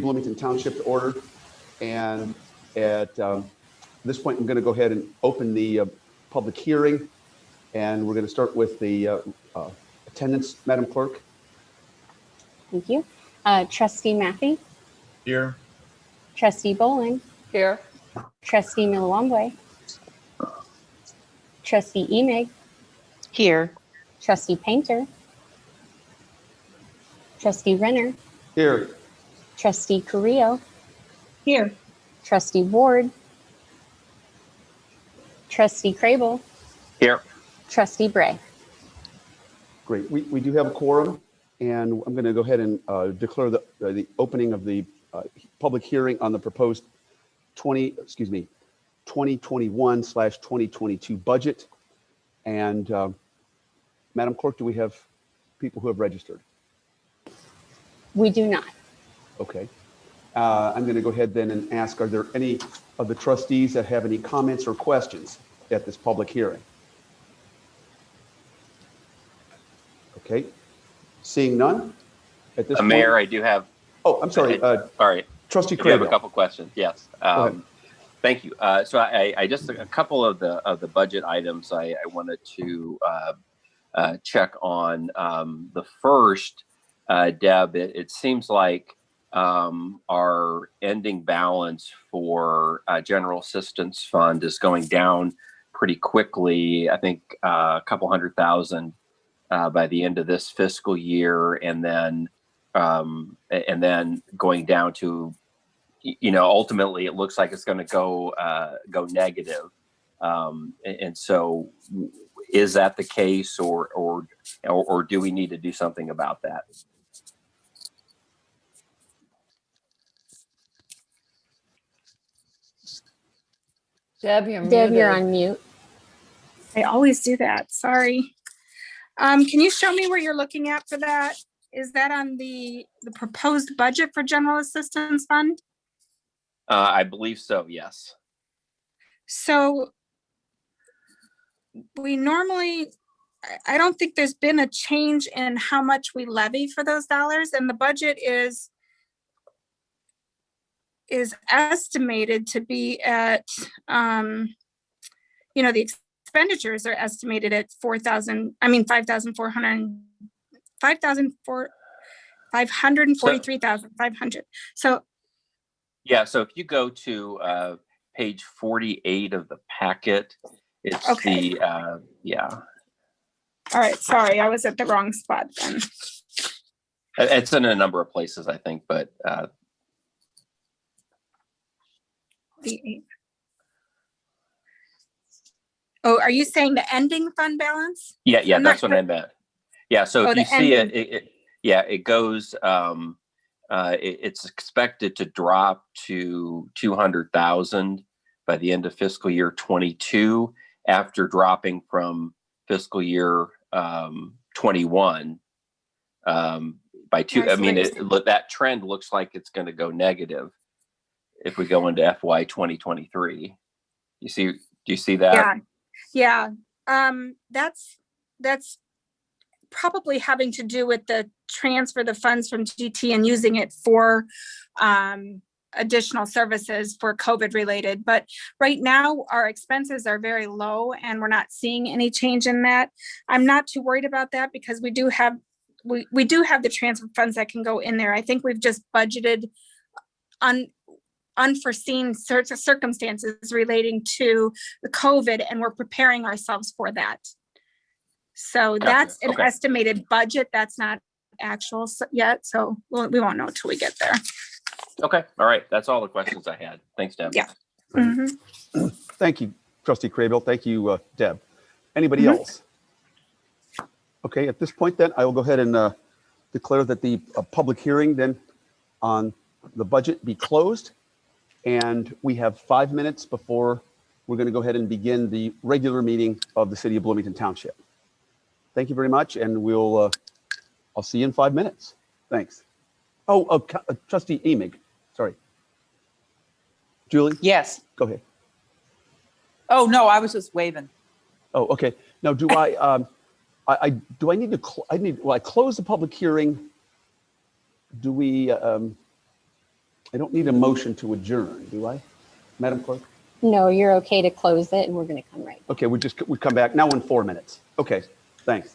Bloomington Township to order. And at this point, I'm going to go ahead and open the public hearing. And we're going to start with the attendance, Madam Clerk. Thank you. Trustee Maffey? Here. Trustee Bowling? Here. Trustee Milwambwe? Trustee Emig? Here. Trustee Painter? Trustee Renner? Here. Trustee Carrillo? Here. Trustee Ward? Trustee Crable? Here. Trustee Bray? Great. We do have a quorum, and I'm going to go ahead and declare the opening of the public hearing on the proposed 2021/2022 budget. And Madam Clerk, do we have people who have registered? We do not. Okay. I'm going to go ahead then and ask, are there any of the trustees that have any comments or questions at this public hearing? Okay. Seeing none at this point. Mayor, I do have. Oh, I'm sorry. All right. Trustee I have a Crable. couple questions. Yes. Thank you. So I just a couple of the budget items I wanted to check on. The first, Deb, it seems like our ending balance for general assistance fund is going down pretty quickly. I think a couple $100,000 by the end of this fiscal year, and then going down to, ultimately it looks like it's going to go negative. And so, is that the case, or do we need to do something about that? Deb, you're muted. Deb, you're on mute. I always do that. Sorry. Can you show me where you're looking at for that? Is that on the proposed budget for general assistance fund? I believe so. Yes. So we normally, I don't think there's been a change in how much we levy for those dollars, and the budget is estimated to be at, the expenditures are estimated at 543,500. So yeah, so if you go to page 48 of the packet, it's okay. Yeah. All right, sorry, I was at the wrong spot then. It's in a number of places, I think, but Oh, are you saying the ending fund balance? yeah, that's what I meant. Yeah, so if you see it goes. It's expected to drop to 200,000 by the end of fiscal year 22, after dropping from fiscal year 21 by two. I mean, that trend looks like it's going to go negative if we go into FY 2023. Do you see that? Yeah. That's probably having to do with the transfer the funds from GT and using it for additional services for COVID related. But right now our expenses are very low and we're not seeing any change in that. I'm not too worried about that because we do have the transfer funds that can go in there. I think we've just budgeted unforeseen circumstances relating to the COVID, and we're preparing ourselves for that. So that's an estimated budget. That's not actual yet. So we won't know until we get there. Okay. All right. That's all the questions I had. Thanks, Deb. Yeah. Mm-hmm. Thank you, Trustee Crable. Thank you, Deb. Anybody else? Okay, at this point then, I will go ahead and declare that the public hearing then on the budget be closed. And we have 5 minutes before we're going to go ahead and begin the regular meeting of the City of Bloomington Township. Thank you very much, and I'll see you in 5 minutes. Thanks. Trustee Emig, sorry. Julie? Yes. Go ahead. Oh, no, I was just waving. Oh, okay. Now, do I need to, I close the public hearing. Do we, I don't need a motion to adjourn, do I, Madam Clerk? No, you're okay to close it and we're going to come right. Okay, we come back now in 4 minutes. Okay, thanks.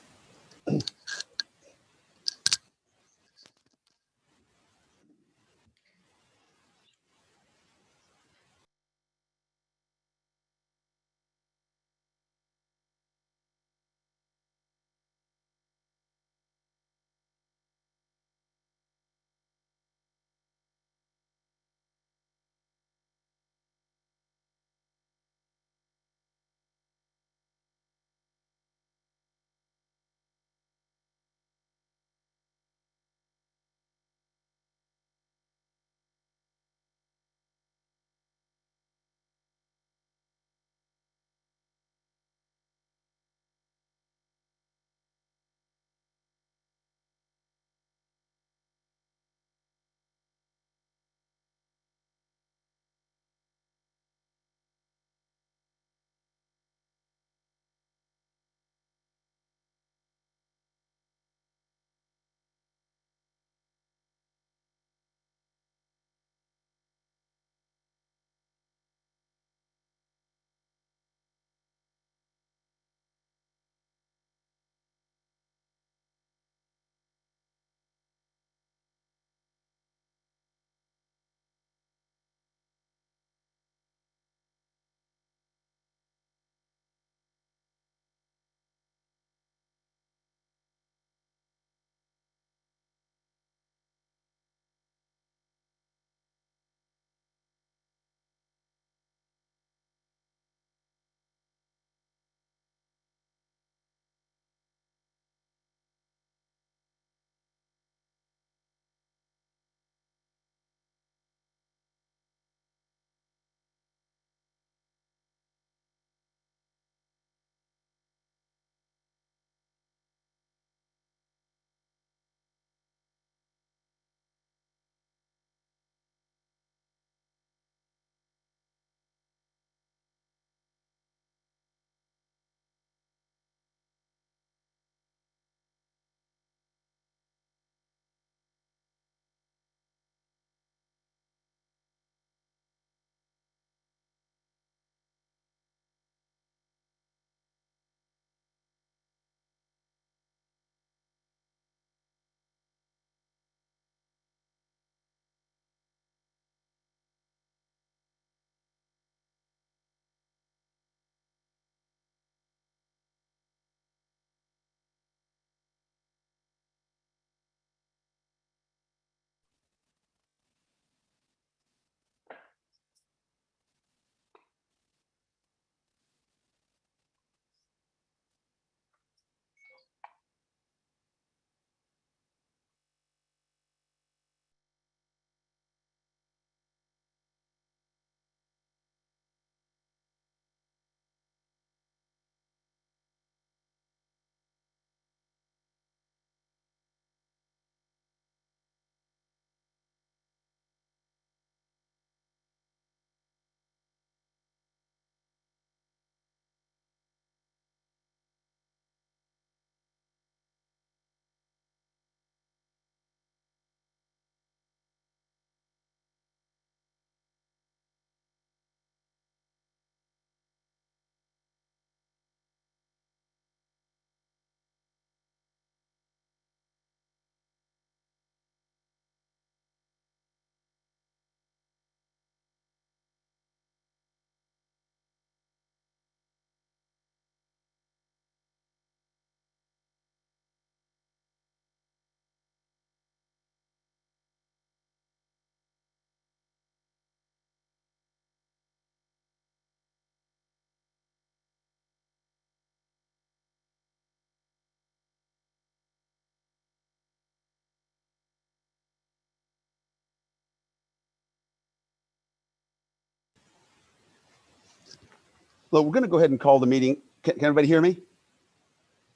Look, we're going to go ahead and call the meeting. Can everybody hear me?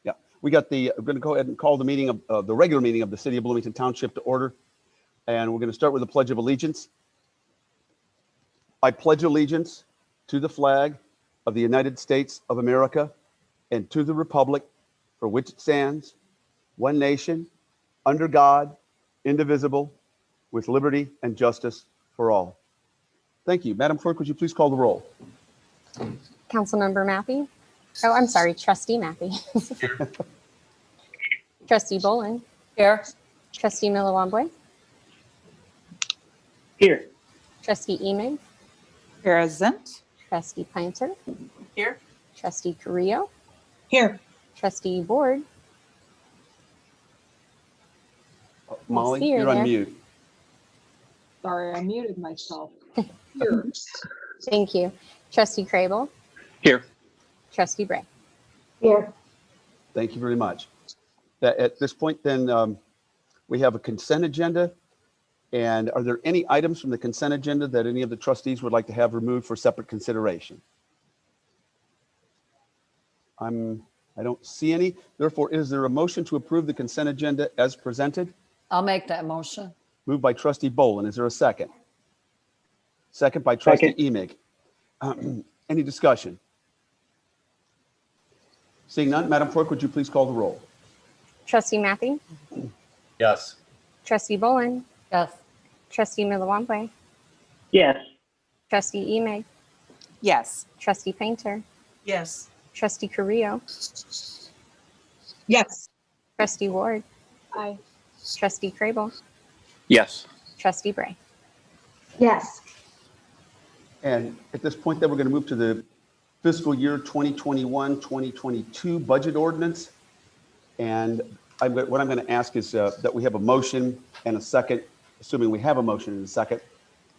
Yeah, we're going to go ahead and call the meeting of the regular meeting of the City of Bloomington Township to order. And we're going to start with the Pledge of Allegiance. I pledge allegiance to the flag of the United States of America and to the republic for which it stands, one nation, under God, indivisible, with liberty and justice for all. Thank you. Madam Clerk, would you please call the roll? Councilmember Mappy. Oh, I'm sorry, Trustee Mappy. Trustee Bolin. Here. Trustee Milawambwe. Here. Trustee Emig. Present. Trustee Planter. Here. Trustee Carrillo. Here. Trustee Ward. Molly, see her you're on there. mute. Sorry, I muted myself. Thank you. Trustee Crable. Here. Trustee Bray. Here. Thank you very much. At this point, then, we have a consent agenda. And are there any items from the consent agenda that any of the trustees would like to have removed for separate consideration? I don't see any. Therefore, is there a motion to approve the consent agenda as presented? I'll make that motion. Moved by Trustee Bolin. Is there a second? Second by Trustee Emig. Any discussion? Seeing none, Madam Clerk, would you please call the roll? Trustee Mappy. Yes. Trustee Bolin. Yes. Trustee Milawambwe. Yes. Trustee Emig. Yes. Trustee Painter. Yes. Trustee Carrillo. Yes. Trustee Ward. Aye. Trustee Crable. Yes. Trustee Bray. Yes. And at this point, then we're going to move to the fiscal year 2021-2022 budget ordinance. And what I'm going to ask is that we have a motion and a second, assuming we have a motion and a second,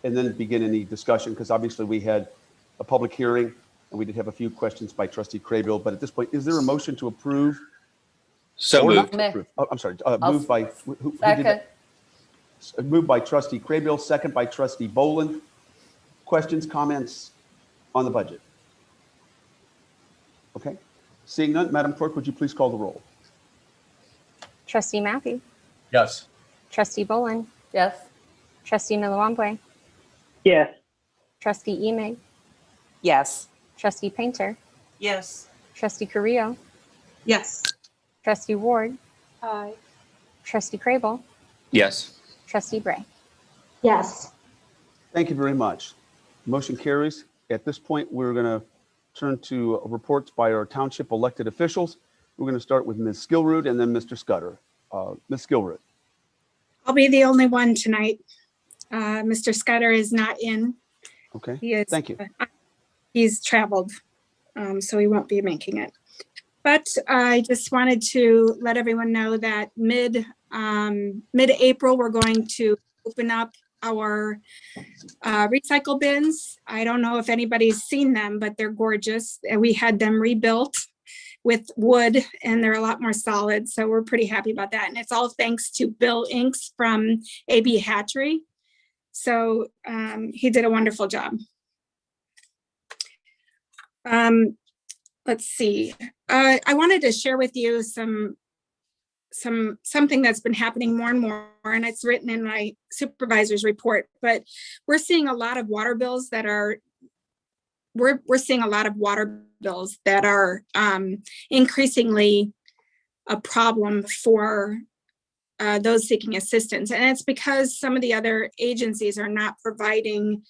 and then begin any discussion, because obviously we had a public hearing and we did have a few questions by Trustee Craybill. But at this point, is there a motion to approve? So or not moved. to approve? Oh, I'm sorry. Moved by who did Second. that? Moved by Trustee Craybill, second by Trustee Bolin. Questions, comments on the budget? Okay. Seeing none, Madam Clerk, would you please call the roll? Trustee Mappy. Yes. Trustee Bolin. Yes. Trustee Milawambwe. Yes. Trustee Emig. Yes. Trustee Painter. Yes. Trustee Carrillo. Yes. Trustee Ward. Aye. Trustee Crable. Yes. Trustee Bray. Yes. Thank you very much. Motion carries. At this point, we're going to turn to reports by our township elected officials. We're going to start with Ms. Skillroot and then Mr. Scudder. Ms. Skillroot. I'll be the only one tonight. Mr. Scudder is not in. Okay. He is. Thank you. He's traveled, so he won't be making it. But I just wanted to let everyone know that mid-April, we're going to open up our recycle bins. I don't know if anybody's seen them, but they're gorgeous. And we had them rebuilt with wood and they're a lot more solid. So we're pretty happy about that. And it's all thanks to Bill Inks from AB Hatchery. So he did a wonderful job. Let's see. I wanted to share with you something that's been happening more and more, and it's written in my supervisor's report, but we're seeing a lot of water bills that are increasingly a problem for those seeking assistance. And it's because some of the other agencies are not providing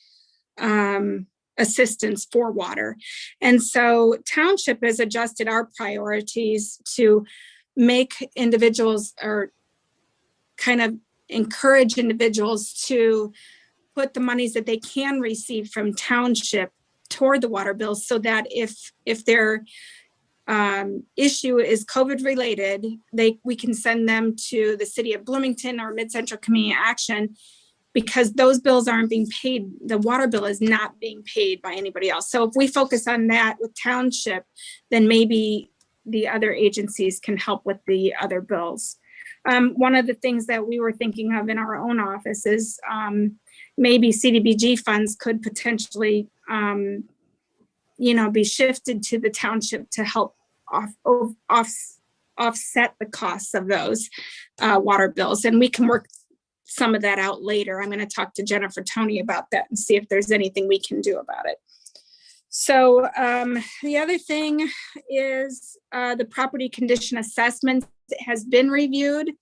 assistance for water. And so Township has adjusted our priorities to make individuals or kind of encourage individuals to put the monies that they can receive from Township toward the water bills, so that if their issue is COVID related, we can send them to the city of Bloomington or Mid-Central Community Action, because those bills aren't being paid. The water bill is not being paid by anybody else. So if we focus on that with Township, then maybe the other agencies can help with the other bills. One of the things that we were thinking of in our own office is maybe CDBG funds could potentially, be shifted to the Township to help offset the costs of those water bills. And we can work some of that out later. I'm going to talk to Jennifer Toney about that and see if there's anything we can do about it. So the other thing is the property condition assessment has been reviewed,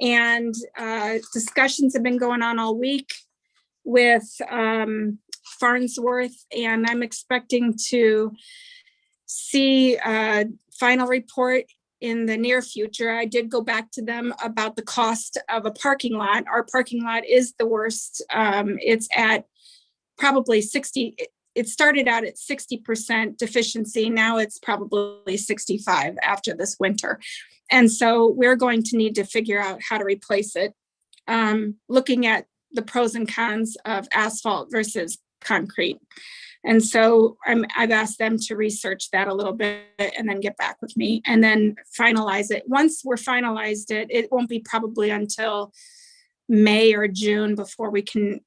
and discussions have been going on all week. with Farnsworth, and I'm expecting to see a final report in the near future. I did go back to them about the cost of a parking lot. Our parking lot is the worst. It's at probably 60. It started out at 60% deficiency. Now it's probably 65 after this winter. And so we're going to need to figure out how to replace it. Looking at the pros and cons of asphalt versus concrete. And so I've asked them to research that a little bit and then get back with me and then finalize it. Once we're finalized it won't be probably until May or June before we can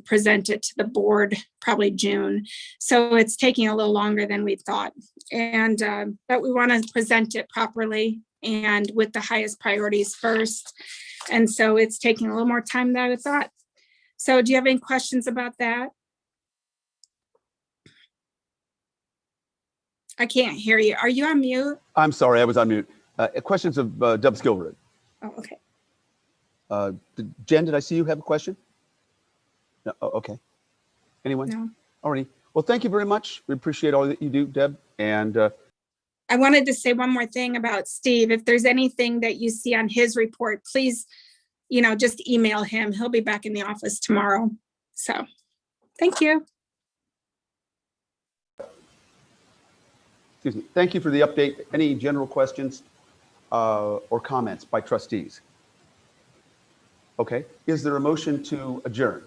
present it to the board, probably June. So it's taking a little longer than we thought. And but we want to present it properly and with the highest priorities first. And so it's taking a little more time than I thought. So do you have any questions about that? I can't hear you. Are you on mute? I'm sorry, I was on mute. Questions of Deb Skilrud. Oh, okay. Jen, did I see you have a question? No, okay. Anyone? No. Alrighty. Well, thank you very much. We appreciate all that you do, Deb. And I wanted to say one more thing about Steve. If there's anything that you see on his report, please, just email him. He'll be back in the office tomorrow. So, thank you. excuse me. Thank you for the update. Any general questions or comments by trustees? Okay. Is there a motion to adjourn?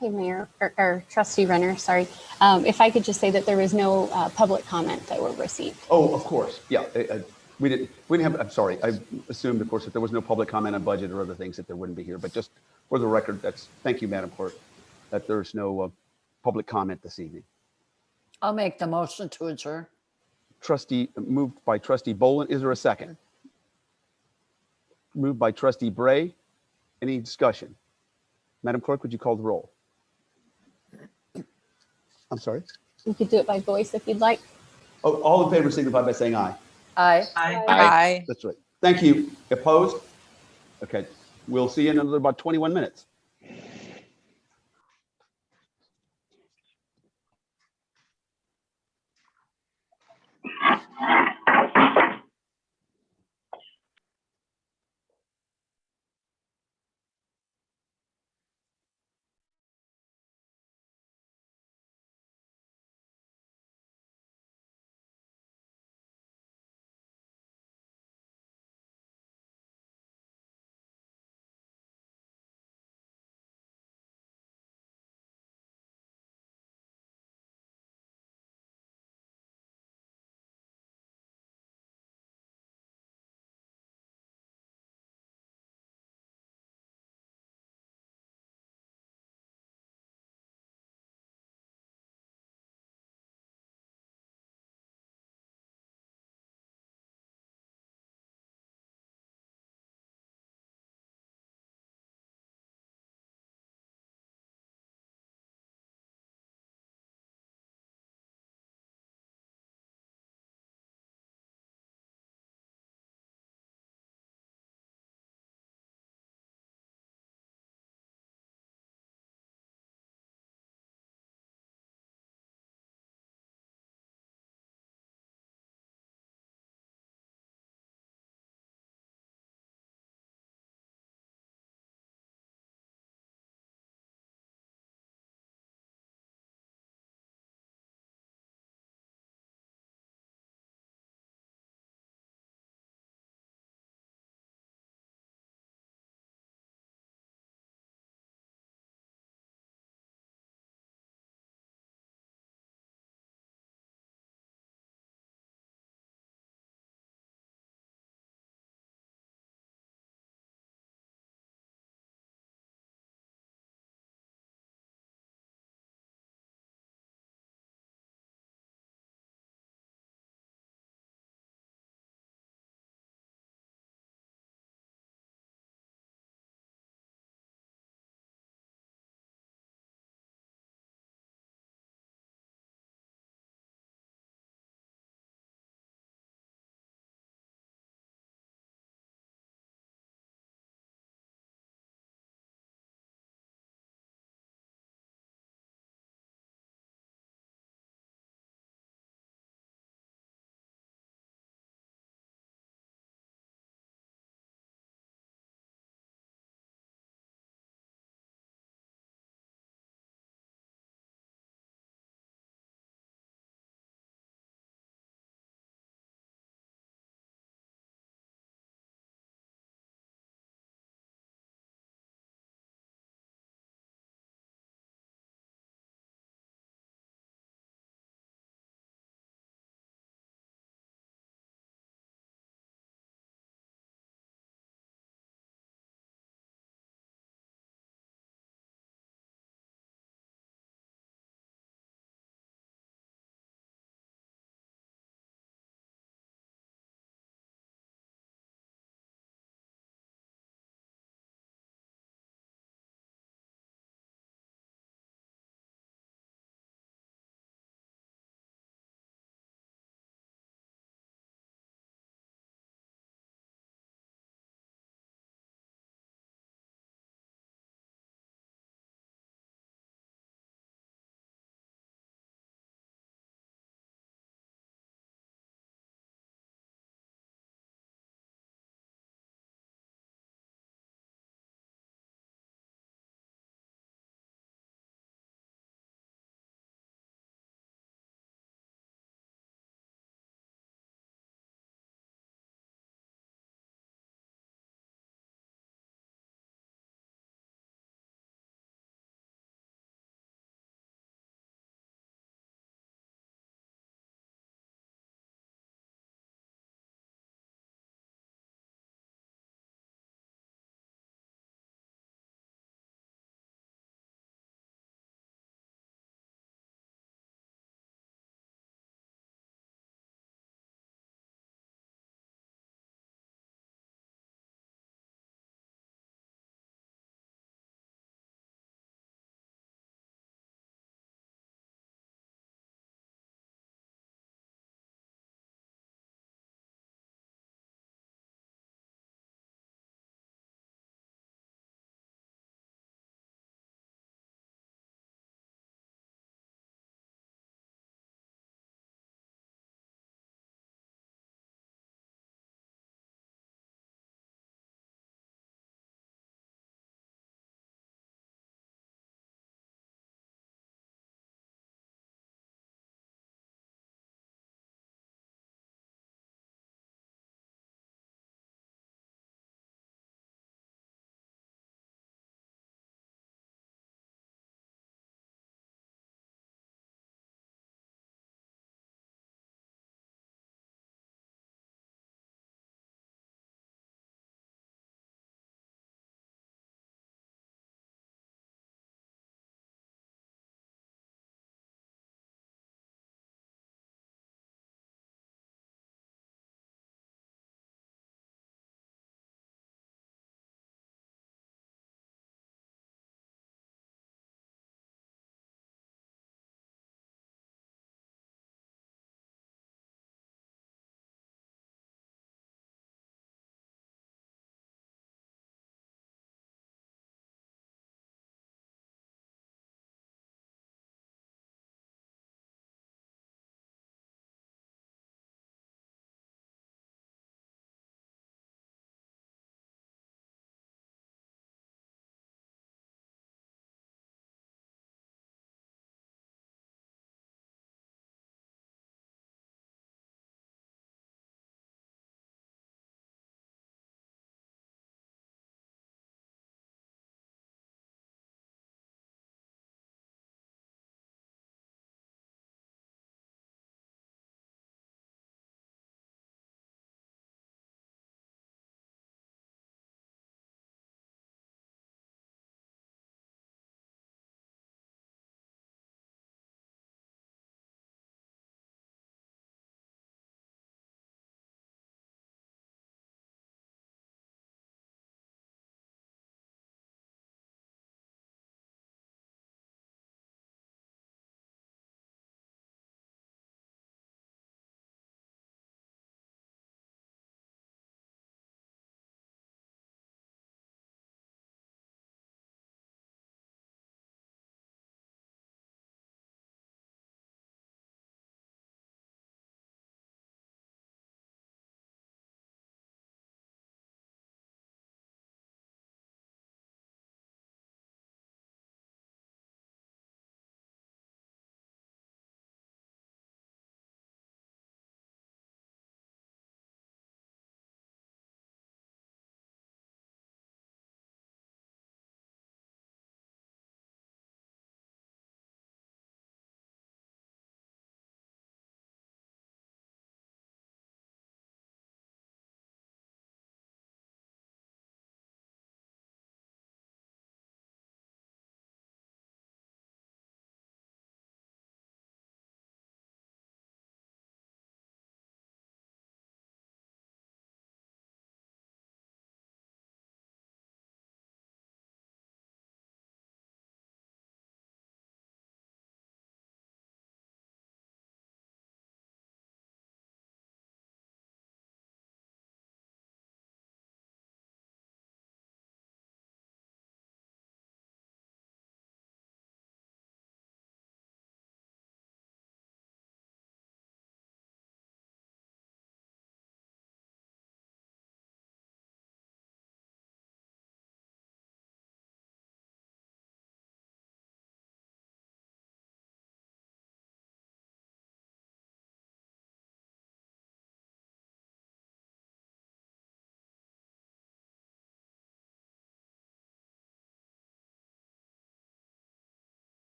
Hey, Mayor, or Trustee Renner, sorry. If I could just say that there was no public comment that were received. Oh, of course. Yeah. We didn't have, I'm sorry. I assumed, of course, if there was no public comment on budget or other things that there wouldn't be here. But just for the record, thank you, Madam Clerk, that there's no public comment this evening. I'll make the motion to adjourn. Moved by Trustee Boland. Is there a second? Moved by Trustee Bray. Any discussion? Madam Clerk, would you call the roll? I'm sorry. You could do it by voice if you'd like. Oh, all in favor signify by saying aye. Aye. Aye. That's right. Thank you. Opposed? Okay. We'll see you in another about 21 minutes.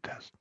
Test.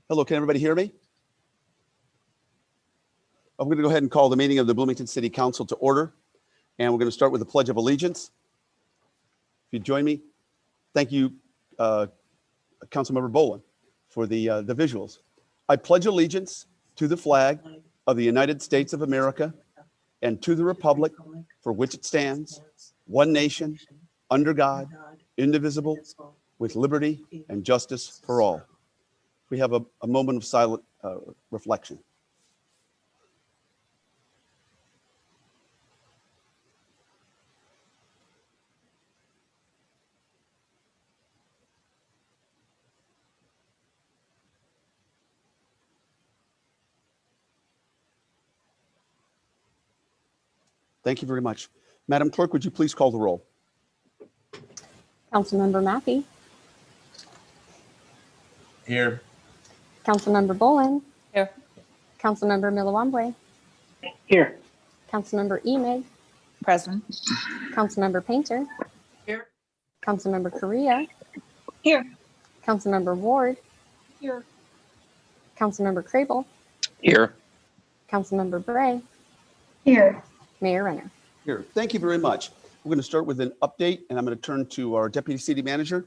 Hello, can everybody hear me? I'm going to go ahead and call the meeting of the Bloomington City Council to order. And we're going to start with the Pledge of Allegiance. If you join me, thank you, Councilmember Bolin, for the visuals. I pledge allegiance to the flag of the United States of America and to the republic for which it stands, one nation, under God, indivisible, with liberty and justice for all. We have a moment of silent reflection. Thank you very much. Madam Clerk, would you please call the roll? Councilmember Maffey, Here. Councilmember Bolin, Here. Councilmember Milawambwe, Here. Councilmember Emig, Present. Councilmember Painter, Here. Councilmember Correa, Here. Councilmember Ward, Here. Councilmember Crable, Here. Councilmember Bray, Here. Mayor Renner. Here, thank you very much. We're going to start with an update, and I'm going to turn to our Deputy City Manager,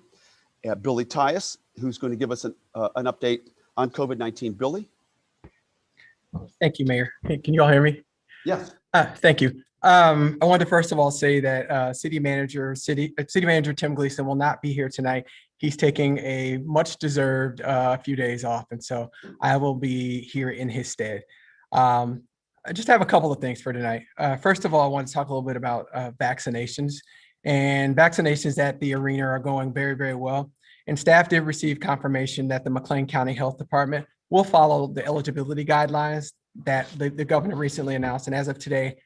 Billy Tyus, who's going to give us an update on COVID-19. Billy? Thank you, Mayor. Hey, can you all hear me? Yes. Thank you. I want to first of all say that City Manager Tim Gleason will not be here tonight. He's taking a much deserved few days off, and so I will be here in his stead. I just have a couple of things for tonight. First of all, I want to talk a little bit about vaccinations. And vaccinations at the arena are going very, very well. And staff did receive confirmation that the McLean County Health Department will follow the eligibility guidelines that the governor recently announced. And as of today,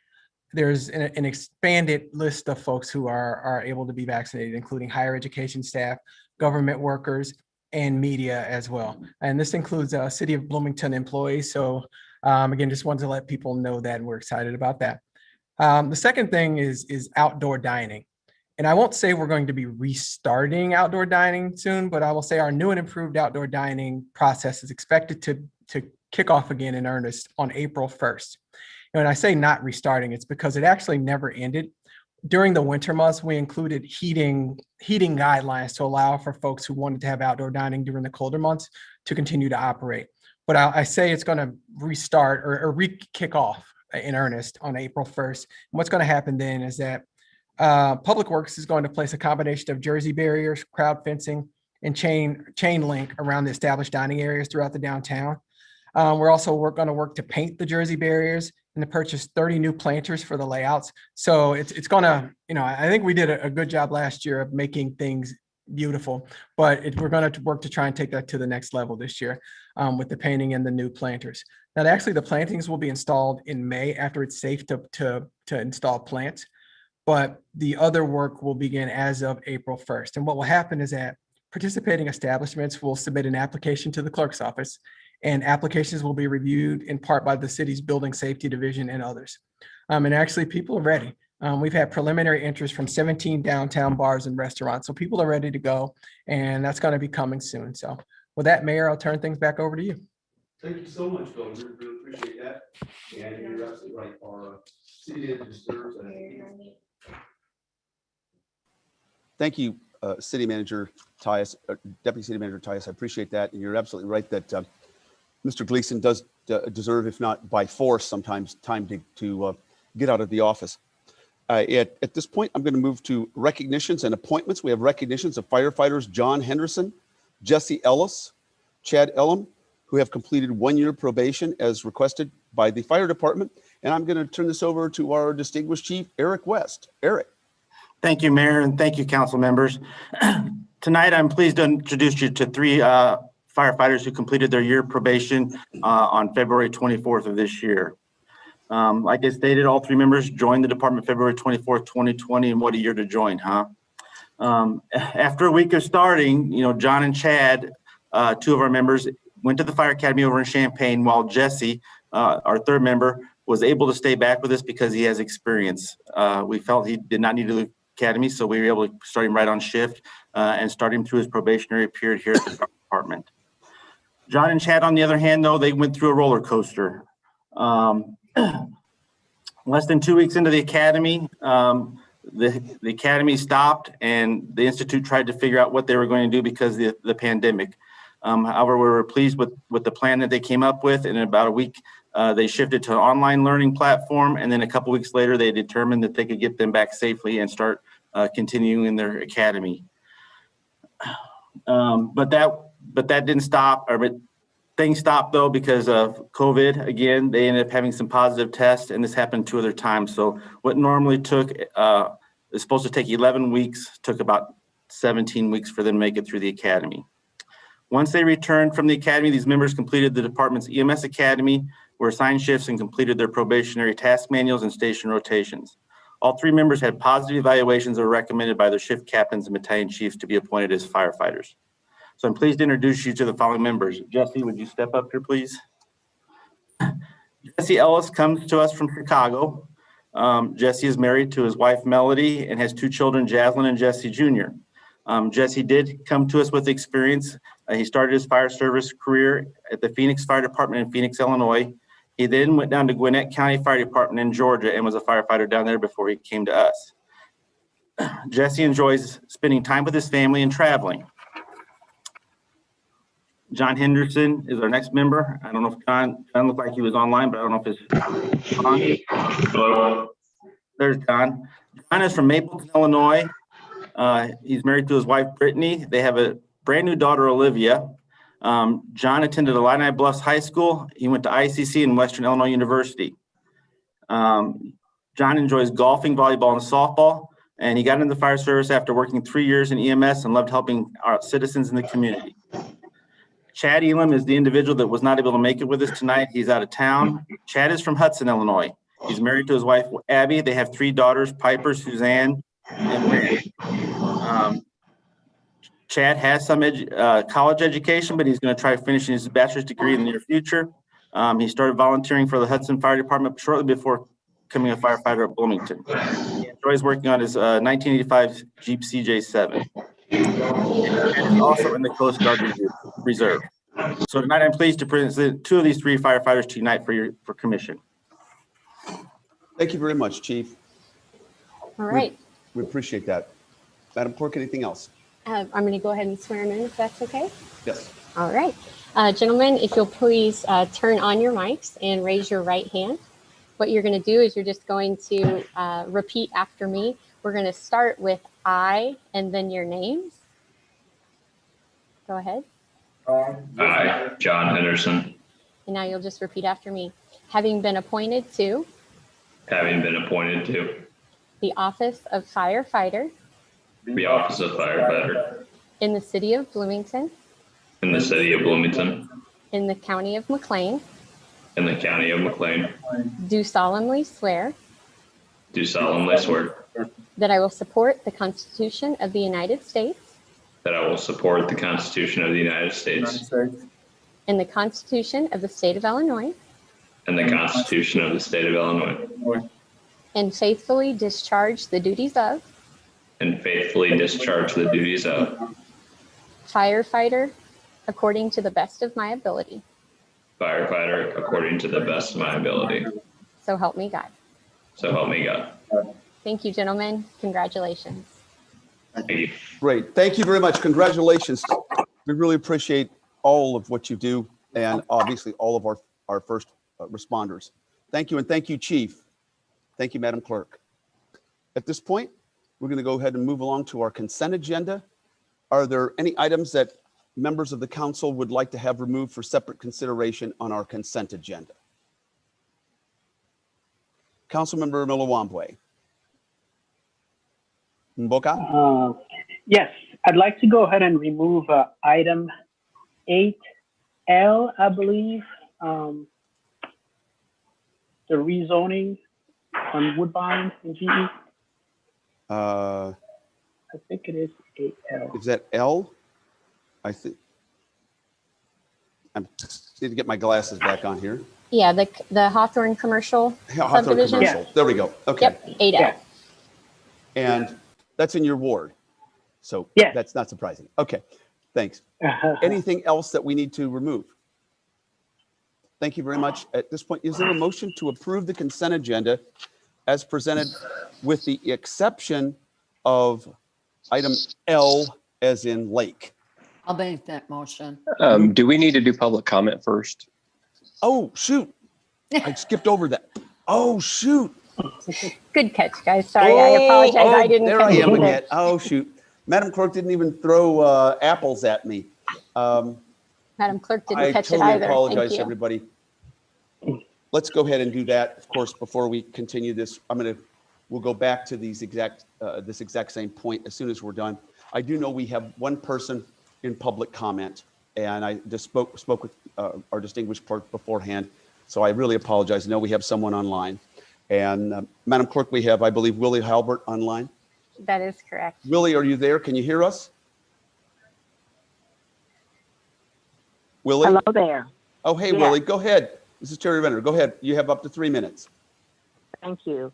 there's an expanded list of folks who are able to be vaccinated, including higher education staff, government workers, and media as well. And this includes City of Bloomington employees. So again, just wanted to let people know that, and we're excited about that. The second thing is outdoor dining. And I won't say we're going to be restarting outdoor dining soon, but I will say our new and improved outdoor dining process is expected to kick off again in earnest on April 1st. And when I say not restarting, it's because it actually never ended. During the winter months, we included heating guidelines to allow for folks who wanted to have outdoor dining during the colder months to continue to operate. But I say it's going to restart or kick off in earnest on April 1st. And what's going to happen then is that Public Works is going to place a combination of jersey barriers, crowd fencing, and chain link around the established dining areas throughout the downtown. We're also going to work to paint the jersey barriers and to purchase 30 new planters for the layouts. So it's going to, I think we did a good job last year of making things beautiful, but we're going to work to try and take that to the next level this year with the painting and the new planters. Now, actually, the plantings will be installed in May after it's safe to install plants, but the other work will begin as of April 1st. And what will happen is that participating establishments will submit an application to the clerk's office, and applications will be reviewed in part by the city's building safety division and others. And actually, people are ready. We've had preliminary interest from 17 downtown bars and restaurants. So people are ready to go, and that's going to be coming soon. So with that, Mayor, I'll turn things back over to you. Thank you so much, Bill. We really appreciate that. And you're absolutely right. Our city deserves that. Thank you, City Manager Tyus, Deputy City Manager Tyus. I appreciate that. And you're absolutely right that Mr. Gleason does deserve, if not by force, sometimes time to get out of the office. At this point, I'm going to move to recognitions and appointments. We have recognitions of firefighters John Henderson, Jesse Ellis, Chad Elam, who have completed 1-year probation as requested by the fire department. And I'm going to turn this over to our distinguished chief, Eric West. Eric. Thank you, Mayor, and thank you, council members. Tonight, I'm pleased to introduce you to 3 firefighters who completed their year probation on February 24th of this year. Like I stated, all 3 members joined the department February 24th, 2020, and what a year to join, huh? After a week of starting, John and Chad, 2 of our members, went to the fire academy over in Champaign, while Jesse, our 3rd member, was able to stay back with us because he has experience. We felt he did not need to leave academy, so we were able to start him right on shift and start him through his probationary period here at the department. John and Chad, on the other hand, though, they went through a roller coaster. Less than 2 weeks into the academy, the academy stopped and the institute tried to figure out what they were going to do because of the pandemic. However, we were pleased with the plan that they came up with, and in about a week, they shifted to an online learning platform, and then a couple weeks later, they determined that they could get them back safely and start continuing their academy. But that didn't stop, things stopped though because of COVID. Again, they ended up having some positive tests, and this happened 2 other times. So what normally took is supposed to take 11 weeks, took about 17 weeks for them to make it through the academy. Once they returned from the academy, these members completed the department's EMS academy, were assigned shifts, and completed their probationary task manuals and station rotations. All 3 members had positive evaluations that were recommended by their shift captains and battalion chiefs to be appointed as firefighters. So I'm pleased to introduce you to the following members. Jesse, would you step up here, please? Jesse Ellis comes to us from Chicago. Jesse is married to his wife, Melody, and has 2 children, Jaslyn and Jesse Jr. Jesse did come to us with experience. He started his fire service career at the Phoenix Fire Department in Phoenix, Illinois. He then went down to Gwinnett County Fire Department in Georgia and was a firefighter down there before he came to us. Jesse enjoys spending time with his family and traveling. John Henderson is our next member. I don't know if John looked like he was online, but I don't know if it's on. Hello. There's John. John is from Mapleton, Illinois. He's married to his wife, Brittany. They have a brand new daughter, Olivia. John attended Illini Bluffs High School. He went to ICC and Western Illinois University. John enjoys golfing, volleyball, and softball, and he got into the fire service after working 3 years in EMS and loved helping our citizens in the community. Chad Elam is the individual that was not able to make it with us tonight. He's out of town. Chad is from Hudson, Illinois. He's married to his wife, Abby. They have 3 daughters, Piper, Suzanne, and Rand. Chad has some college education, but he's going to try finishing his bachelor's degree in the near future. He started volunteering for the Hudson Fire Department shortly before becoming a firefighter at Bloomington. He has Joy's working on his 1985 Jeep CJ7. And it's also in the Coast Guard Reserve. So tonight I'm pleased to present 2 of these 3 firefighters tonight for commission. Thank you very much, Chief. All right. We appreciate that. Madam Clerk, anything else? I'm going to go ahead and swear him in if that's okay. Yes. All right. Gentlemen, if you'll please turn on your mics and raise your right hand. What you're going to do is you're just going to repeat after me. We're going to start with I and then your names. Go ahead. I, John Henderson, And now you'll just repeat after me. Having been appointed to the office of firefighter the office of firefighter in the city of Bloomington, in the city of Bloomington, in the county of McLean, in the county of McLean, do solemnly swear do solemnly swear that I will support the Constitution of the United States that I will support the Constitution of the United States and the Constitution of the state of Illinois, and the Constitution of the state of Illinois, and faithfully discharge the duties of and faithfully discharge the duties of firefighter according to the best of my ability. firefighter according to the best of my ability. So help me God. So help me God. Thank you, gentlemen. Congratulations. Thank you. Great. Thank you very much. Congratulations. We really appreciate all of what you do and obviously all of our first responders. Thank you. And thank you, Chief. Thank you, Madam Clerk. At this point, we're going to go ahead and move along to our consent agenda. Are there any items that members of the council would like to have removed for separate consideration on our consent agenda? Councilmember Milawambwe. Mboka? Yes, I'd like to go ahead and remove item 8L, I believe. The rezoning on Woodbine in GE. I think it is 8L. Is that L? I think. I need to get my glasses back on here. Yeah, the Hawthorne commercial Hawthorne subdivision. commercial. There we go. Okay. Yep, 8L. Yeah. And that's in your ward. So Yes. that's not surprising. Okay, thanks. Anything else that we need to remove? Thank you very much. At this point, is there a motion to approve the consent agenda as presented with the exception of item L as in lake? I'll make that motion. Do we need to do public comment first? Oh, shoot. I skipped over that. Oh, shoot. Good catch, guys. Sorry, I apologize. I didn't There catch I am it either. again. Oh, shoot. Madam Clerk didn't even throw apples at me. Madam Clerk didn't I catch totally it either. apologize, Thank you. everybody. Let's go ahead and do that. Of course, before we continue this, we'll go back to these this exact same point as soon as we're done. I do know we have one person in public comment, and I just spoke with our distinguished clerk beforehand, so I really apologize. I know we have someone online. And Madam Clerk, we have, I believe, Willie Halbert online. That is correct. Willie, are you there? Can you hear us? Willie? Hello there. Oh, hey, Yes. Willie, go ahead. This is Terry Renner. Go ahead. You have up to 3 minutes. Thank you.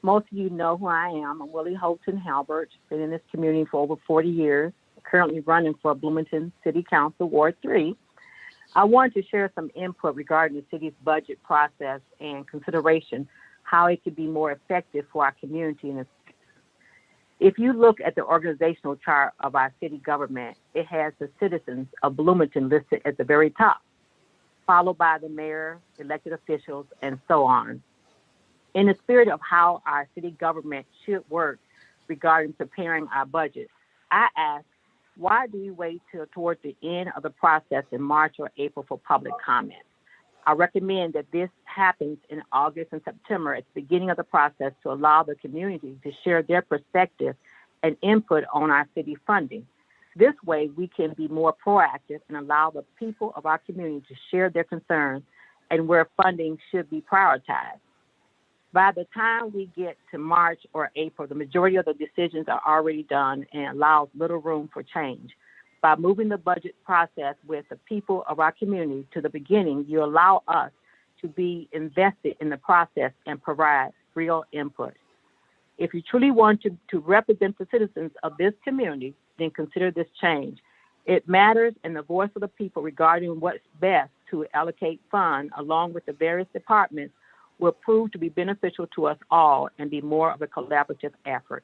Most of you know who I am. I'm Willie Holton Halbert. Been in this community for over 40 years. Currently running for Bloomington City Council, Ward 3. I wanted to share some input regarding the city's budget process and consideration, how it could be more effective for our community. If you look at the organizational chart of our city government, it has the citizens of Bloomington listed at the very top, followed by the mayor, elected officials, and so on. In the spirit of how our city government should work regarding preparing our budget, I ask, why do we wait till towards the end of the process in March or April for public comment? I recommend that this happens in August and September at the beginning of the process to allow the community to share their perspective and input on our city funding. This way, we can be more proactive and allow the people of our community to share their concerns and where funding should be prioritized. By the time we get to March or April, the majority of the decisions are already done and allows little room for change. By moving the budget process with the people of our community to the beginning, you allow us to be invested in the process and provide real input. If you truly want to represent the citizens of this community, then consider this change. It matters, and the voice of the people regarding what's best to allocate funds along with the various departments will prove to be beneficial to us all and be more of a collaborative effort.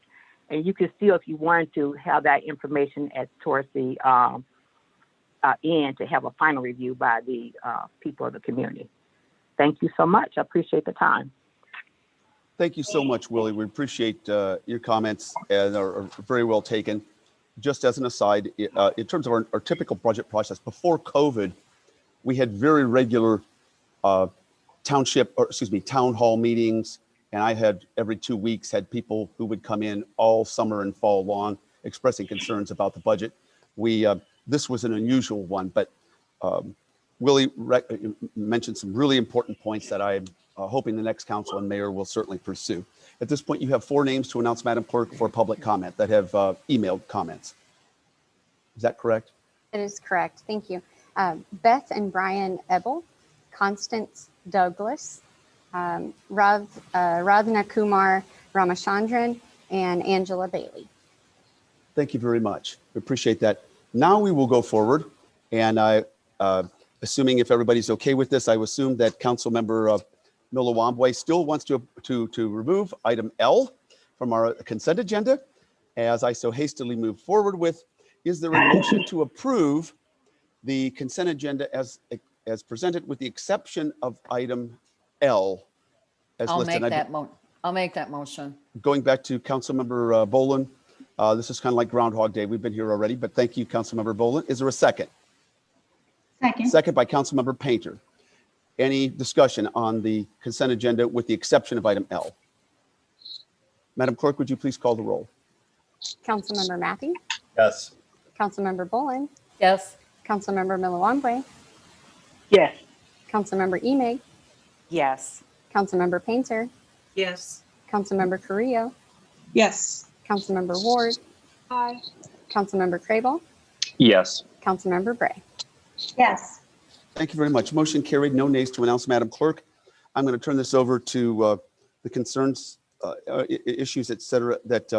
And you can still, if you want to, have that information towards the end to have a final review by the people of the community. Thank you so much. I appreciate the time. Thank you so much, Willie. We appreciate your comments and are very well taken. Just as an aside, in terms of our typical budget process, before COVID, we had very regular town hall meetings, and I had every 2 weeks had people who would come in all summer and fall long expressing concerns about the budget. This was an unusual one, but Willie mentioned some really important points that I'm hoping the next council and mayor will certainly pursue. At this point, you have 4 names to announce, Madam Clerk, for public comment that have emailed comments. Is that correct? It is correct. Thank you. Beth and Brian Ebel, Constance Douglas, Radhana Kumar Ramachandran, and Angela Bailey. Thank you very much. We appreciate that. Now we will go forward, and assuming if everybody's okay with this, I assume that Councilmember Milawambwe still wants to remove item L from our consent agenda. As I so hastily move forward with, is there a motion to approve the consent agenda as presented with the exception of item L as I'll listed? make that motion. Going back to Councilmember Boland, this is kind of like Groundhog Day. We've been here already, but thank you, Councilmember Boland. Is there a second? Second. Second by Councilmember Painter. Any discussion on the consent agenda with the exception of item L? Madam Clerk, would you please call the roll? Councilmember Mathey, Yes. Councilmember Boland, Yes. Councilmember Milawambwe, Yes. Councilmember Emig, Yes. Councilmember Painter, Yes. Councilmember Carrillo, Yes. Councilmember Ward, Aye. Councilmember Crable, Yes. Councilmember Bray. Yes. Thank you very much. Motion carried. No nays to announce, Madam Clerk. I'm going to turn this over to the concerns, issues, et cetera, that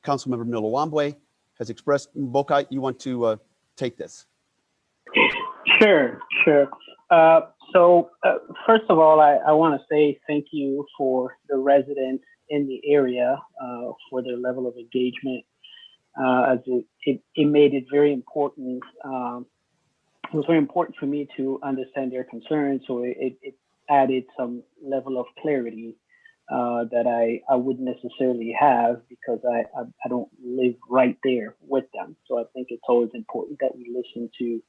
Councilmember Milawambwe has expressed. Bokai, you want to take this? Sure. First of all, I want to say thank you for the residents in the area for their level of engagement. As it made it very important. It was very important for me to understand their concerns, so it added some level of clarity that I wouldn't necessarily have because I don't live right there with them. So I think it's always important that we listen to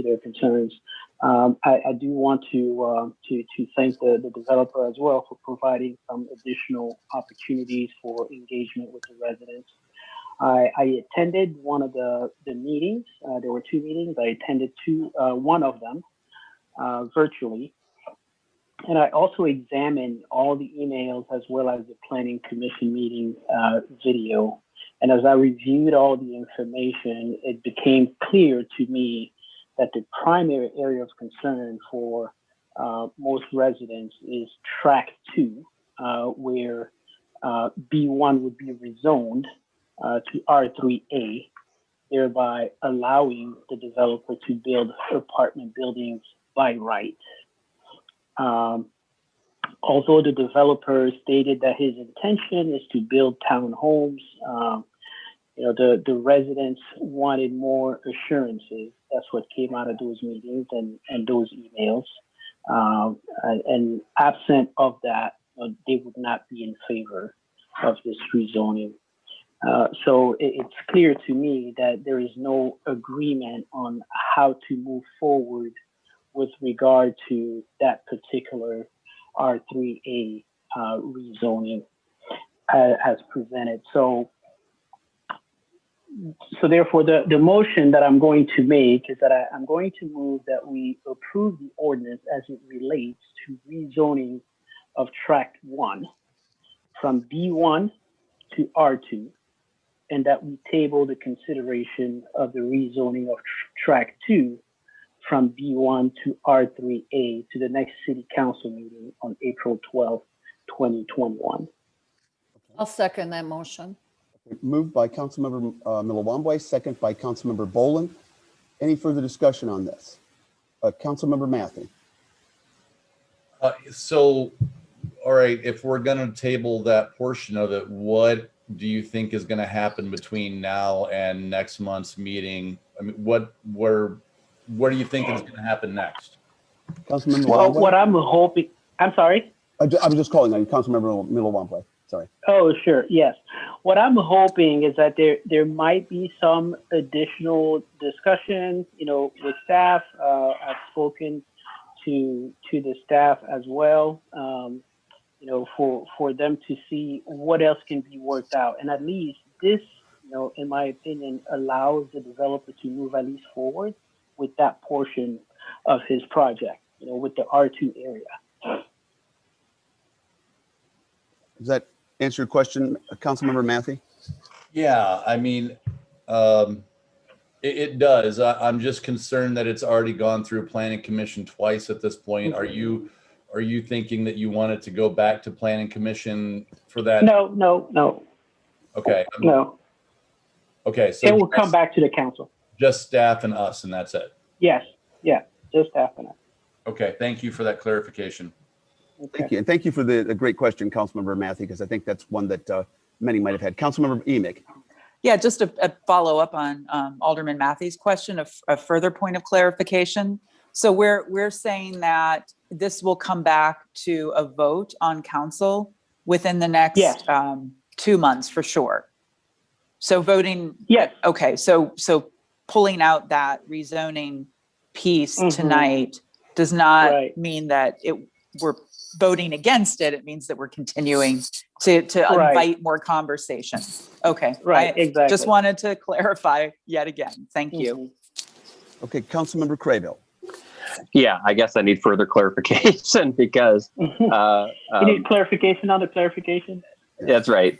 their concerns. I do want to thank the developer as well for providing some additional opportunities for engagement with the residents. I attended one of the meetings. There were 2 meetings. I attended one of them virtually. And I also examined all the emails as well as the Planning Commission meeting video. And as I reviewed all the information, it became clear to me that the primary area of concern for most residents is Track 2, where B1 would be rezoned to R3A, thereby allowing the developer to build apartment buildings by right. Although the developer stated that his intention is to build townhomes, the residents wanted more assurances. That's what came out of those meetings and those emails. And absent of that, they would not be in favor of this rezoning. So it's clear to me that there is no agreement on how to move forward with regard to that particular R3A rezoning as presented. So therefore, the motion that I'm going to make is that I'm going to move that we approve the ordinance as it relates to rezoning of Tract 1 from B1 to R2, and that we table the consideration of the rezoning of Tract 2 from B1 to R3A to the next City Council meeting on April 12, 2021. I'll second that motion. Moved by Councilmember Milawambwe, second by Councilmember Boland. Any further discussion on this? Councilmember Matthew. So, all right, if we're going to table that portion of it, what do you think is going to happen between now and next month's meeting? I mean, what do you think is going to happen next? Councilmember Well, Milawambwe? what I'm hoping, I'm sorry. I was just calling on you, Councilmember Milawambwe. Sorry. Oh, sure. Yes. What I'm hoping is that there might be some additional discussion, with staff. I've spoken to the staff as well, for them to see what else can be worked out. And at least this, in my opinion, allows the developer to move at least forward with that portion of his project, with the R2 area. Does that answer your question, Councilmember Matthew? Yeah, I mean, it does. I'm just concerned that it's already gone through Planning Commission twice at this point. Are you thinking that you want it to go back to Planning Commission for that? No. Okay. No. Okay, so it will come back to the council. Just staff and us, and that's it. Yes. Yeah. Just staff and us. Okay, thank you for that clarification. Okay. Thank you. And thank you for the great question, Councilmember Matthew, because I think that's one that many might have had. Councilmember Emick. Yeah, just a follow up on Alderman Matthew's question, a further point of clarification. So we're saying that this will come back to a vote on council within the next 2 months for sure. So voting. Yes. Okay. So pulling out that rezoning piece tonight does not mean that we're voting against it. It means that we're continuing to invite more conversation. Okay. Right. Exactly. Just wanted to clarify yet again. Thank you. Okay, Councilmember Craybill. Yeah, I guess I need further clarification because you need clarification on the clarification. That's right.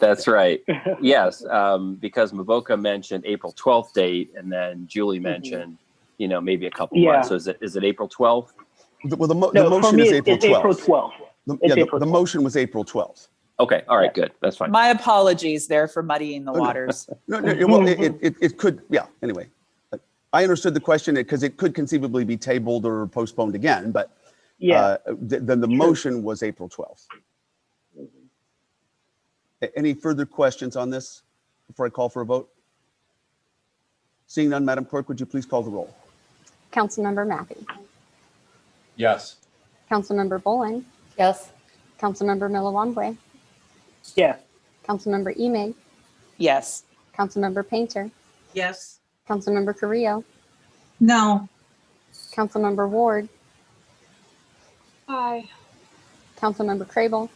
Yes, because Mavoka mentioned April 12th date, and then Julie mentioned, maybe a couple months. So is it April 12th? Well, the motion is April 12th. April 12th. The motion was April 12th. Okay. All right. Good. That's fine. My apologies there for muddying the waters. No, well, it could. Yeah. Anyway, I understood the question because it could conceivably be tabled or postponed again, but then the motion was April 12th. Any further questions on this before I call for a vote? Seeing none, Madam Clerk, would you please call the roll? Councilmember Matthew. Yes. Councilmember Boland. Yes. Councilmember Milawambwe. Yes. Councilmember Emig. Yes. Councilmember Painter. Yes. Councilmember Carrillo. No. Councilmember Ward. Aye. Councilmember Crable.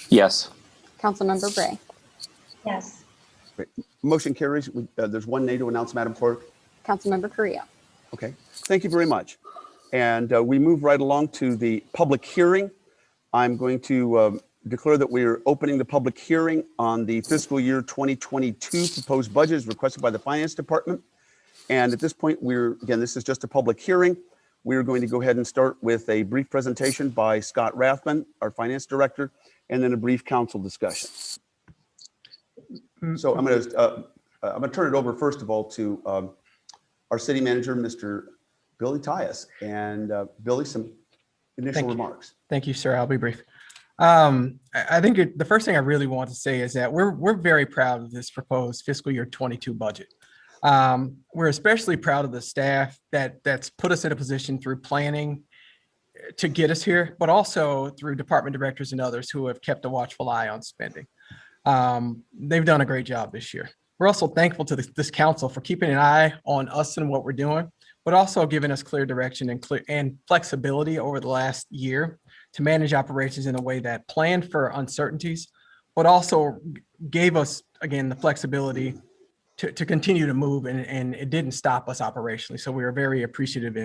Yes. Councilmember Bray. Yes. Great. Motion carries. There's one nay to announce, Madam Clerk. Councilmember Carrillo. Okay. Thank you very much. And we move right along to the public hearing. I'm going to declare that we are opening the public hearing on the fiscal year 2022 proposed budget as requested by the Finance Department. And at this point, again, this is just a public hearing. We're going to go ahead and start with a brief presentation by Scott Rathman, our Finance Director, and then a brief council discussion. So I'm going to turn it over first of all to our City Manager, Mr. Billy Tyus, and Billy, some initial remarks. Thank you, sir. I'll be brief. I think the first thing I really want to say is that we're very proud of this proposed fiscal year 22 budget. We're especially proud of the staff that's put us in a position through planning to get us here, but also through department directors and others who have kept a watchful eye on spending. They've done a great job this year. We're also thankful to this council for keeping an eye on us and what we're doing, but also giving us clear direction and flexibility over the last year to manage operations in a way that planned for uncertainties, but also gave us, again, the flexibility to continue to move, and it didn't stop us operationally. So we are very appreciative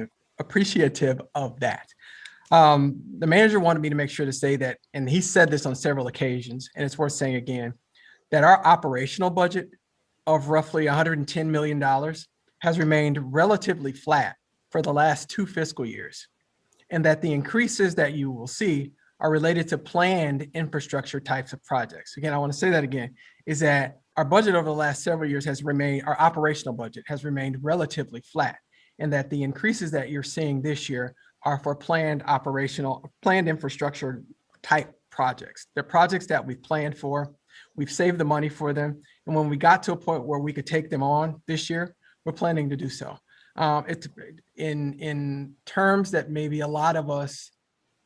of that. The manager wanted me to make sure to say that, and he said this on several occasions, and it's worth saying again, that our operational budget of roughly $110 million has remained relatively flat for the last 2 fiscal years, and that the increases that you will see are related to planned infrastructure types of projects. Again, I want to say that again, is that our budget over the last several years has remained, our operational budget has remained relatively flat, and that the increases that you're seeing this year are for planned infrastructure type projects. They're projects that we've planned for, we've saved the money for them, and when we got to a point where we could take them on this year, we're planning to do so. It's in terms that maybe a lot of us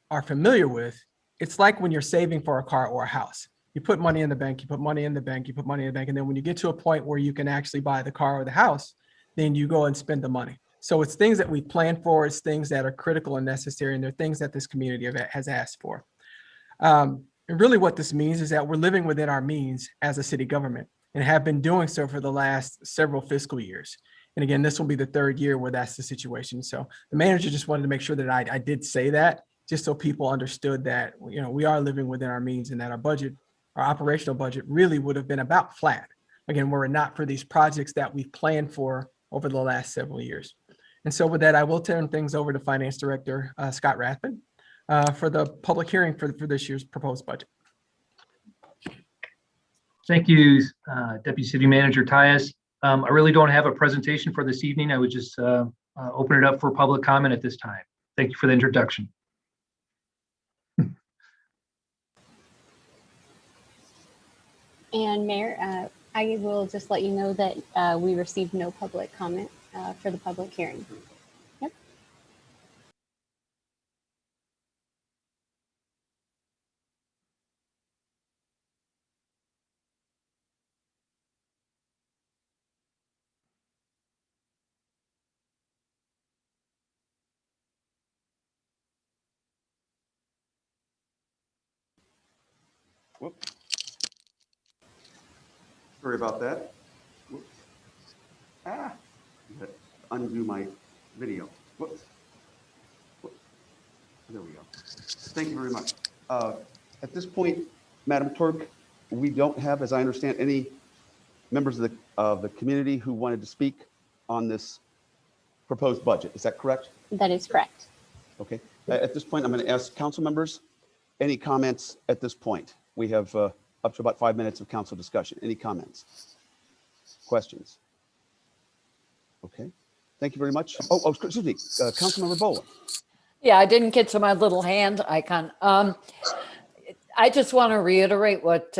are familiar with. It's like when you're saving for a car or a house. You put money in the bank, you put money in the bank, you put money in the bank, and then when you get to a point where you can actually buy the car or the house, then you go and spend the money. So it's things that we plan for, it's things that are critical and necessary, and they're things that this community has asked for. And really what this means is that we're living within our means as a city government and have been doing so for the last several fiscal years. And again, this will be the third year where that's the situation. So the manager just wanted to make sure that I did say that, just so people understood that, you know, we are living within our means and that our budget, our operational budget really would have been about flat. Again, were it not for these projects that we've planned for over the last several years. And so with that, I will turn things over to Finance Director Scott Rathman for the public hearing for this year's proposed budget. Thank you, Deputy City Manager Tyus. I really don't have a presentation for this evening. I would just open it up for public comment at this time. Thank you for the introduction. And Mayor, I will just let you know that we received no public comment for the public hearing. Yep. Whoops. Sorry about that. Whoops. Ah, undo my video. Whoops. Whoops. There we go. Thank you very much. At this point, Madam Clerk, we don't have, as I understand, any members of the community who wanted to speak on this proposed budget. Is that correct? That is correct. Okay. At this point, I'm going to ask council members any comments at this point. We have up to about 5 minutes of council discussion. Any comments? Questions? Okay. Thank you very much. Oh, excuse me, Councilmember Boland. Yeah, I didn't get to my little hand icon. I just want to reiterate what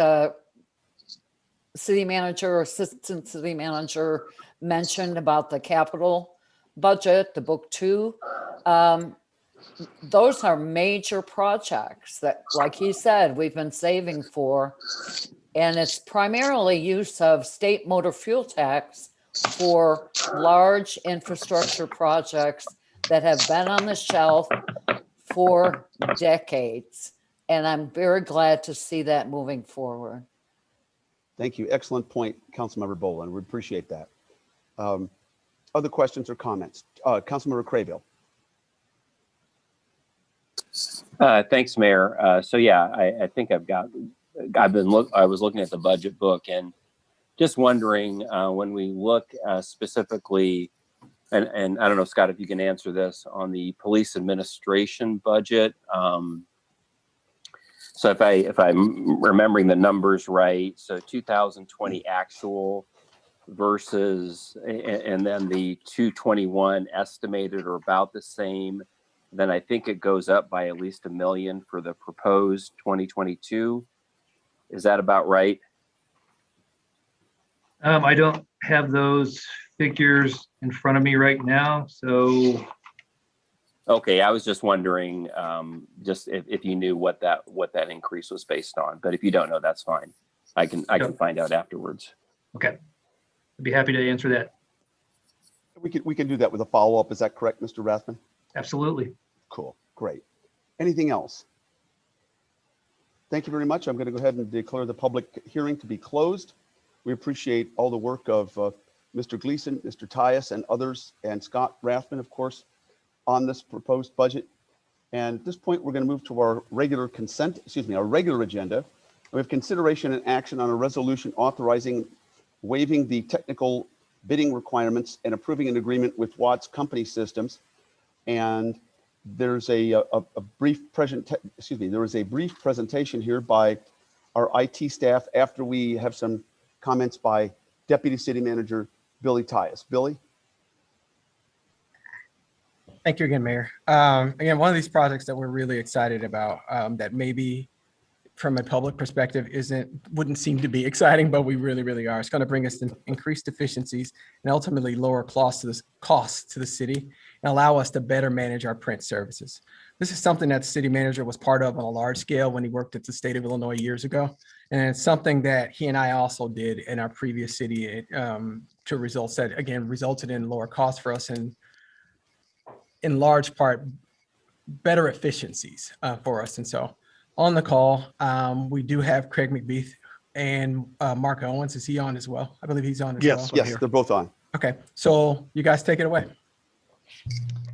city manager or assistant city manager mentioned about the capital budget, the book 2. Those are major projects that, like he said, we've been saving for, and it's primarily use of state motor fuel tax for large infrastructure projects that have been on the shelf for decades. And I'm very glad to see that moving forward. Thank you. Excellent point, Councilmember Boland. We appreciate that. Other questions or comments? Councilmember Craybill. Thanks, Mayor. So yeah, I think I was looking at the budget book and just wondering when we look specifically, and I don't know, Scott, if you can answer this on the police administration budget. So if I'm remembering the numbers right, so 2020 actual versus, and then the 221 estimated are about the same. Then I think it goes up by at least $1 million for the proposed 2022. Is that about right? I don't have those figures in front of me right now, so. Okay, I was just wondering, just if you knew what that increase was based on. But if you don't know, that's fine. I can find out afterwards. Okay, I'd be happy to answer that. We can do that with a follow-up. Is that correct, Mr. Rathman? Absolutely. Cool. Great. Anything else? Thank you very much. I'm going to go ahead and declare the public hearing to be closed. We appreciate all the work of Mr. Gleason, Mr. Tyus, and others, and Scott Rathman, of course, on this proposed budget. And at this point, we're going to move to our regular agenda. We have consideration and action on a resolution authorizing waiving the technical bidding requirements and approving an agreement with Watts Company Systems. And there's a brief there was a brief presentation here by our IT staff after we have some comments by Deputy City Manager Billy Tyus. Billy? Thank you again, Mayor. Again, one of these projects that we're really excited about that maybe from a public perspective wouldn't seem to be exciting, but we really, really are. It's going to bring us increased efficiencies and ultimately lower costs to the city and allow us to better manage our print services. This is something that the city manager was part of on a large scale when he worked at the state of Illinois years ago. And it's something that he and I also did in our previous city to results that, again, resulted in lower costs for us and in large part, better efficiencies for us. And so on the call, we do have Craig McBeath and Mark Owens. Is he on as well? I believe he's on as well. Yes, they're both on. Okay, so you guys take it away.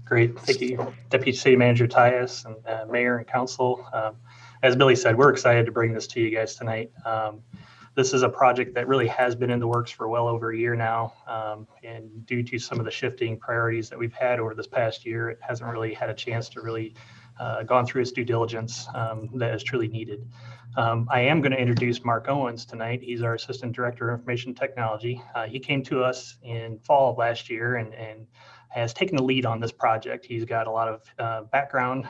Great. Thank you, Deputy City Manager Tyus and Mayor and Council. As Billy said, we're excited to bring this to you guys tonight. This is a project that really has been in the works for well over a year now. And due to some of the shifting priorities that we've had over this past year, it hasn't really had a chance to really gone through its due diligence that is truly needed. I am going to introduce Mark Owens tonight. He's our Assistant Director of Information Technology. He came to us in fall of last year and has taken the lead on this project. He's got a lot of background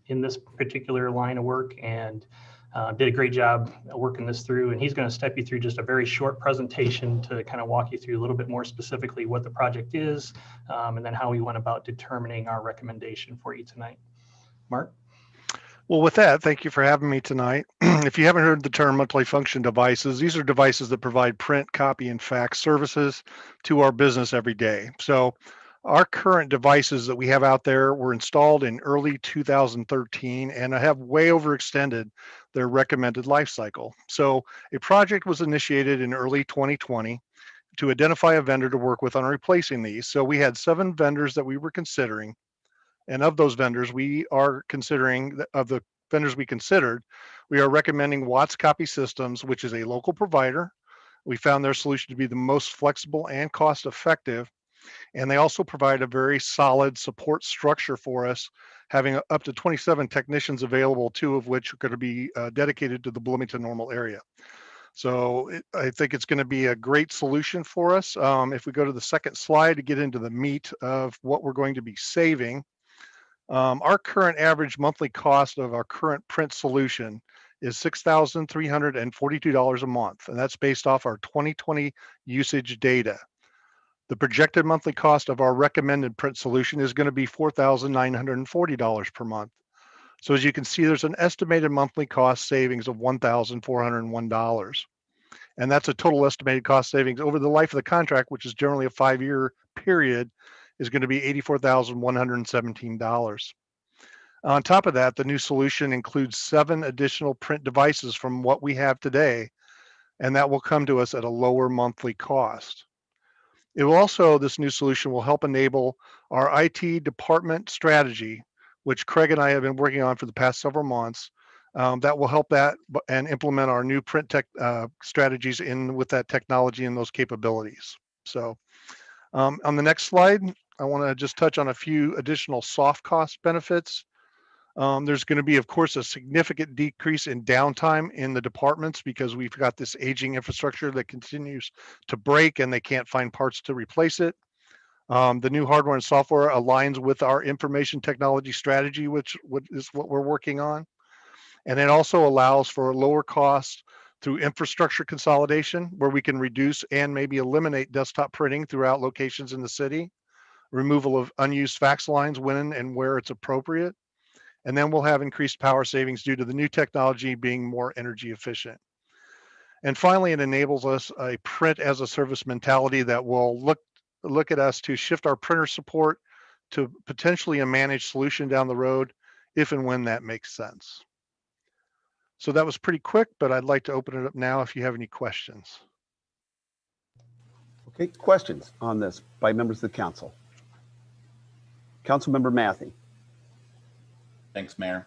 in this particular line of work and did a great job working this through. And he's going to step you through just a very short presentation to kind of walk you through a little bit more specifically what the project is and then how we went about determining our recommendation for you tonight. Mark? Well, with that, thank you for having me tonight. If you haven't heard the term multifunction devices, these are devices that provide print, copy, and fax services to our business every day. So our current devices that we have out there were installed in early 2013 and have way overextended their recommended life cycle. So a project was initiated in early 2020 to identify a vendor to work with on replacing these. So we had 7 vendors that we were considering. And of those vendors, we are considering, of the vendors we considered, we are recommending Watts Copy Systems, which is a local provider. We found their solution to be the most flexible and cost effective. And they also provide a very solid support structure for us, having up to 27 technicians available, 2 of which are going to be dedicated to the Bloomington Normal area. So I think it's going to be a great solution for us. If we go to the second slide to get into the meat of what we're going to be saving, our current average monthly cost of our current print solution is $6,342 a month, and that's based off our 2020 usage data. The projected monthly cost of our recommended print solution is going to be $4,940 per month. So as you can see, there's an estimated monthly cost savings of $1,401. And that's a total estimated cost savings over the life of the contract, which is generally a 5-year period, is going to be $84,117. On top of that, the new solution includes 7 additional print devices from what we have today, and that will come to us at a lower monthly cost. It will also, this new solution will help enable our IT department strategy, which Craig and I have been working on for the past several months. That will help that and implement our new print tech strategies in with that technology and those capabilities. So on the next slide, I want to just touch on a few additional soft cost benefits. There's going to be, of course, a significant decrease in downtime in the departments because we've got this aging infrastructure that continues to break and they can't find parts to replace it. The new hardware and software aligns with our information technology strategy, which is what we're working on. And it also allows for lower costs through infrastructure consolidation, where we can reduce and maybe eliminate desktop printing throughout locations in the city, removal of unused fax lines when and where it's appropriate. And then we'll have increased power savings due to the new technology being more energy efficient. And finally, it enables us a print as a service mentality that will look at us to shift our printer support to potentially a managed solution down the road, if and when that makes sense. So that was pretty quick, but I'd like to open it up now if you have any questions. Okay, questions on this by members of the council? Councilmember Matthey. Thanks, Mayor.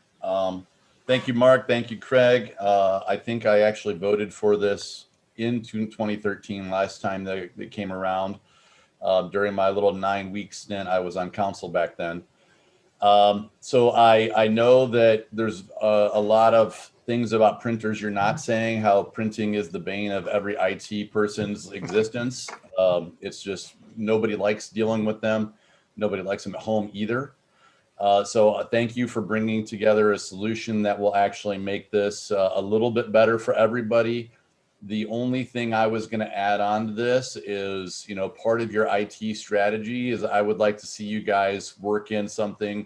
Thank you, Mark. Thank you, Craig. I think I actually voted for this in 2013 last time that it came around. During my little 9-week stint, I was on council back then. So I know that there's a lot of things about printers you're not saying, how printing is the bane of every IT person's existence. It's just nobody likes dealing with them. Nobody likes them at home either. So thank you for bringing together a solution that will actually make this a little bit better for everybody. The only thing I was going to add on to this is, you know, part of your IT strategy is I would like to see you guys work in something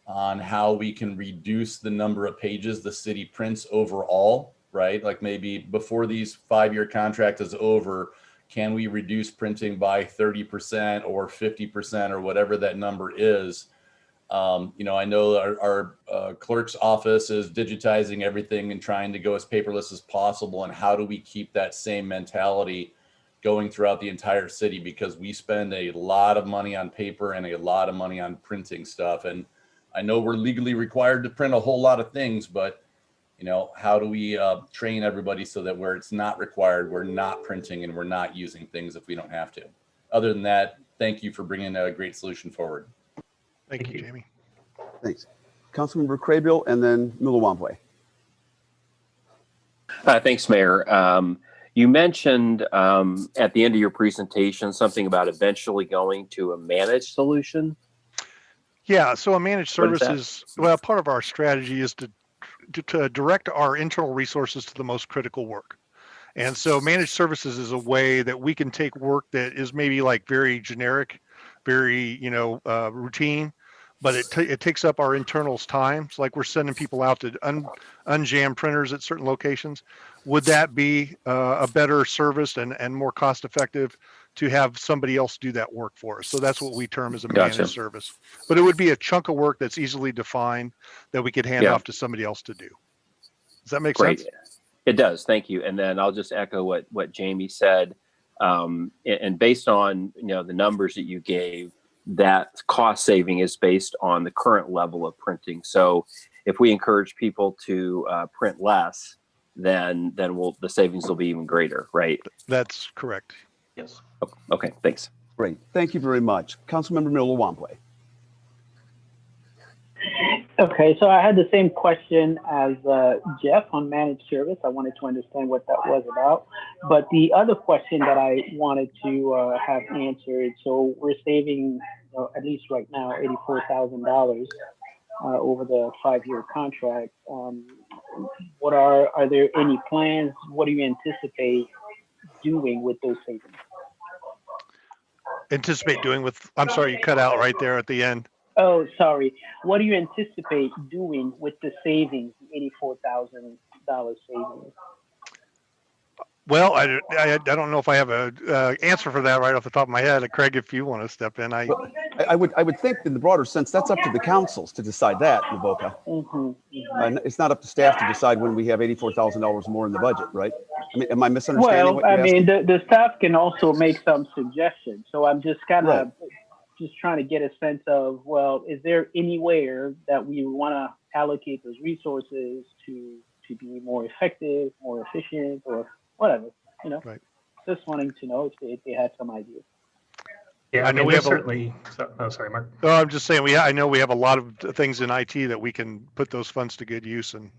on how we can reduce the number of pages the city prints overall, right? Like maybe before these 5-year contract is over, can we reduce printing by 30% or 50% or whatever that number is? You know, I know our clerk's office is digitizing everything and trying to go as paperless as possible. And how do we keep that same mentality going throughout the entire city? Because we spend a lot of money on paper and a lot of money on printing stuff. And I know we're legally required to print a whole lot of things, but you know, how do we train everybody so that where it's not required, we're not printing and we're not using things if we don't have to? Other than that, thank you for bringing a great solution forward. Thank you, Jamie. Thanks. Councilmember Craybill and then Milwaukee. Thanks, Mayor. You mentioned at the end of your presentation something about eventually going to a managed solution. Yeah, so a managed services, well, part of our strategy is to direct our internal resources to the most critical work. And so managed services is a way that we can take work that is maybe like very generic, very, you know, routine, but it takes up our internals time. So like we're sending people out to unjam printers at certain locations. Would that be a better service and more cost effective to have somebody else do that work for us? So that's what we term as a managed service. But it would be a chunk of work that's easily defined that we could hand off to somebody else to do. Does that make sense? It does. Thank you. And then I'll just echo what Jamie said. And based on, you know, the numbers that you gave, that cost saving is based on the current level of printing. So if we encourage people to print less, then the savings will be even greater, right? That's correct. Yes. Okay. Thanks. Great. Thank you very much. Councilmember Milwaukee. Okay, so I had the same question as Jeff on managed service. I wanted to understand what that was about. But the other question that I wanted to have answered, so we're saving, at least right now, $84,000 over the 5-year contract. Are there any plans? What do you anticipate doing with those savings? Anticipate doing with, I'm sorry, you cut out right there at the end. Oh, sorry. What do you anticipate doing with the savings, the $84,000 savings? Well, I don't know if I have a answer for that right off the top of my head. Craig, if you want to step in, I would think in the broader sense that's up to the councils to decide that, Navoka. It's not up to staff to decide when we have $84,000 more in the budget, right? I mean, am I misunderstanding? Well, I mean, the staff can also make some suggestions. So I'm just kind of just trying to get a sense of, well, is there anywhere that we want to allocate those resources to be more effective, more efficient, or whatever, you know? Right. Just wanting to know if they had some ideas. Yeah, I know we have certainly. Oh, sorry, Mark. Oh, I'm just saying I know we have a lot of things in IT that we can put those funds to good use, and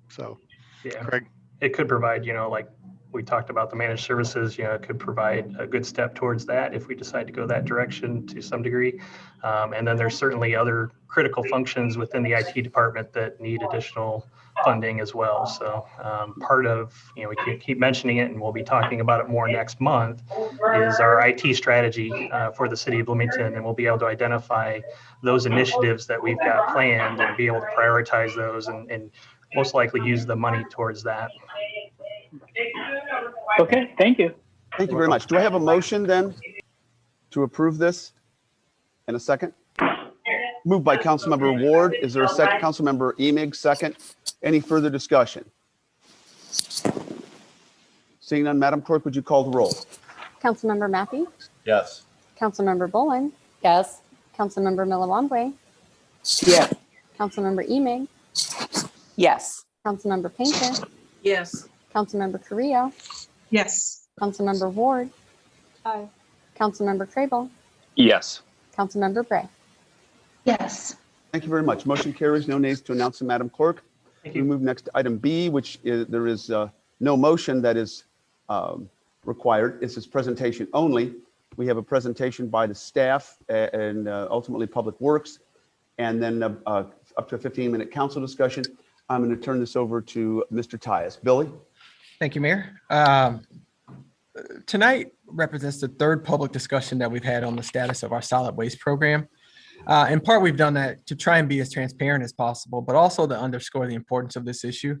so. Yeah, Craig. It could provide, like we talked about the managed services, it could provide a good step towards that if we decide to go that direction to some degree. And then there's certainly other critical functions within the IT department that need additional funding as well. So part of, we can keep mentioning it and we'll be talking about it more next month, is our IT strategy for the city of Bloomington. And we'll be able to identify those initiatives that we've got planned and be able to prioritize those and most likely use the money towards that. Okay, thank you. Thank you very much. Do I have a motion then to approve this in a second? Moved by Councilmember Ward. Is there a second? Councilmember Emig, second. Any further discussion? Seeing none, Madam Clerk, would you call the roll? Councilmember Matthew? Yes. Councilmember Bolin? Yes. Councilmember Milawambwe? Yes. Councilmember Emig? Yes. Councilmember Painter? Yes. Councilmember Carrillo? Yes. Councilmember Ward? Aye. Councilmember Crable? Yes. Councilmember Bray? Yes. Thank you very much. Motion carries. No nays to announce to Madam Clerk. Thank We you. move next to item B, which is, there is no motion that is required. It's this presentation only. We have a presentation by the staff and ultimately Public Works, and then up to a 15-minute council discussion. I'm going to turn this over to Mr. Tyus. Billy? Thank you, Mayor. Tonight represents the third public discussion that we've had on the status of our solid waste program. In part, we've done that to try and be as transparent as possible, but also to underscore the importance of this issue.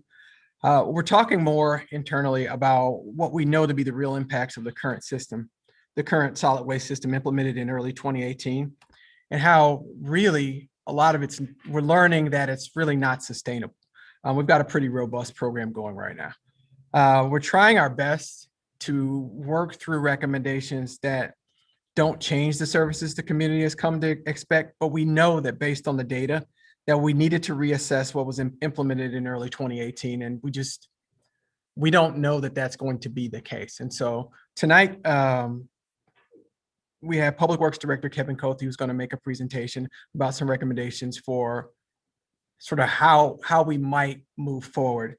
We're talking more internally about what we know to be the real impacts of the current system, the current solid waste system implemented in early 2018, and how really a lot of we're learning that it's really not sustainable. We've got a pretty robust program going right now. We're trying our best to work through recommendations that don't change the services the community has come to expect, but we know that based on the data that we needed to reassess what was implemented in early 2018, and we don't know that that's going to be the case. And so tonight, we have Public Works Director Kevin Cote, who's going to make a presentation about some recommendations for sort of how we might move forward.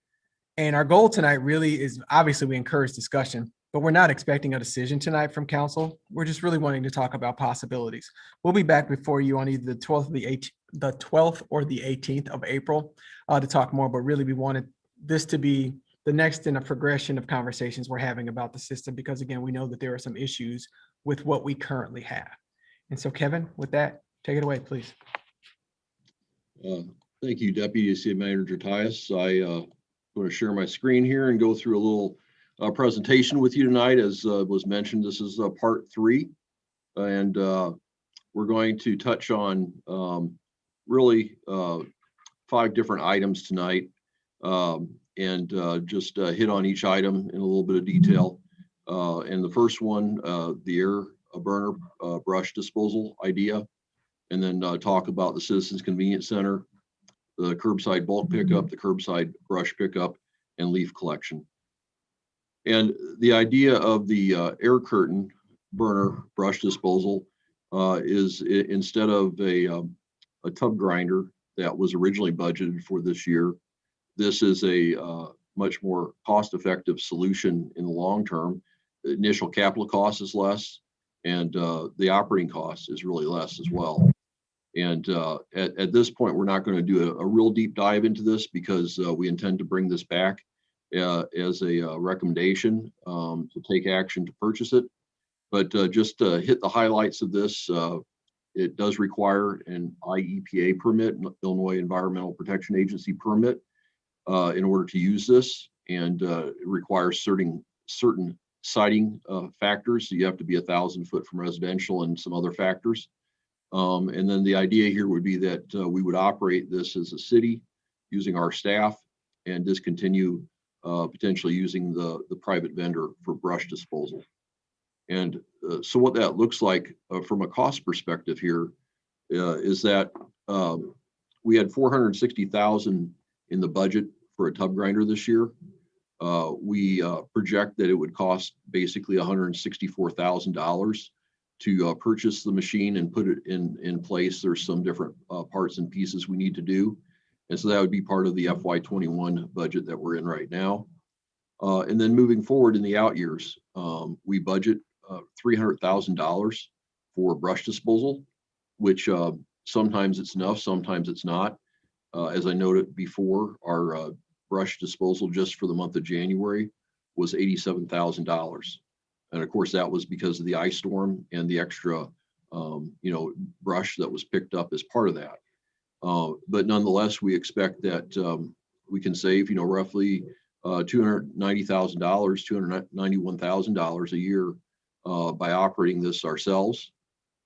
And our goal tonight really is, obviously we encourage discussion, but we're not expecting a decision tonight from council. We're just really wanting to talk about possibilities. We'll be back before you on either the 12th or the 18th of April to talk more, but really we wanted this to be the next in a progression of conversations we're having about the system, because again, we know that there are some issues with what we currently have. And so Kevin, with that, take it away, please. Thank you, Deputy City Manager Tyus. I want to share my screen here and go through a little presentation with you tonight. As was mentioned, this is part 3, and we're going to touch on really 5 different items tonight, and just hit on each item in a little bit of detail. And the first one, the air burner brush disposal idea, and then talk about the Citizens Convenience Center, the curbside bulk pickup, the curbside brush pickup, and leaf collection. And the idea of the air curtain burner brush disposal is instead of a tub grinder that was originally budgeted for this year, this is a much more cost-effective solution in the long term. The initial capital cost is less, and the operating cost is really less as well. And at this point, we're not going to do a real deep dive into this because we intend to bring this back as a recommendation to take action to purchase it. But just to hit the highlights of this, it does require an IEPA permit, Illinois Environmental Protection Agency permit, in order to use this, and it requires certain siting factors. So you have to be 1,000 foot from residential and some other factors. And then the idea here would be that we would operate this as a city using our staff and discontinue potentially using the private vendor for brush disposal. And so what that looks like from a cost perspective here is that we had $460,000 in the budget for a tub grinder this year. We project that it would cost basically $164,000 to purchase the machine and put it in place. There's some different parts and pieces we need to do. And so that would be part of the FY21 budget that we're in right now. And then moving forward in the out years, we budget $300,000 for brush disposal, which sometimes it's enough, sometimes it's not. As I noted before, our brush disposal just for the month of January was $87,000. And of course, that was because of the ice storm and the extra, brush that was picked up as part of that. But nonetheless, we expect that we can save, roughly $290,000, $291,000 a year by operating this ourselves.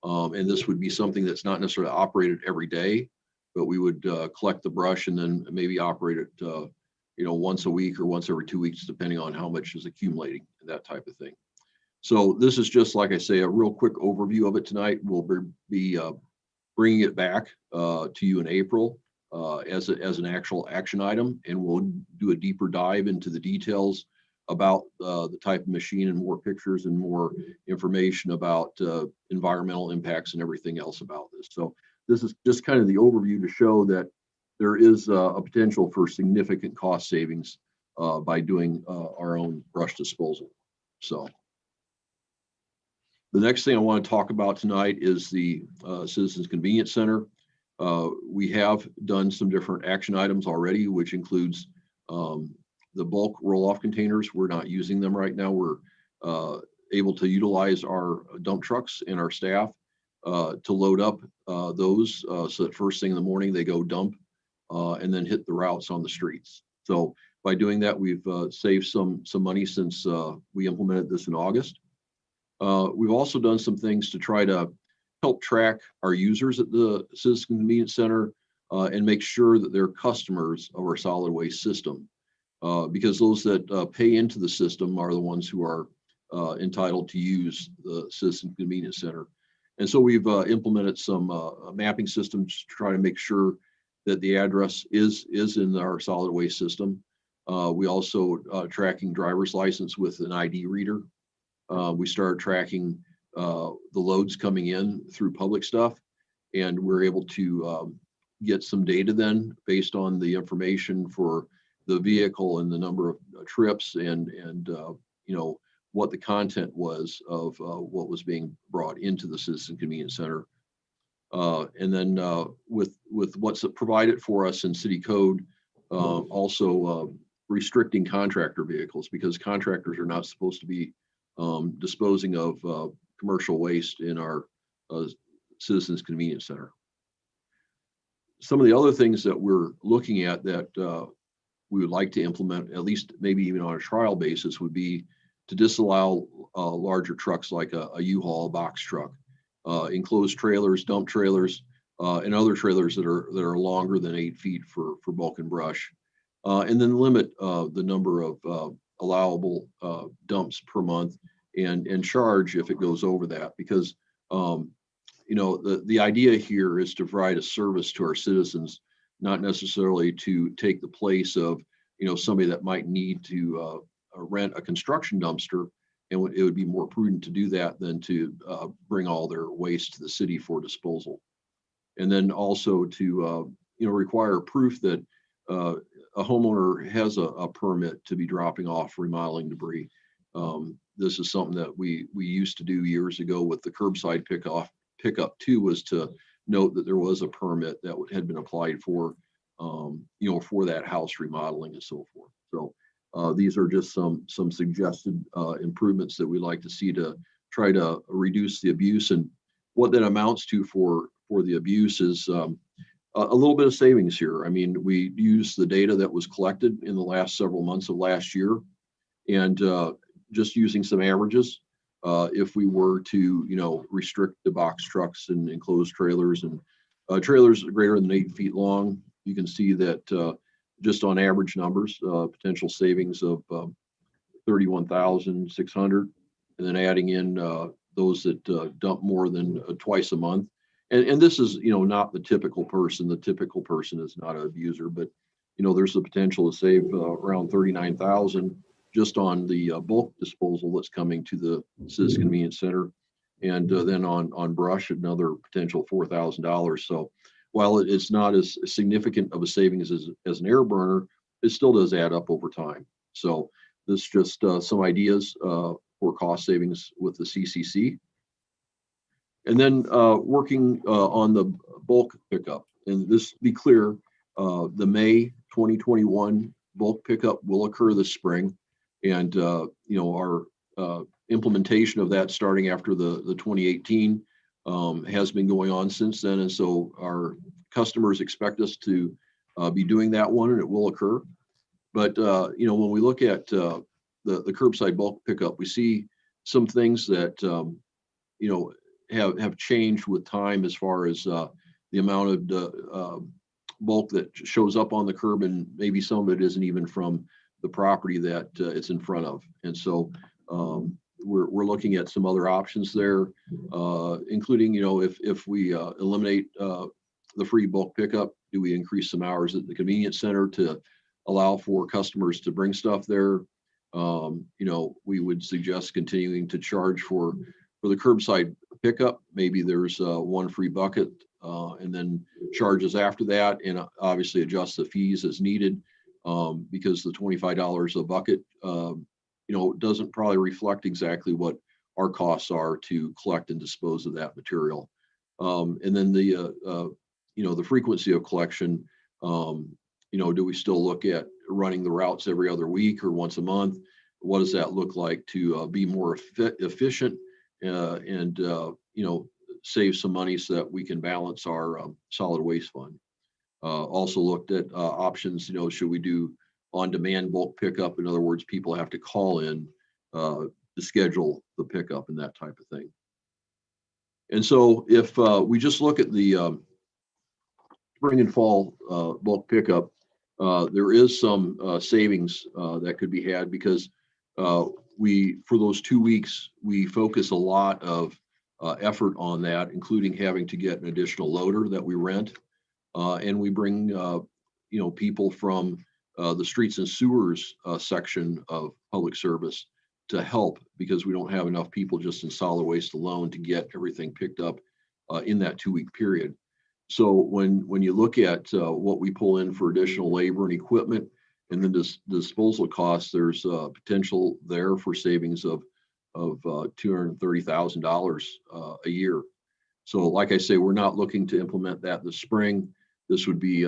And this would be something that's not necessarily operated every day, but we would collect the brush and then maybe operate it, once a week or once every 2 weeks, depending on how much is accumulating, that type of thing. So this is just, like I say, a real quick overview of it tonight. We'll be bringing it back to you in April as an actual action item, and we'll do a deeper dive into the details about the type of machine and more pictures and more information about environmental impacts and everything else about this. So this is just kind of the overview to show that there is a potential for significant cost savings by doing our own brush disposal. So the next thing I want to talk about tonight is the Citizens Convenience Center. We have done some different action items already, which includes the bulk roll-off containers. We're not using them right now. We're able to utilize our dump trucks and our staff to load up those so that first thing in the morning they go dump and then hit the routes on the streets. So by doing that, we've saved some money since we implemented this in August. We've also done some things to try to help track our users at the Citizen Convenience Center and make sure that they're customers of our solid waste system. Because those that pay into the system are the ones who are entitled to use the Citizen Convenience Center. And so we've implemented some mapping systems to try to make sure that the address is in our solid waste system. We also tracking driver's license with an ID reader. We started tracking the loads coming in through public stuff, and we're able to get some data then based on the information for the vehicle and the number of trips and you know, what the content was of what was being brought into the Citizen Convenience Center. And then with what's provided for us in city code, also restricting contractor vehicles, because contractors are not supposed to be disposing of commercial waste in our Citizens Convenience Center. Some of the other things that we're looking at that we would like to implement, at least maybe even on a trial basis, would be to disallow larger trucks like a U-Haul box truck, enclosed trailers, dump trailers, and other trailers that are longer than 8 feet for bulk and brush, and then limit the number of allowable dumps per month and charge if it goes over that, because you know, the idea here is to provide a service to our citizens, not necessarily to take the place of, you know, somebody that might need to rent a construction dumpster, and it would be more prudent to do that than to bring all their waste to the city for disposal. And then also to you know, require proof that a homeowner has a permit to be dropping off remodeling debris. This is something that we used to do years ago with the curbside pickup too, was to note that there was a permit that had been applied for, you know, for that house remodeling and so forth. So these are just some suggested improvements that we'd like to see to try to reduce the abuse. And what that amounts to for the abuse is a little bit of savings here. I mean, we used the data that was collected in the last several months of last year, and just using some averages, if we were to, you know, restrict the box trucks and enclosed trailers and trailers greater than 8 feet long, you can see that just on average numbers, potential savings of 31,600, and then adding in those that dump more than twice a month. And this is, you know, not the typical person. The typical person is not an abuser, but, you know, there's the potential to save around 39,000 just on the bulk disposal that's coming to the Citizen Convenience Center. And then on brush, another potential $4,000. So while it's not as significant of a savings as an air burner, it still does add up over time. So this is just some ideas for cost savings with the CCC. And then working on the bulk pickup. And this, to be clear, the May 2021 bulk pickup will occur this spring. And, you know, our implementation of that starting after the 2018 has been going on since then. And so our customers expect us to be doing that one, and it will occur. But, you know, when we look at the curbside bulk pickup, we see some things that, you know, have changed with time as far as the amount of bulk that shows up on the curb, and maybe some of it isn't even from the property that it's in front of. And so we're looking at some other options there, including, you know, if we eliminate the free bulk pickup, do we increase some hours at the convenience center to allow for customers to bring stuff there? You know, we would suggest continuing to charge for the curbside pickup. Maybe there's one free bucket and then charges after that, and obviously adjust the fees as needed, because the $25 a bucket, doesn't probably reflect exactly what our costs are to collect and dispose of that material. And then the frequency of collection, do we still look at running the routes every other week or once a month? What does that look like to be more efficient and save some money so that we can balance our solid waste fund? Also looked at options, should we do on-demand bulk pickup? In other words, people have to call in to schedule the pickup and that type of thing. And so if we just look at the spring and fall bulk pickup, there is some savings that could be had, because for those 2 weeks, we focus a lot of effort on that, including having to get an additional loader that we rent. And we bring, people from the streets and sewers section of public service to help, because we don't have enough people just in solid waste alone to get everything picked up in that 2-week period. So when you look at what we pull in for additional labor and equipment, and then disposal costs, there's potential there for savings of $230,000 a year. So like I say, we're not looking to implement that this spring. This would be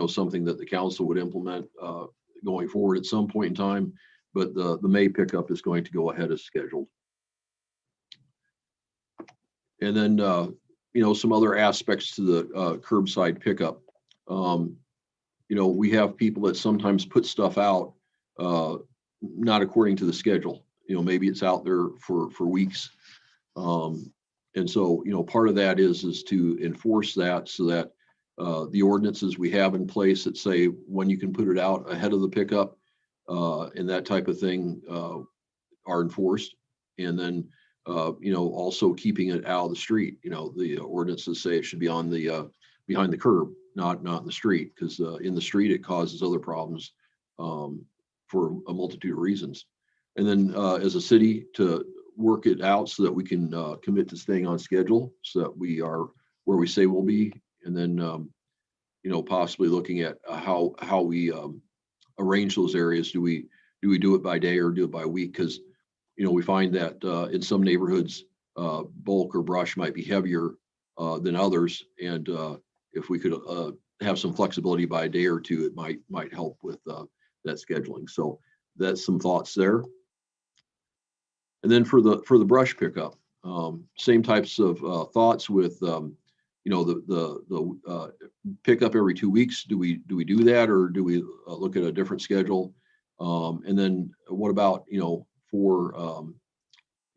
something that the council would implement going forward at some point in time, but the May pickup is going to go ahead as scheduled. And then some other aspects to the curbside pickup. We have people that sometimes put stuff out not according to the schedule. Maybe it's out there for weeks. And so, part of that is to enforce that, so that the ordinances we have in place that say when you can put it out ahead of the pickup and that type of thing are enforced. And then, also keeping it out of the street. The ordinances say it should be on the behind the curb, not in the street, because in the street it causes other problems for a multitude of reasons. And then as a city, to work it out so that we can commit to staying on schedule, so that we are where we say we'll be. And then possibly looking at how we arrange those areas. Do we do it by day or do it by week? Because we find that in some neighborhoods bulk or brush might be heavier than others, and if we could have some flexibility by a day or two, it might help with that scheduling. So that's some thoughts there. And then for the brush pickup, same types of thoughts with the pickup every 2 weeks. Do we do that, or do we look at a different schedule? And then what about for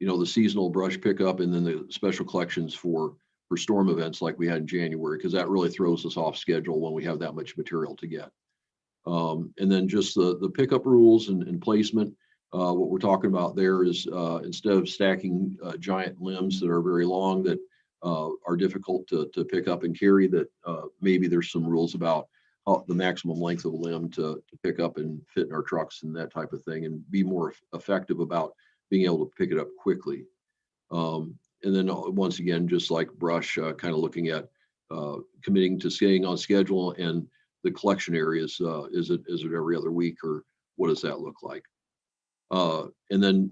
the seasonal brush pickup, and then the special collections for storm events like we had in January, because that really throws us off schedule when we have that much material to get. And then just the pickup rules and placement. What we're talking about there is instead of stacking giant limbs that are very long, that are difficult to pick up and carry, that maybe there's some rules about the maximum length of a limb to pick up and fit in our trucks and that type of thing, and be more effective about being able to pick it up quickly. And then once again, just like brush, kind of looking at committing to staying on schedule, and the collection areas, is it every other week, or what does that look like? And then,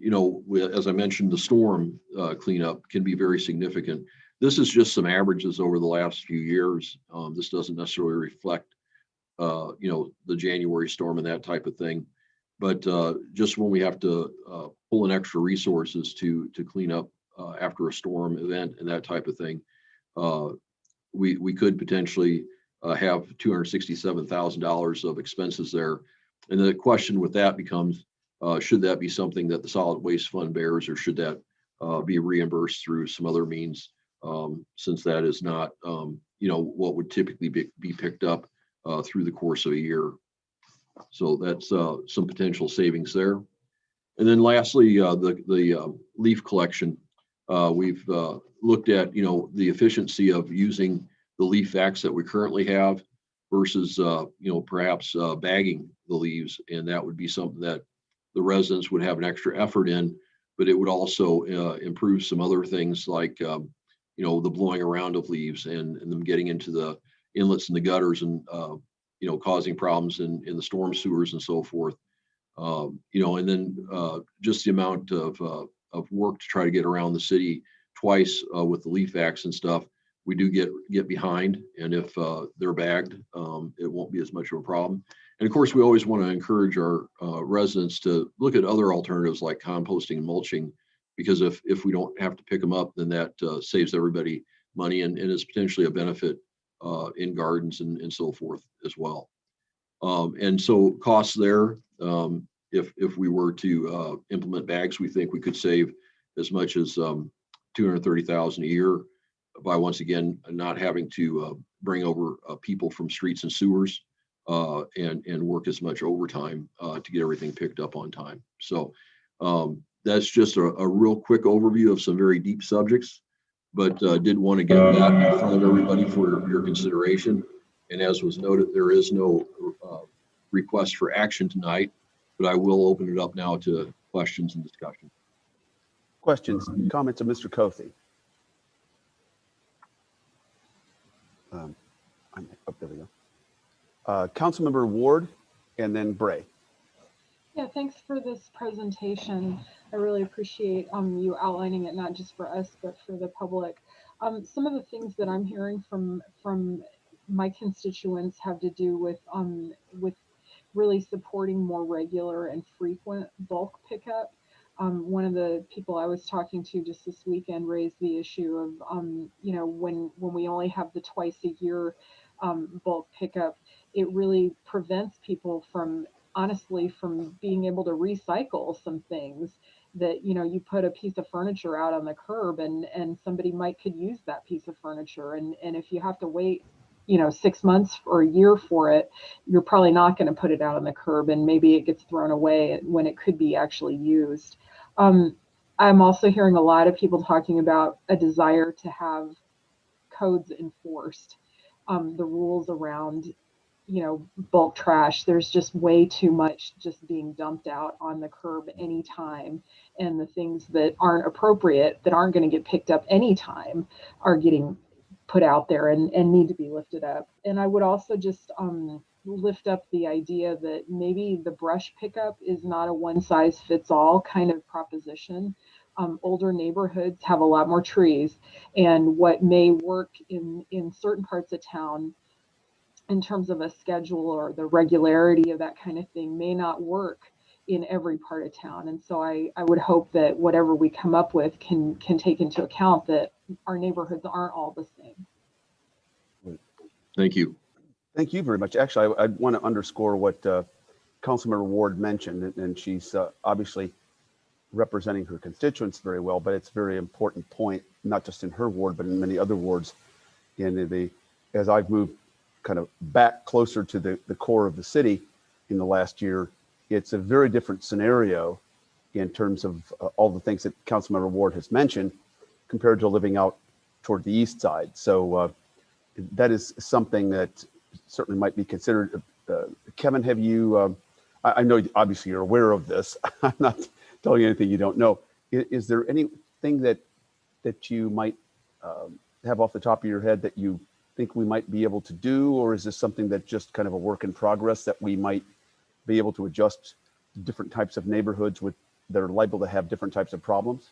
as I mentioned, the storm cleanup can be very significant. This is just some averages over the last few years. This doesn't necessarily reflect, the January storm and that type of thing. But just when we have to pull in extra resources to clean up after a storm event and that type of thing, we could potentially have $267,000 of expenses there. And the question with that becomes, should that be something that the solid waste fund bears, or should that be reimbursed through some other means, since that is not what would typically be picked up through the course of a year. So that's some potential savings there. And then lastly, the leaf collection. We've looked at the efficiency of using the leaf vacs that we currently have versus perhaps bagging the leaves, and that would be something that the residents would have an extra effort in, but it would also improve some other things like the blowing around of leaves and them getting into the inlets and the gutters and, causing problems in the storm sewers and so forth. And then just the amount of work to try to get around the city twice with the leaf vacs and stuff, we do get behind. And if they're bagged, it won't be as much of a problem. And of course, we always want to encourage our residents to look at other alternatives like composting and mulching, because if we don't have to pick them up, then that saves everybody money and is potentially a benefit in gardens and so forth as well. And so costs there, if we were to implement bags, we think we could save as much as $230,000 a year by, once again, not having to bring over people from streets and sewers and work as much overtime to get everything picked up on time. So that's just a real quick overview of some very deep subjects, but did want to get that in front of everybody for your consideration. And as was noted, there is no request for action tonight, but I will open it up now to questions and discussion. Questions, comments of Mr. Kothe? There we go. Councilmember Ward and then Bray. Yeah, thanks for this presentation. I really appreciate you outlining it, not just for us, but for the public. Some of the things that I'm hearing from my constituents have to do with really supporting more regular and frequent bulk pickup. One of the people I was talking to just this weekend raised the issue of, when we only have the twice a year bulk pickup, it really prevents people from being able to recycle some things that, you put a piece of furniture out on the curb and somebody could use that piece of furniture. And if you have to wait, 6 months or a year for it, you're probably not going to put it out on the curb, and maybe it gets thrown away when it could be actually used. I'm also hearing a lot of people talking about a desire to have codes enforced, the rules around, bulk trash. There's just way too much just being dumped out on the curb anytime, and the things that aren't appropriate, that aren't going to get picked up anytime, are getting put out there and need to be lifted up. And I would also just lift up the idea that maybe the brush pickup is not a one-size-fits-all kind of proposition. Older neighborhoods have a lot more trees, and what may work in certain parts of town in terms of a schedule or the regularity of that kind of thing may not work in every part of town. And so I would hope that whatever we come up with can take into account that our neighborhoods aren't all the same. Thank you. Thank you very much. Actually, I want to underscore what Councilmember Ward mentioned, and she's obviously representing her constituents very well, but it's a very important point, not just in her ward, but in many other wards. As I've moved kind of back closer to the core of the city in the last year, it's a very different scenario in terms of all the things that Councilmember Ward has mentioned compared to living out toward the east side. So that is something that certainly might be considered. Kevin, have you, I know obviously you're aware of this. I'm not telling you anything you don't know. Is there anything that you might have off the top of your head that you think we might be able to do, or is this something that just kind of a work in progress that we might be able to adjust to different types of neighborhoods that are liable to have different types of problems?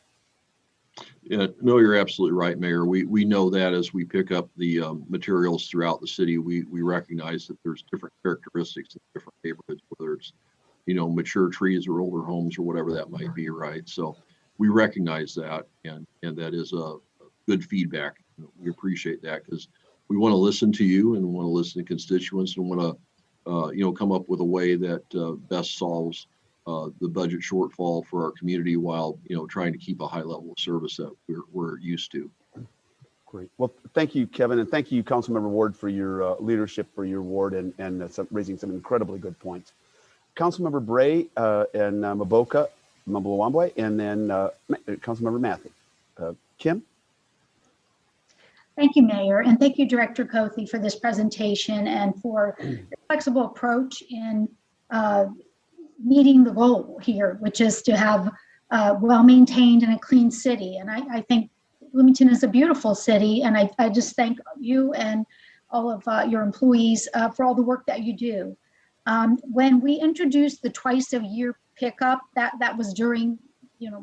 Yeah, no, you're absolutely right, Mayor. We know that as we pick up the materials throughout the city, we recognize that there's different characteristics in different neighborhoods, whether it's, mature trees or older homes or whatever that might be, right? So we recognize that, and that is a good feedback. We appreciate that because we want to listen to you and want to listen to constituents and want to, come up with a way that best solves the budget shortfall for our community while, trying to keep a high level of service that we're used to. Great. Well, thank you, Kevin, and thank you, Councilmember Ward, for your leadership for your ward and raising some incredibly good points. Councilmember Bray and Mboka, Mambulawambwe, and then Councilmember Matthew. Kim? Thank you, Mayor, and thank you, Director Kothe, for this presentation and for the flexible approach in meeting the goal here, which is to have well-maintained and a clean city. And I think Bloomington is a beautiful city, and I just thank you and all of your employees for all the work that you do. When we introduced the twice a year pickup, that was during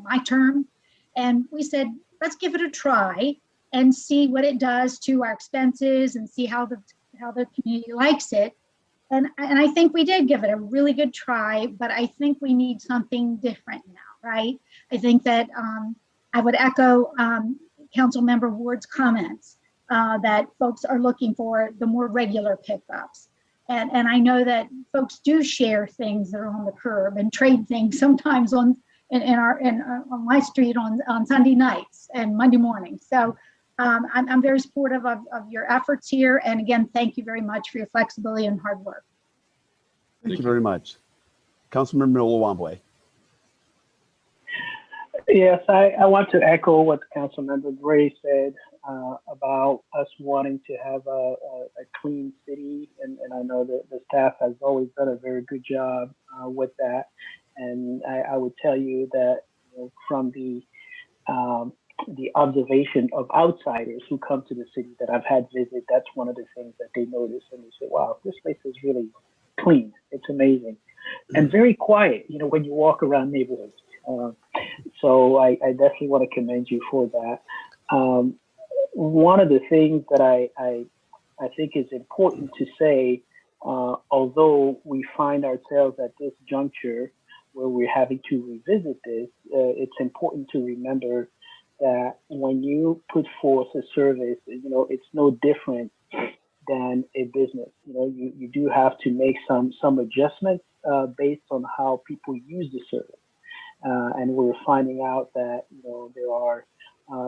my term, and we said, let's give it a try and see what it does to our expenses and see how the community likes it. And I think we did give it a really good try, but I think we need something different now, right? I think that I would echo Councilmember Ward's comments that folks are looking for the more regular pickups. And I know that folks do share things that are on the curb and trade things sometimes on my street on Sunday nights and Monday mornings. So I'm very supportive of your efforts here. And again, thank you very much for your flexibility and hard work. Thank you very much. Councilmember Lawamboy. Yes, I want to echo what Councilmember Gray said about us wanting to have a clean city. And I know that the staff has always done a very good job with that. And I would tell you that from the observation of outsiders who come to the city that I've had visit, that's one of the things that they notice, and they say, wow, this place is really clean. It's amazing. And very quiet, when you walk around neighborhoods. So I definitely want to commend you for that. One of the things that I think is important to say, although we find ourselves at this juncture where we're having to revisit this, it's important to remember that when you put forth a service, it's no different than a business. You do have to make some adjustments based on how people use the service. And we're finding out that there are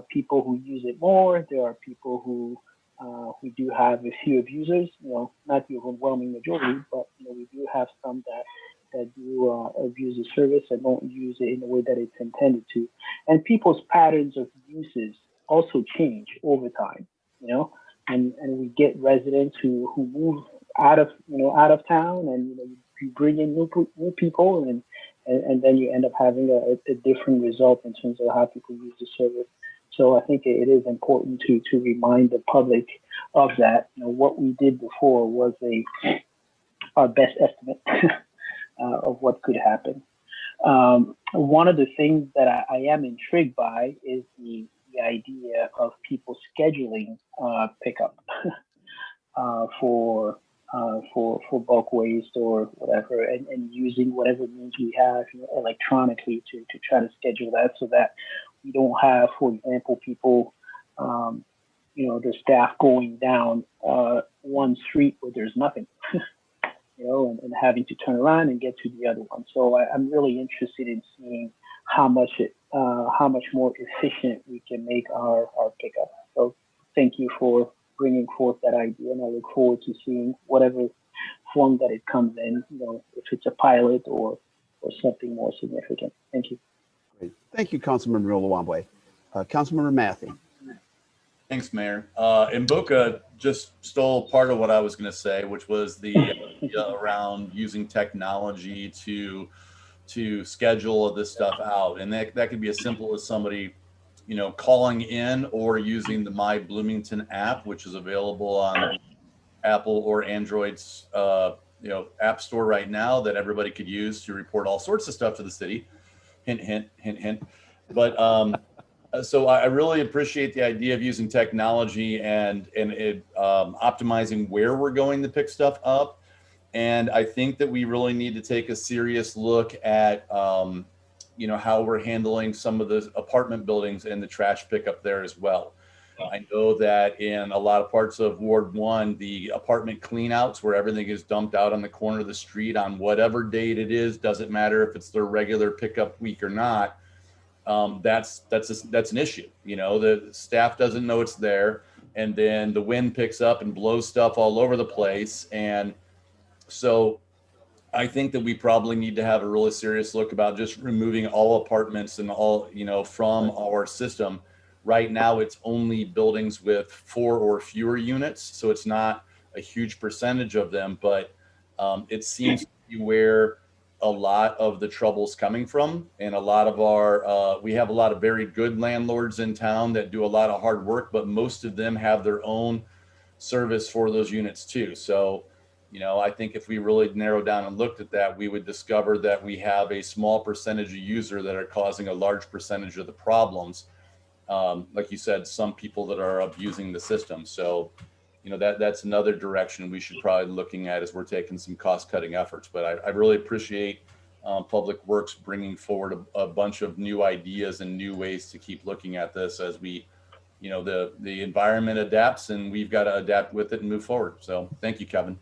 people who use it more. There are people who do have a few abusers. Not the overwhelming majority, but we do have some that do abuse the service and don't use it in the way that it's intended to. And people's patterns of uses also change over time. And we get residents who move out of town, and you bring in new people, and then you end up having a different result in terms of how people use the service. So I think it is important to remind the public of that. What we did before was our best estimate of what could happen. One of the things that I am intrigued by is the idea of people scheduling pickup for bulk waste or whatever, and using whatever means we have electronically to try to schedule that, so that we don't have, for example, people, the staff going down one street where there's nothing, and having to turn around and get to the other one. So I'm really interested in seeing how much more efficient we can make our pickup. So thank you for bringing forth that idea, and I look forward to seeing whatever form that it comes in, if it's a pilot or something more significant. Thank you. Great. Thank you, Councilmember Lawamboy. Councilmember Matthew. Thanks, Mayor. And Boca just stole part of what I was going to say, which was the idea around using technology to schedule this stuff out. And that could be as simple as somebody calling in or using the My Bloomington app, which is available on Apple or Android's app store right now, that everybody could use to report all sorts of stuff to the city. Hint, hint, hint, hint. But so I really appreciate the idea of using technology and optimizing where we're going to pick stuff up. And I think that we really need to take a serious look at how we're handling some of the apartment buildings and the trash pickup there as well. I know that in a lot of parts of Ward 1, the apartment cleanouts, where everything is dumped out on the corner of the street on whatever date it is, doesn't matter if it's their regular pickup week or not. That's an issue. The staff doesn't know it's there, and then the wind picks up and blows stuff all over the place. And so I think that we probably need to have a really serious look about just removing all apartments and all, from our system. Right now, it's only buildings with 4 or fewer units, so it's not a huge percentage of them, but it seems to be where a lot of the trouble's coming from. And a lot of our, we have a lot of very good landlords in town that do a lot of hard work, but most of them have their own service for those units too. So, you know, I think if we really narrowed down and looked at that, we would discover that we have a small percentage of users that are causing a large percentage of the problems. Like you said, some people that are abusing the system. So, you know, that's another direction we should probably be looking at as we're taking some cost cutting efforts. But I really appreciate Public Works bringing forward a bunch of new ideas and new ways to keep looking at this as we, you know, the environment adapts and we've got to adapt with it and move forward. So thank you, Kevin.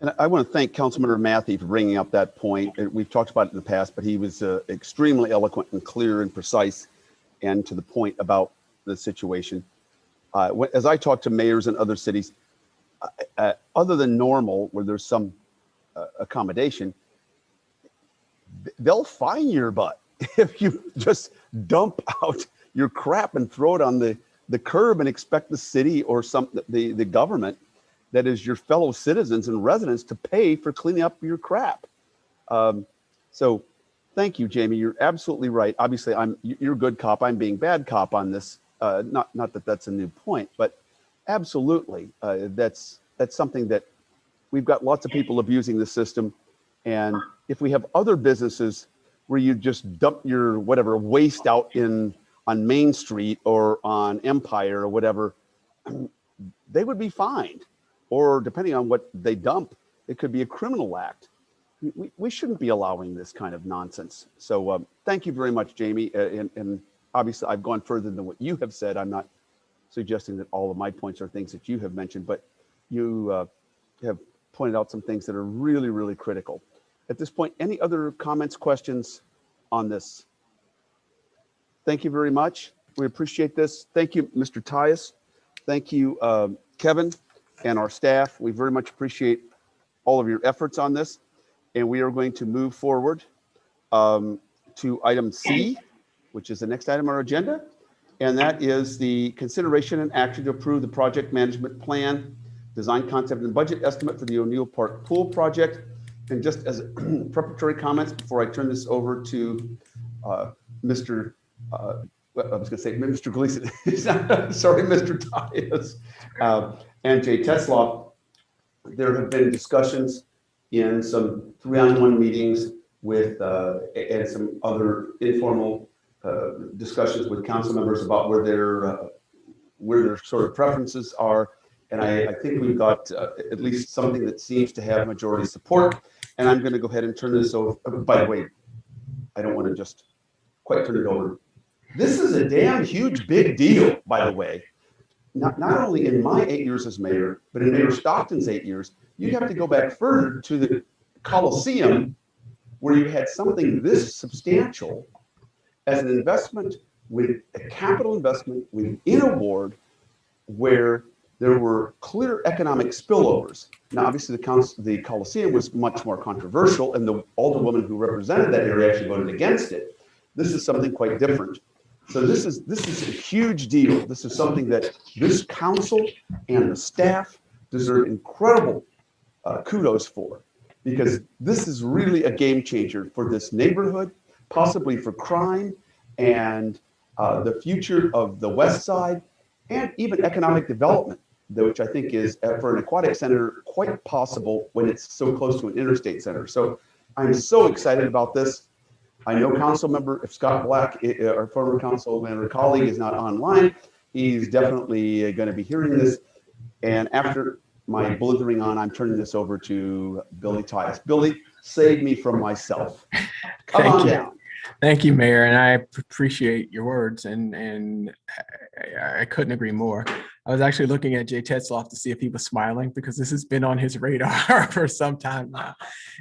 And I want to thank Councilmember Matthey for bringing up that point. We've talked about it in the past, but he was extremely eloquent and clear and precise and to the point about the situation. As I talk to mayors in other cities, other than normal, where there's some accommodation, they'll fine your butt if you just dump out your crap and throw it on the curb and expect the city or the government that is your fellow citizens and residents to pay for cleaning up your crap. So thank you, Jamie. You're absolutely right. Obviously, you're good cop. I'm being bad cop on this. Not that that's a new point, but absolutely, that's something that we've got lots of people abusing the system. And if we have other businesses where you just dump your whatever waste out on Main Street or on Empire or whatever, they would be fined. Or depending on what they dump, it could be a criminal act. We shouldn't be allowing this kind of nonsense. So thank you very much, Jamie. And obviously, I've gone further than what you have said. I'm not suggesting that all of my points are things that you have mentioned, but you have pointed out some things that are really, really critical. At this point, any other comments, questions on this? Thank you very much. We appreciate this. Thank you, Mr. Tyus. Thank you, Kevin, and our staff. We very much appreciate all of your efforts on this. And we are going to move forward to item C, which is the next item on our agenda. And that is the consideration and action to approve the project management plan, design concept and budget estimate for the O'Neill Park Pool project. And just as preparatory comments before I turn this over to Mr. I was going to say Mr. Gleason, sorry, Mr. Tyus, and Jay Tetzlaff. There have been discussions in some 3-on-1 meetings with and some other informal discussions with council members about where their sort of preferences are. And I think we've got at least something that seems to have majority support. And I'm going to go ahead and turn this over. By the way, I don't want to just quite turn it over. This is a damn huge big deal, by the way. Not only in my 8 years as mayor, but in Mayor Stockton's 8 years. You have to go back further to the Coliseum, where you had something this substantial as an investment, with a capital investment within a ward where there were clear economic spillovers. Now, obviously, the Coliseum was much more controversial, and the alderwoman who represented that area actually voted against it. This is something quite different. So this is a huge deal. This is something that this council and the staff deserve incredible kudos for, because this is really a game changer for this neighborhood, possibly for crime and the future of the West Side, and even economic development, which I think is, for an aquatic center, quite possible when it's so close to an interstate center. So I'm so excited about this. I know Council Member, if Scott Black, our former council member colleague, is not online, he's definitely going to be hearing this. And after my blithering on, I'm turning this over to Billy Tyus. Billy, save me from myself. Come on down. Thank you, Mayor, and I appreciate your words, and I couldn't agree more. I was actually looking at Jay Tetzlaff to see if he was smiling, because this has been on his radar for some time now,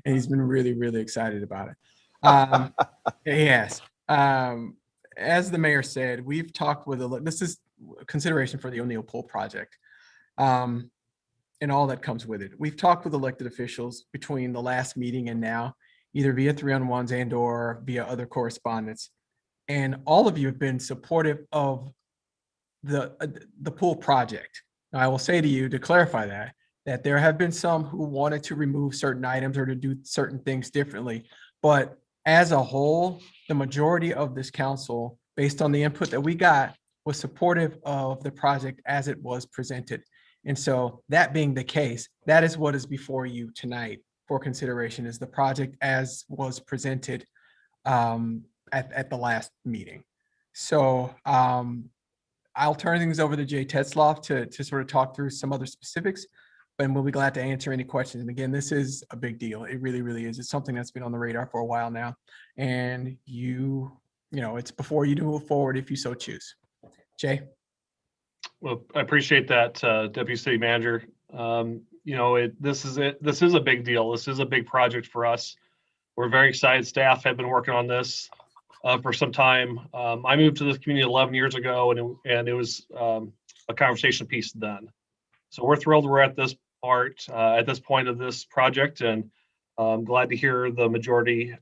and he's been really, really excited about it. Yes. As the mayor said, we've talked with, this is consideration for the O'Neill Pool project, and all that comes with it. We've talked with elected officials between the last meeting and now, either via 3-on-1s and or via other correspondence. And all of you have been supportive of the pool project. Now, I will say to you, to clarify that there have been some who wanted to remove certain items or to do certain things differently. But as a whole, the majority of this council, based on the input that we got, was supportive of the project as it was presented. And so that being the case, that is what is before you tonight for consideration, is the project as was presented at the last meeting. So I'll turn things over to Jay Tetzloff to sort of talk through some other specifics, and we'll be glad to answer any questions. And again, this is a big deal. It really, really is. It's something that's been on the radar for a while now. And you know, it's before you move forward if you so choose. Jay? Well, I appreciate that, Deputy City Manager. You know, this is a big deal. This is a big project for us. We're very excited. Staff have been working on this for some time. I moved to this community 11 years ago, and it was a conversation piece then. So we're thrilled we're at this part, at this point of this project, and I'm glad to hear the majority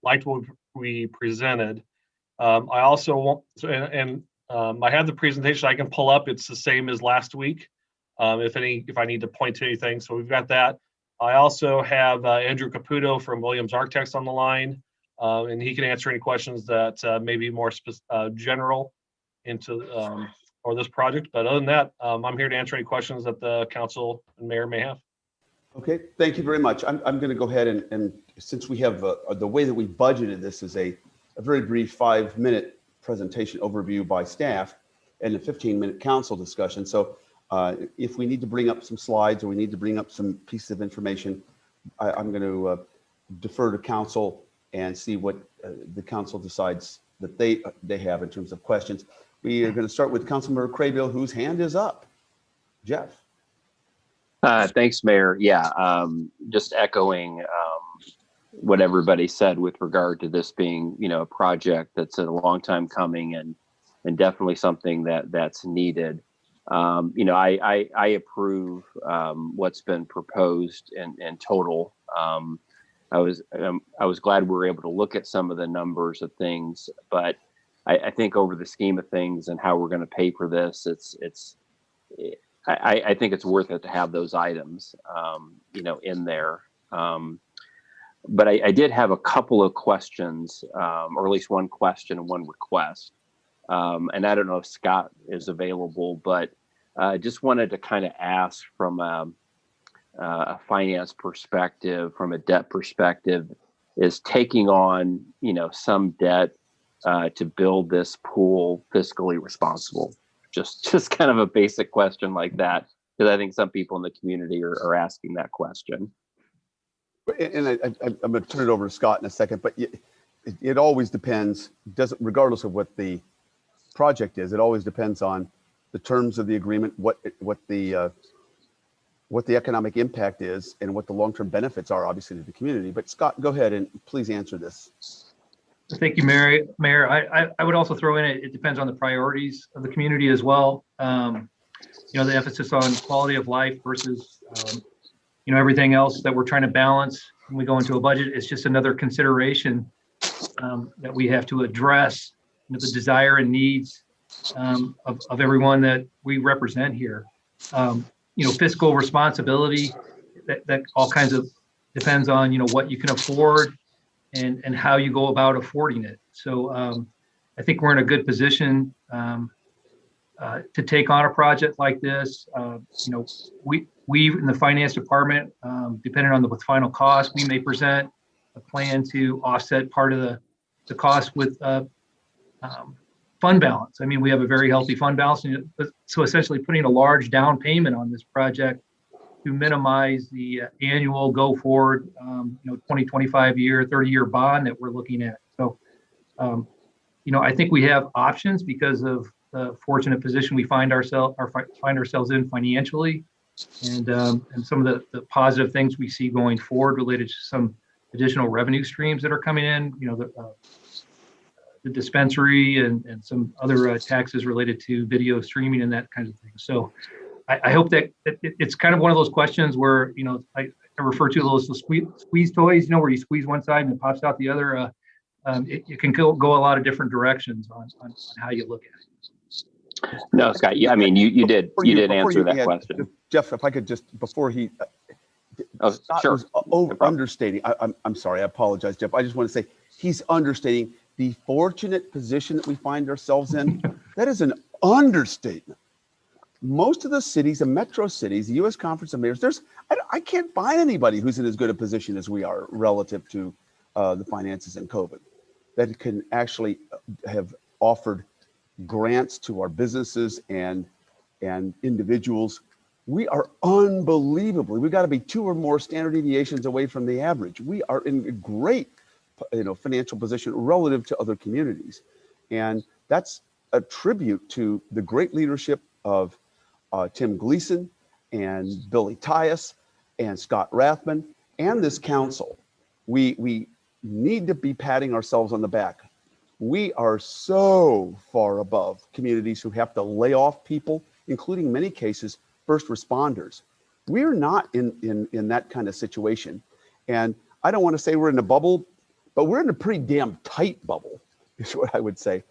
liked what we presented. I also want, I have the presentation I can pull up. It's the same as last week. If I need to point to anything, so we've got that. I also have Andrew Caputo from Williams Architects on the line, and he can answer any questions that may be more general into or this project. But other than that, I'm here to answer any questions that the council and mayor may have. Okay, thank you very much. I'm going to go ahead and since we have the way that we budgeted this is a very brief 5-minute presentation overview by staff and a 15-minute council discussion. So if we need to bring up some slides or we need to bring up some pieces of information, I'm going to defer to council and see what the council decides that they have in terms of questions. We are going to start with Councilmember Craybill, whose hand is up. Jeff. Thanks, Mayor. Yeah, just echoing what everybody said with regard to this being, you know, a project that's a long time coming and definitely something that's needed. You know, I approve what's been proposed in total. I was glad we were able to look at some of the numbers of things, but I think over the scheme of things and how we're going to pay for this, I think it's worth it to have those items, you know, in there. But I did have a couple of questions, or at least one question and one request. And I don't know if Scott is available, but just wanted to kind of ask from a finance perspective, from a debt perspective, is taking on, you know, some debt to build this pool fiscally responsible? Just kind of a basic question like that, because I think some people in the community are asking that question. And I'm going to turn it over to Scott in a second, but it always depends, regardless of what the project is, it always depends on the terms of the agreement, what the economic impact is, and what the long-term benefits are, obviously, to the community. But Scott, go ahead and please answer this. Thank you, Mayor. I would also throw in it depends on the priorities of the community as well. You know, the emphasis on quality of life versus you know, everything else that we're trying to balance when we go into a budget is just another consideration that we have to address, you know, the desire and needs of everyone that we represent here. You know, fiscal responsibility, that all kinds of depends on, you know, what you can afford and how you go about affording it. So I think we're in a good position to take on a project like this. You know, we in the finance department, depending on the final cost, we may present a plan to offset part of the cost with fund balance. I mean, we have a very healthy fund balance. So essentially putting a large down payment on this project to minimize the annual go forward, you know, 20, 25 year, 30-year bond that we're looking at. So, you know, I think we have options because of the fortunate position we find ourselves in financially, and some of the positive things we see going forward related to some additional revenue streams that are coming in. You know, the dispensary and some other taxes related to video streaming and that kind of thing. So I hope that it's kind of one of those questions where, you know, I refer to those squeeze toys, you know, where you squeeze one side and it pops out the other. It can go a lot of different directions on how you look at it. No, Scott, I mean, you did answer that question. Jeff, if I could just, before Oh, Scott sure. was No problem. understating. I'm sorry. I apologize, Jeff. I just want to say he's understating the fortunate position that we find ourselves in. That is an understatement. Most of the cities, the metro cities, the U.S. Conference of Mayors, I can't find anybody who's in as good a position as we are relative to the finances and COVID, that can actually have offered grants to our businesses and individuals. We are unbelievably, we got to be 2 or more standard deviations away from the average. We are in a great, financial position relative to other communities. And that's a tribute to the great leadership of Tim Gleason and Billy Tyus and Scott Rathman and this council. We need to be patting ourselves on the back. We are so far above communities who have to lay off people, including many cases, first responders. We're not in that kind of situation. And I don't want to say we're in a bubble, but we're in a pretty damn tight bubble, is what I would say.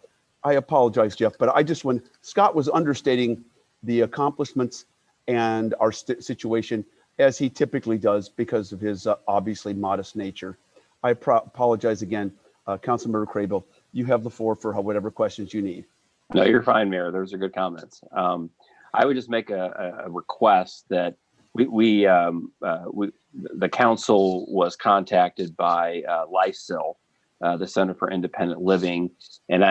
I apologize, Jeff, but when Scott was understating the accomplishments and our situation, as he typically does because of his obviously modest nature. I apologize again. Councilmember Craybill, you have the floor for whatever questions you need. No, you're fine, Mayor. Those are good comments. I would just make a request that the council was contacted by LifeSil, the Center for Independent Living, and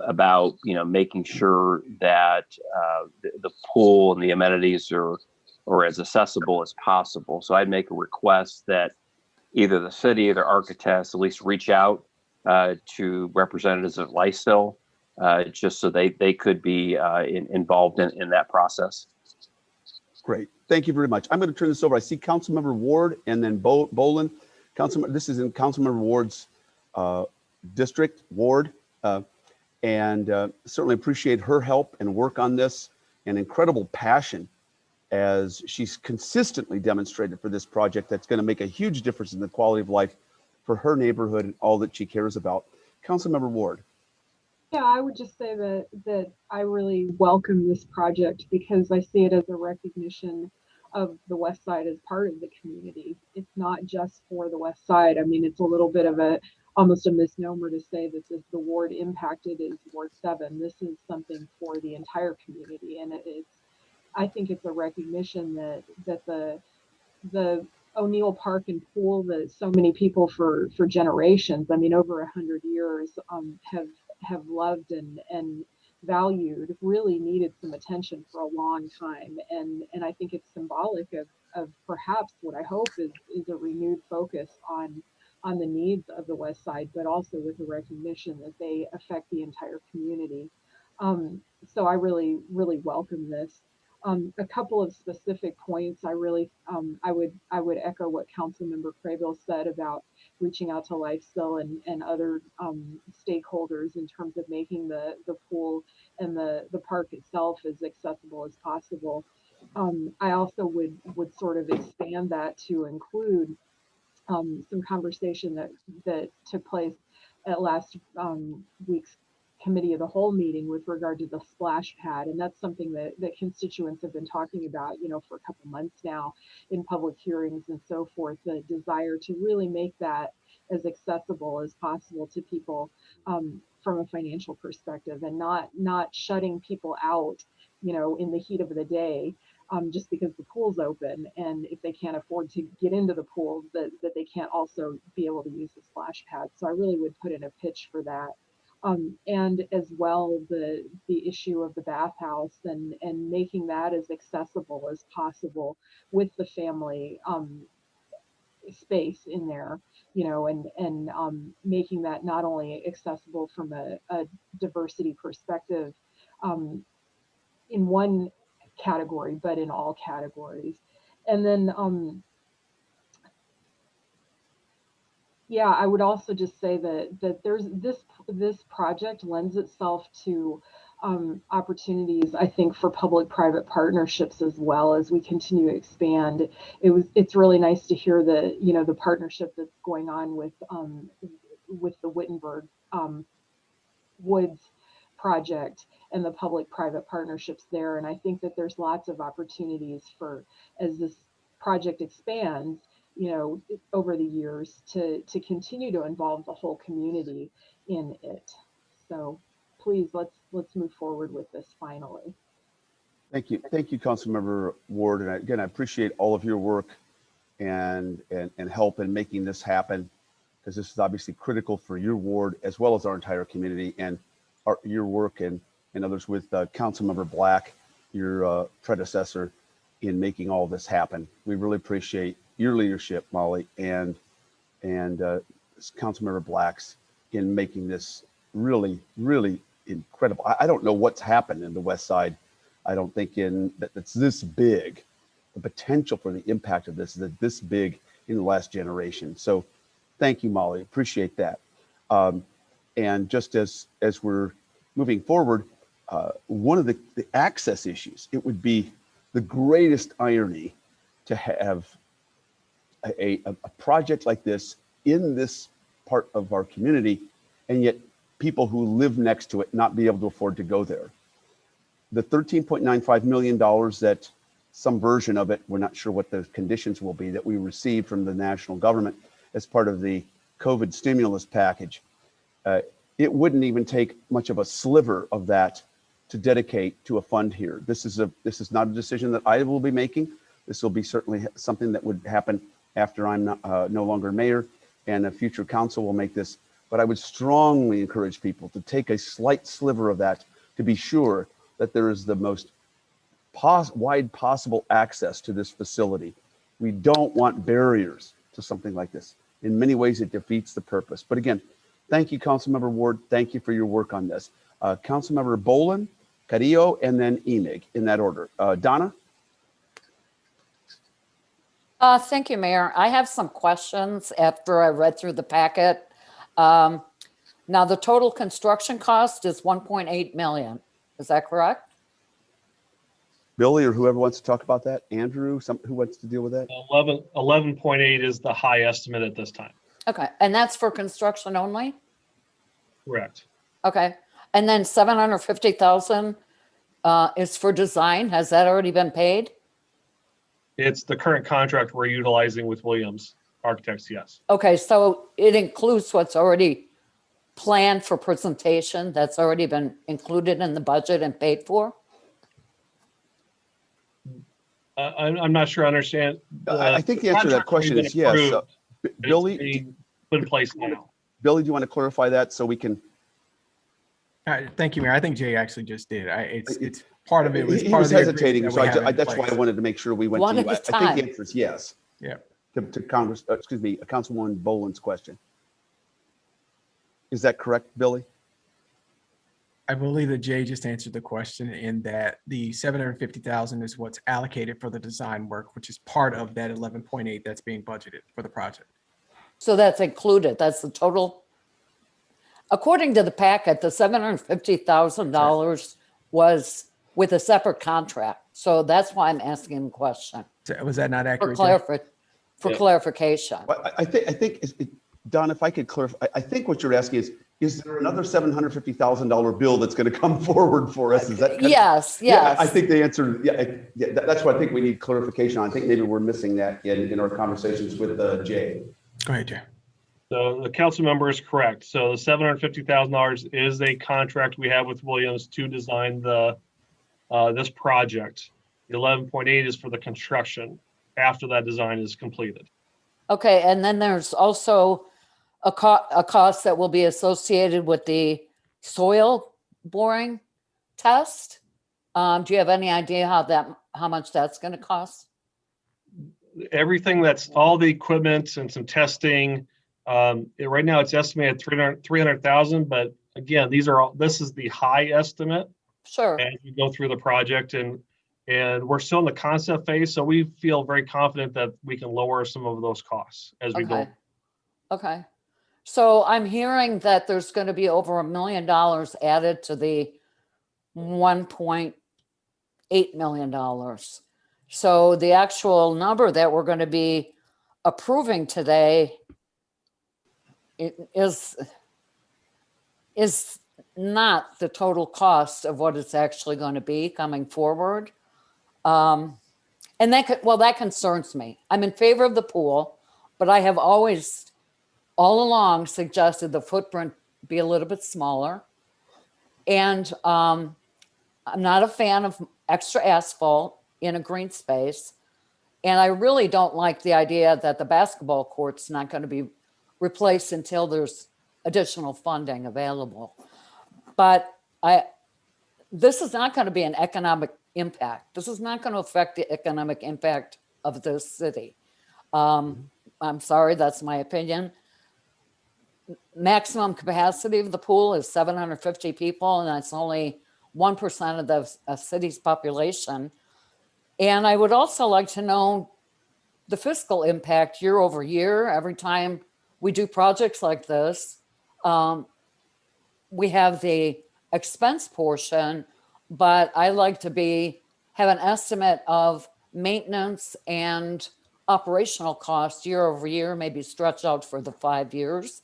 about making sure that the pool and the amenities are as accessible as possible. So I'd make a request that either the city or their architects at least reach out to representatives of LifeSil, just so they could be involved in that process. Great. Thank you very much. I'm going to turn this over. I see Councilmember Ward and then Bolin. This is in Councilmember Ward's district, ward, and certainly appreciate her help and work on this and incredible passion as she's consistently demonstrated for this project that's going to make a huge difference in the quality of life for her neighborhood and all that she cares about. Councilmember Ward. Yeah, I would just say that I really welcome this project because I see it as a recognition of the West Side as part of the community. It's not just for the West Side. I mean, it's a little bit of almost a misnomer to say that the ward impacted is Ward 7. This is something for the entire community, and I think it's a recognition that the O'Neill Park and pool that so many people for generations, I mean, over 100 years, have loved and valued, really needed some attention for a long time. And I think it's symbolic of perhaps what I hope is a renewed focus on the needs of the West Side, but also with the recognition that they affect the entire community. So I really, really welcome this. A couple of specific points. I really, I would echo what Councilmember Craybill said about reaching out to LifeSil and other stakeholders in terms of making the pool and the park itself as accessible as possible. I also would sort of expand that to include some conversation that took place at last week's committee of the whole meeting with regard to the splash pad. And that's something that constituents have been talking about, for a couple months now in public hearings and so forth, the desire to really make that as accessible as possible to people from a financial perspective, and not shutting people out, in the heat of the day, just because the pool's open, and if they can't afford to get into the pool, that they can't also be able to use the splash pad. So I really would put in a pitch for that. And as well, the issue of the bathhouse and making that as accessible as possible with the family space in there, and making that not only accessible from a diversity perspective in one category, but in all categories. And then yeah, I would also just say that there's this project lends itself to opportunities, I think, for public-private partnerships as well as we continue to expand. It's really nice to hear the partnership that's going on with the Wittenberg Woods project and the public-private partnerships there. And I think that there's lots of opportunities as this project expands, you know, over the years to continue to involve the whole community in it. So please, let's move forward with this finally. Thank you, Councilmember Ward, and again, I appreciate all of your work and help in making this happen, because this is obviously critical for your ward as well as our entire community, and your work and others with Councilmember Black, your predecessor, in making all this happen. We really appreciate your leadership, Molly, and Councilmember Black's in making this really, really incredible. I don't know what's happened in the West Side. I don't think that's this big. The potential for the impact of this is this big in the last generation. So thank you, Molly. Appreciate that. And just as we're moving forward, one of the access issues, it would be the greatest irony to have a project like this in this part of our community, and yet people who live next to it not be able to afford to go there. The $13.95 million that some version of it, we're not sure what the conditions will be, that we received from the national government as part of the COVID stimulus package, it wouldn't even take much of a sliver of that to dedicate to a fund here. This is not a decision that I will be making. This will be certainly something that would happen after I'm no longer mayor, and a future council will make this. But I would strongly encourage people to take a slight sliver of that to be sure that there is the most wide possible access to this facility. We don't want barriers to something like this. In many ways, it defeats the purpose. But again, thank you, Councilmember Ward. Thank you for your work on this. Councilmember Bolin, Carrillo, and then Emig in that order. Donna? Thank you, Mayor. I have some questions after I read through the packet. Now, the total construction cost is 1.8 million. Is that correct? Billy, or whoever wants to talk about that. Andrew, who wants to deal with that? 11.8 is the high estimate at this time. Okay, and that's for construction only? Correct. Okay, and then 750,000 is for design. Has that already been paid? It's the current contract we're utilizing with Williams Architects, yes. Okay, so it includes what's already planned for presentation, that's already been included in the budget and paid for? I'm not sure I understand. I think the answer to that question is yes. Billy, put in place now. Billy, do you want to clarify that so we can? Thank you, Mayor. I think Jay actually just did. It's part of it. He was hesitating, so that's why I wanted to make sure we went to you. I think the answer is yes. Yeah. To Congress, excuse me, Councilwoman Boland's question. Is that correct, Billy? I believe that Jay just answered the question in that the 750,000 is what's allocated for the design work, which is part of that 11.8 that's being budgeted for the project. So that's included. That's the total. According to the packet, the $750,000 was with a separate contract. So that's why I'm asking the question. Was that not accurate? For clarification. I think, Don, if I could clarify, I think what you're asking is there another $750,000 bill that's going to come forward for us? Is that? Yes. Yeah, I think the answer, yeah, that's what I think we need clarification on. I think maybe we're missing that in our conversations with Jay. Go ahead, Jay. So the council member is correct. So the $750,000 is a contract we have with Williams to design this project. The 11.8 is for the construction after that design is completed. Okay, and then there's also a cost that will be associated with the soil boring test. Do you have any idea how much that's going to cost? Everything, that's all the equipment and some testing. Right now it's estimated 300,000, but again, this is the high estimate. Sure. As we go through the project, and we're still in the concept phase, so we feel very confident that we can lower some of those costs as we go. Okay. So I'm hearing that there's going to be over $1 million added to the $1.8 million. So the actual number that we're going to be approving today is not the total cost of what it's actually going to be coming forward. And that concerns me. I'm in favor of the pool, but I have always, all along, suggested the footprint be a little bit smaller. And I'm not a fan of extra asphalt in a green space. And I really don't like the idea that the basketball court's not going to be replaced until there's additional funding available. But this is not going to be an economic impact. This is not going to affect the economic impact of this city. I'm sorry, that's my opinion. Maximum capacity of the pool is 750 people, and that's only 1% of the city's population. And I would also like to know the fiscal impact year over year. Every time we do projects like this, we have the expense portion, but I like to have an estimate of maintenance and operational costs year over year, maybe stretch out for the 5 years.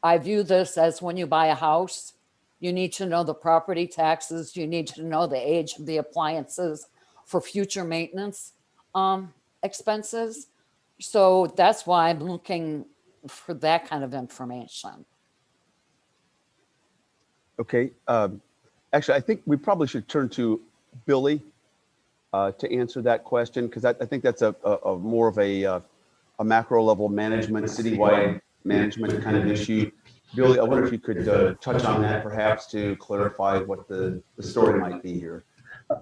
I view this as when you buy a house, you need to know the property taxes, you need to know the age of the appliances for future maintenance expenses. So that's why I'm looking for that kind of information. Okay. Actually, I think we probably should turn to Billy to answer that question, because I think that's a more of a macro level management, citywide management kind of issue. Billy, I wonder if you could touch on that perhaps to clarify what the story might be here.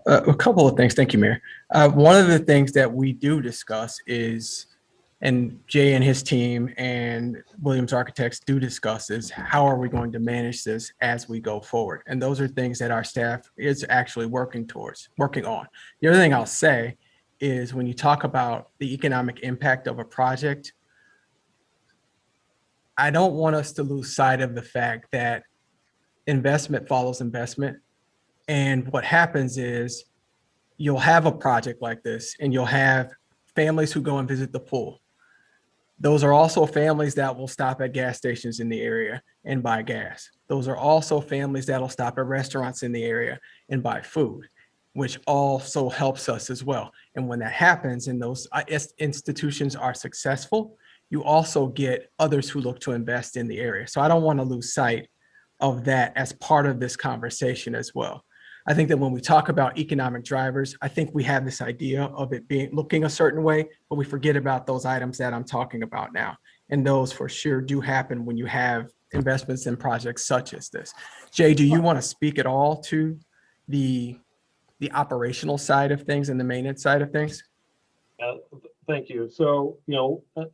A couple of things. Thank you, Mayor. One of the things that we do discuss is, and Jay and his team and Williams Architects do discuss, is how are we going to manage this as we go forward? And those are things that our staff is actually working on. The other thing I'll say is when you talk about the economic impact of a project, I don't want us to lose sight of the fact that investment follows investment. And what happens is you'll have a project like this and you'll have families who go and visit the pool. Those are also families that will stop at gas stations in the area and buy gas. Those are also families that'll stop at restaurants in the area and buy food, which also helps us as well. And when that happens and those institutions are successful, you also get others who look to invest in the area. So I don't want to lose sight of that as part of this conversation as well. I think that when we talk about economic drivers, I think we have this idea of it looking a certain way, but we forget about those items that I'm talking about now. And those for sure do happen when you have investments in projects such as this. Jay, do you want to speak at all to the operational side of things and the maintenance side of things? Thank you. So,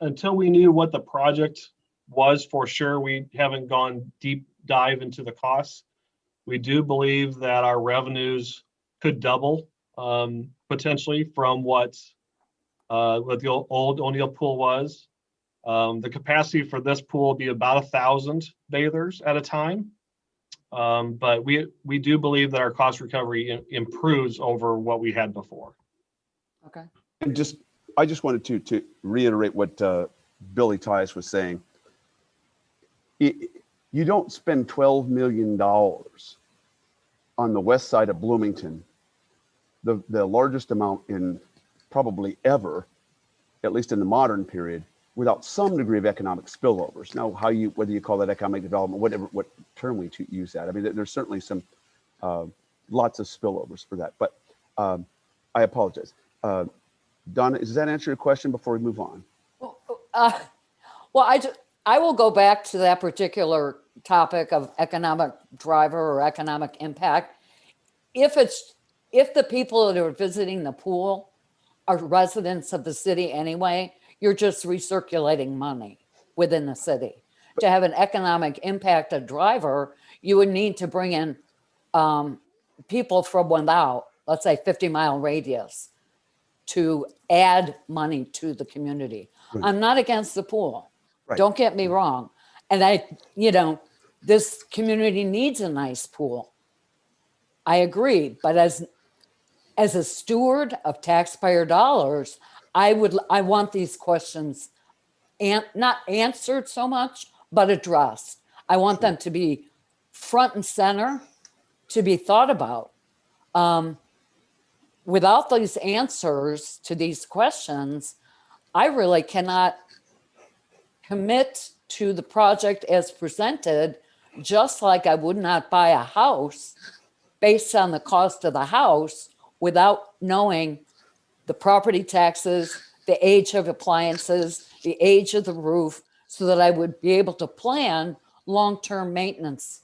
until we knew what the project was for sure, we haven't gone deep dive into the costs. We do believe that our revenues could double potentially from what the old O'Neill pool was. The capacity for this pool will be about 1,000 bathers at a time. But we do believe that our cost recovery improves over what we had before. Okay. And I just wanted to reiterate what Billy Tice was saying. You don't spend $12 million on the west side of Bloomington, the largest amount in probably ever, at least in the modern period, without some degree of economic spillovers. Now, whether you call that economic development, what term we use that. I mean, there's certainly some lots of spillovers for that. But I apologize. Donna, does that answer your question before we move on? Well, I will go back to that particular topic of economic driver or economic impact. If the people that are visiting the pool are residents of the city anyway, you're just recirculating money within the city. To have an economic impact, a driver, you would need to bring in people from without, let's say 50-mile radius, to add money to the community. Right. I'm not against the pool. Right. Don't get me wrong. And this community needs a nice pool. I agree. But as a steward of taxpayer dollars, I want these questions not answered so much, but addressed. I want them to be front and center, to be thought about. without these answers to these questions, I really cannot commit to the project as presented, just like I would not buy a house based on the cost of the house without knowing the property taxes, the age of appliances, the age of the roof, so that I would be able to plan long-term maintenance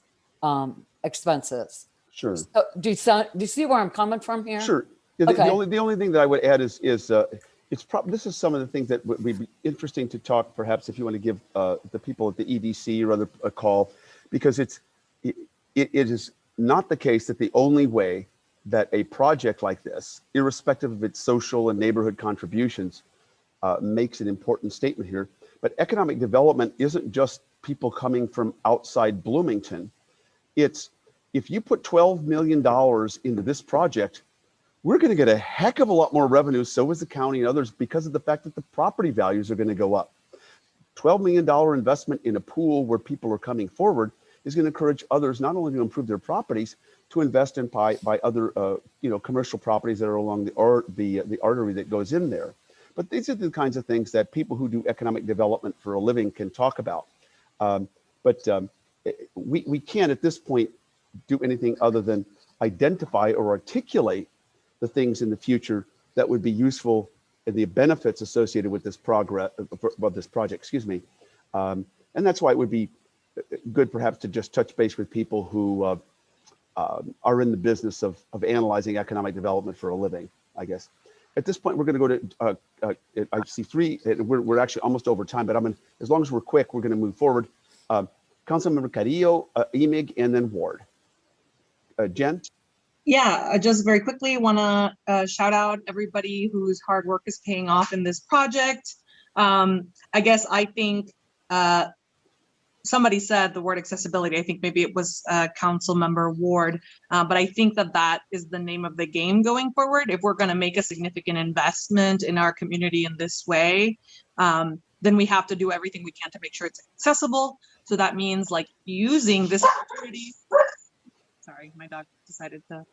expenses. Sure. So, do you see where I'm coming from here? Sure. Yeah, Okay. the only thing that I would add is it's probably, this is some of the things that would be interesting to talk, perhaps if you want to give the people at the EDC or other a call, because it is not the case that the only way that a project like this, irrespective of its social and neighborhood contributions, makes an important statement here. But economic development isn't just people coming from outside Bloomington. It's, if you put $12 million into this project, we're going to get a heck of a lot more revenue, so is the county and others, because of the fact that the property values are going to go up. $12 million investment in a pool where people are coming forward is going to encourage others not only to improve their properties, to invest in by other commercial properties that are along the artery that goes in there. But these are the kinds of things that people who do economic development for a living can talk about. We can't at this point do anything other than identify or articulate the things in the future that would be useful and the benefits associated with this project, excuse me. And that's why it would be good perhaps to just touch base with people who are in the business of analyzing economic development for a living, I guess. At this point, we're going to go to, I see three, we're actually almost over time, but as long as we're quick, we're going to move forward. Councilmember Carrillo, Emig, and then Ward. Jen? Yeah, just very quickly want to shout out everybody whose hard work is paying off in this project. I guess I think somebody said the word accessibility. I think maybe it was Council Member Ward, but I think that is the name of the game going forward. If we're going to make a significant investment in our community in this way, then we have to do everything we can to make sure it's accessible. So that means like using this opportunity. Sorry, my dog decided to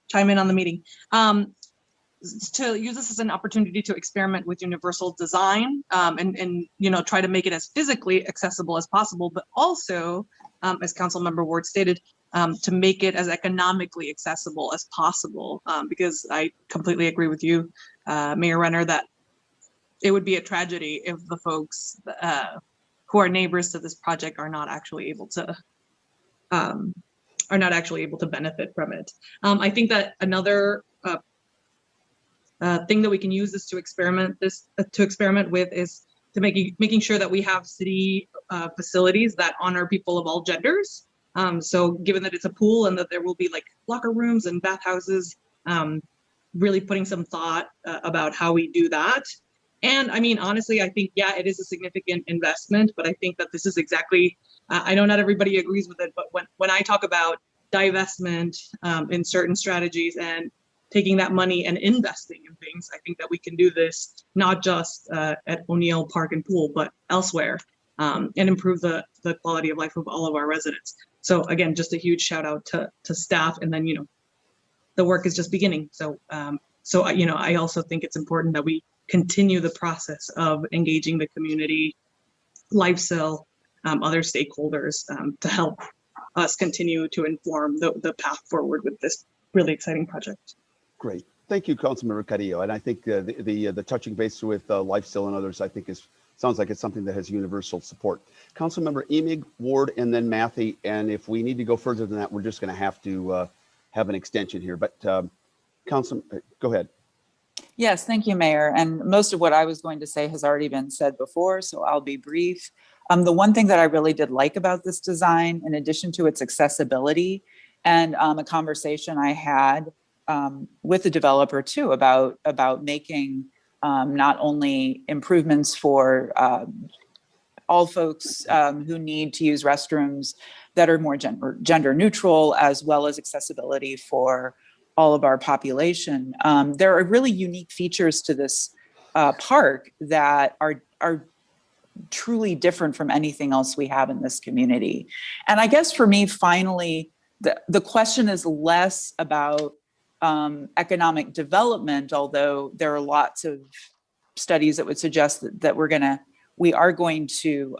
chime in on the meeting. To use this as an opportunity to experiment with universal design and try to make it as physically accessible as possible, but also, as Councilmember Ward stated, to make it as economically accessible as possible. Because I completely agree with you, Mayor Renner, that it would be a tragedy if the folks who are neighbors to this project are not actually able to benefit from it. I think that another thing that we can use this to experiment with is to making sure that we have city facilities that honor people of all genders. So given that it's a pool and that there will be like locker rooms and bathhouses, really putting some thought about how we do that. And I mean, honestly, I think, yeah, it is a significant investment, but I think that this is exactly, I know not everybody agrees with it, but when I talk about divestment in certain strategies and taking that money and investing in things, I think that we can do this not just at O'Neill Park and Pool, but elsewhere, and improve the quality of life of all of our residents. So again, just a huge shout out to staff, and then, the work is just beginning. So, I also think it's important that we continue the process of engaging the community, LifeSil, other stakeholders to help us continue to inform the path forward with this really exciting project. Great. Thank you, Councilmember Carrillo. And I think the touching base with LifeSil and others, I think sounds like it's something that has universal support. Councilmember Emig, Ward, and then Matthew. And if we need to go further than that, we're just going to have to have an extension here. But Council, go ahead. Yes, thank you, Mayor. And most of what I was going to say has already been said before, so I'll be brief. The one thing that I really did like about this design, in addition to its accessibility, and a conversation I had with the developer too about making not only improvements for all folks who need to use restrooms that are more gender neutral, as well as accessibility for all of our population. There are really unique features to this park that are truly different from anything else we have in this community. And I guess for me, finally, the question is less about economic development, although there are lots of studies that would suggest that we are going to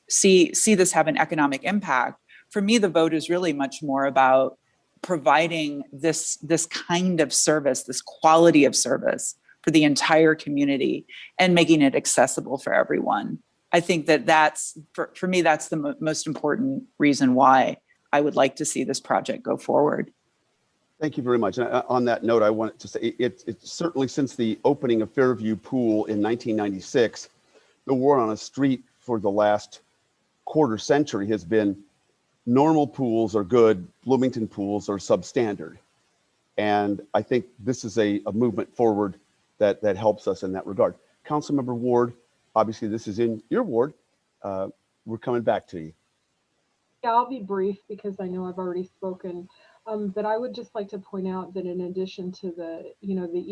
see this have an economic impact. For me, the vote is really much more about providing this kind of service, this quality of service for the entire community and making it accessible for everyone. I think that's, for me, that's the most important reason why I would like to see this project go forward. Thank you very much. And on that note, I wanted to say it's certainly since the opening of Fairview Pool in 1996, the word on the street for the last quarter century has been normal pools are good, Bloomington pools are substandard. And I think this is a movement forward that helps us in that regard. Councilmember Ward, obviously this is in your ward. We're coming back to you. Yeah, I'll be brief because I know I've already spoken. But I would just like to point out that in addition to the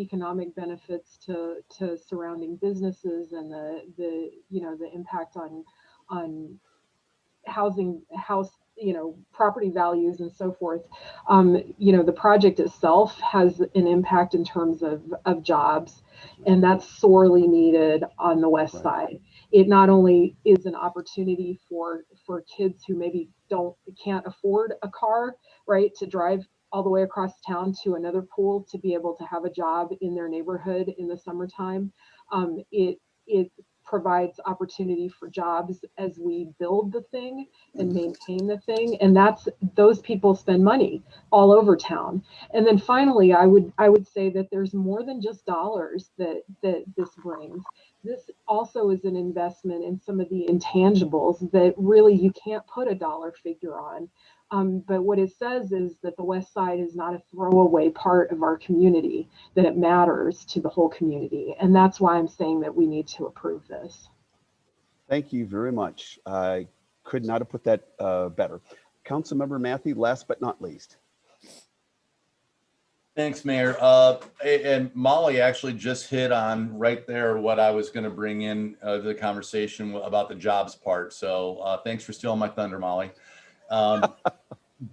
economic benefits to surrounding businesses and the impact on property values and so forth, the project itself has an impact in terms of jobs, and that's sorely needed on the west side. It not only is an opportunity for kids who maybe can't afford a car, right, to drive all the way across town to another pool to be able to have a job in their neighborhood in the summertime. It provides opportunity for jobs as we build the thing and maintain the thing, and those people spend money all over town. And then finally, I would say that there's more than just dollars that this brings. This also is an investment in some of the intangibles that really you can't put a dollar figure on. But what it says is that the West Side is not a throwaway part of our community, that it matters to the whole community. And that's why I'm saying that we need to approve this. Thank you very much. I could not have put that better. Councilmember Matthew, last but not least. Thanks, Mayor. And Molly actually just hit on right there what I was going to bring in the conversation about the jobs part. So thanks for stealing my thunder, Molly.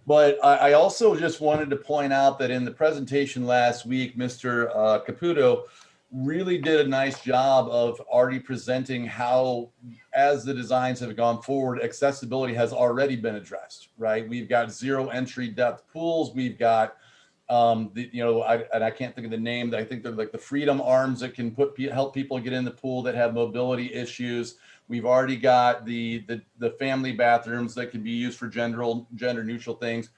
But I also just wanted to point out that in the presentation last week, Mr. Caputo really did a nice job of already presenting how, as the designs have gone forward, accessibility has already been addressed, right? We've got 0 entry depth pools. We've got, I can't think of the name. I think they're like the Freedom Arms that can help people get in the pool that have mobility issues. We've already got the family bathrooms that can be used for gender neutral things.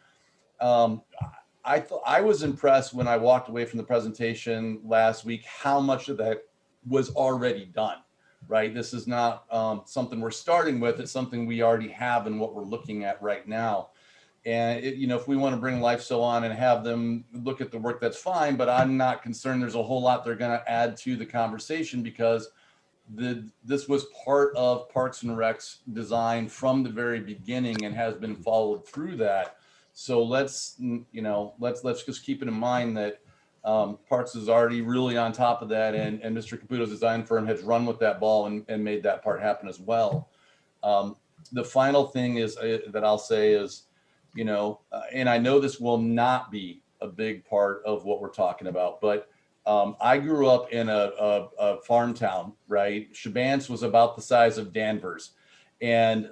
I was impressed when I walked away from the presentation last week how much of that was already done, right? This is not something we're starting with. It's something we already have and what we're looking at right now. And if we want to bring Lifeso on and have them look at the work, that's fine. But I'm not concerned. There's a whole lot they're going to add to the conversation because this was part of Parks and Rec's design from the very beginning and has been followed through that. So let's just keep it in mind that Parks is already really on top of that, and Mr. Caputo's design firm has run with that ball and made that part happen as well. The final thing is that I'll say is, and I know this will not be a big part of what we're talking about, but I grew up in a farm town, right? Shabance was about the size of Danvers. And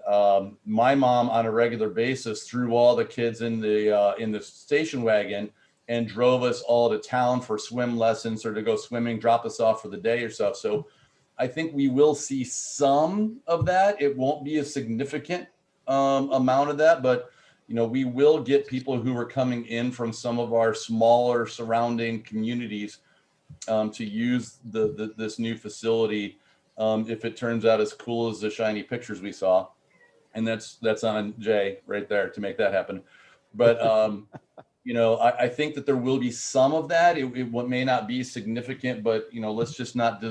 my mom on a regular basis threw all the kids in the station wagon and drove us all to town for swim lessons or to go swimming, drop us off for the day or so. So I think we will see some of that. It won't be a significant amount of that, but we will get people who are coming in from some of our smaller surrounding communities to use this new facility if it turns out as cool as the shiny pictures we saw. And that's on Jay right there to make that happen. But I think that there will be some of that. It may not be significant, but let's just not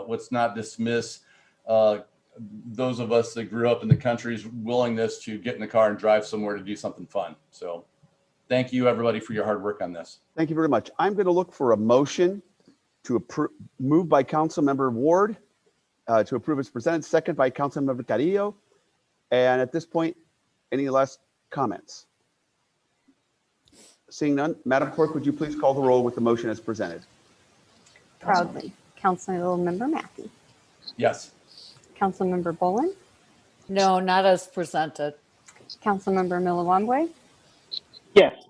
let's not dismiss those of us that grew up in the country's willingness to get in the car and drive somewhere to do something fun. So thank you, everybody, for your hard work on this. Thank you very much. I'm going to look for a motion to approve, moved by Councilmember Ward to approve as presented, second by Councilmember Carrillo. And at this point, any last comments? Seeing none, Madam Clerk, would you please call the roll with the motion as presented? Proudly. Councilmember Mathey. Yes. Councilmember Bolin. No, not as presented. Councilmember Milawambwe. Yes.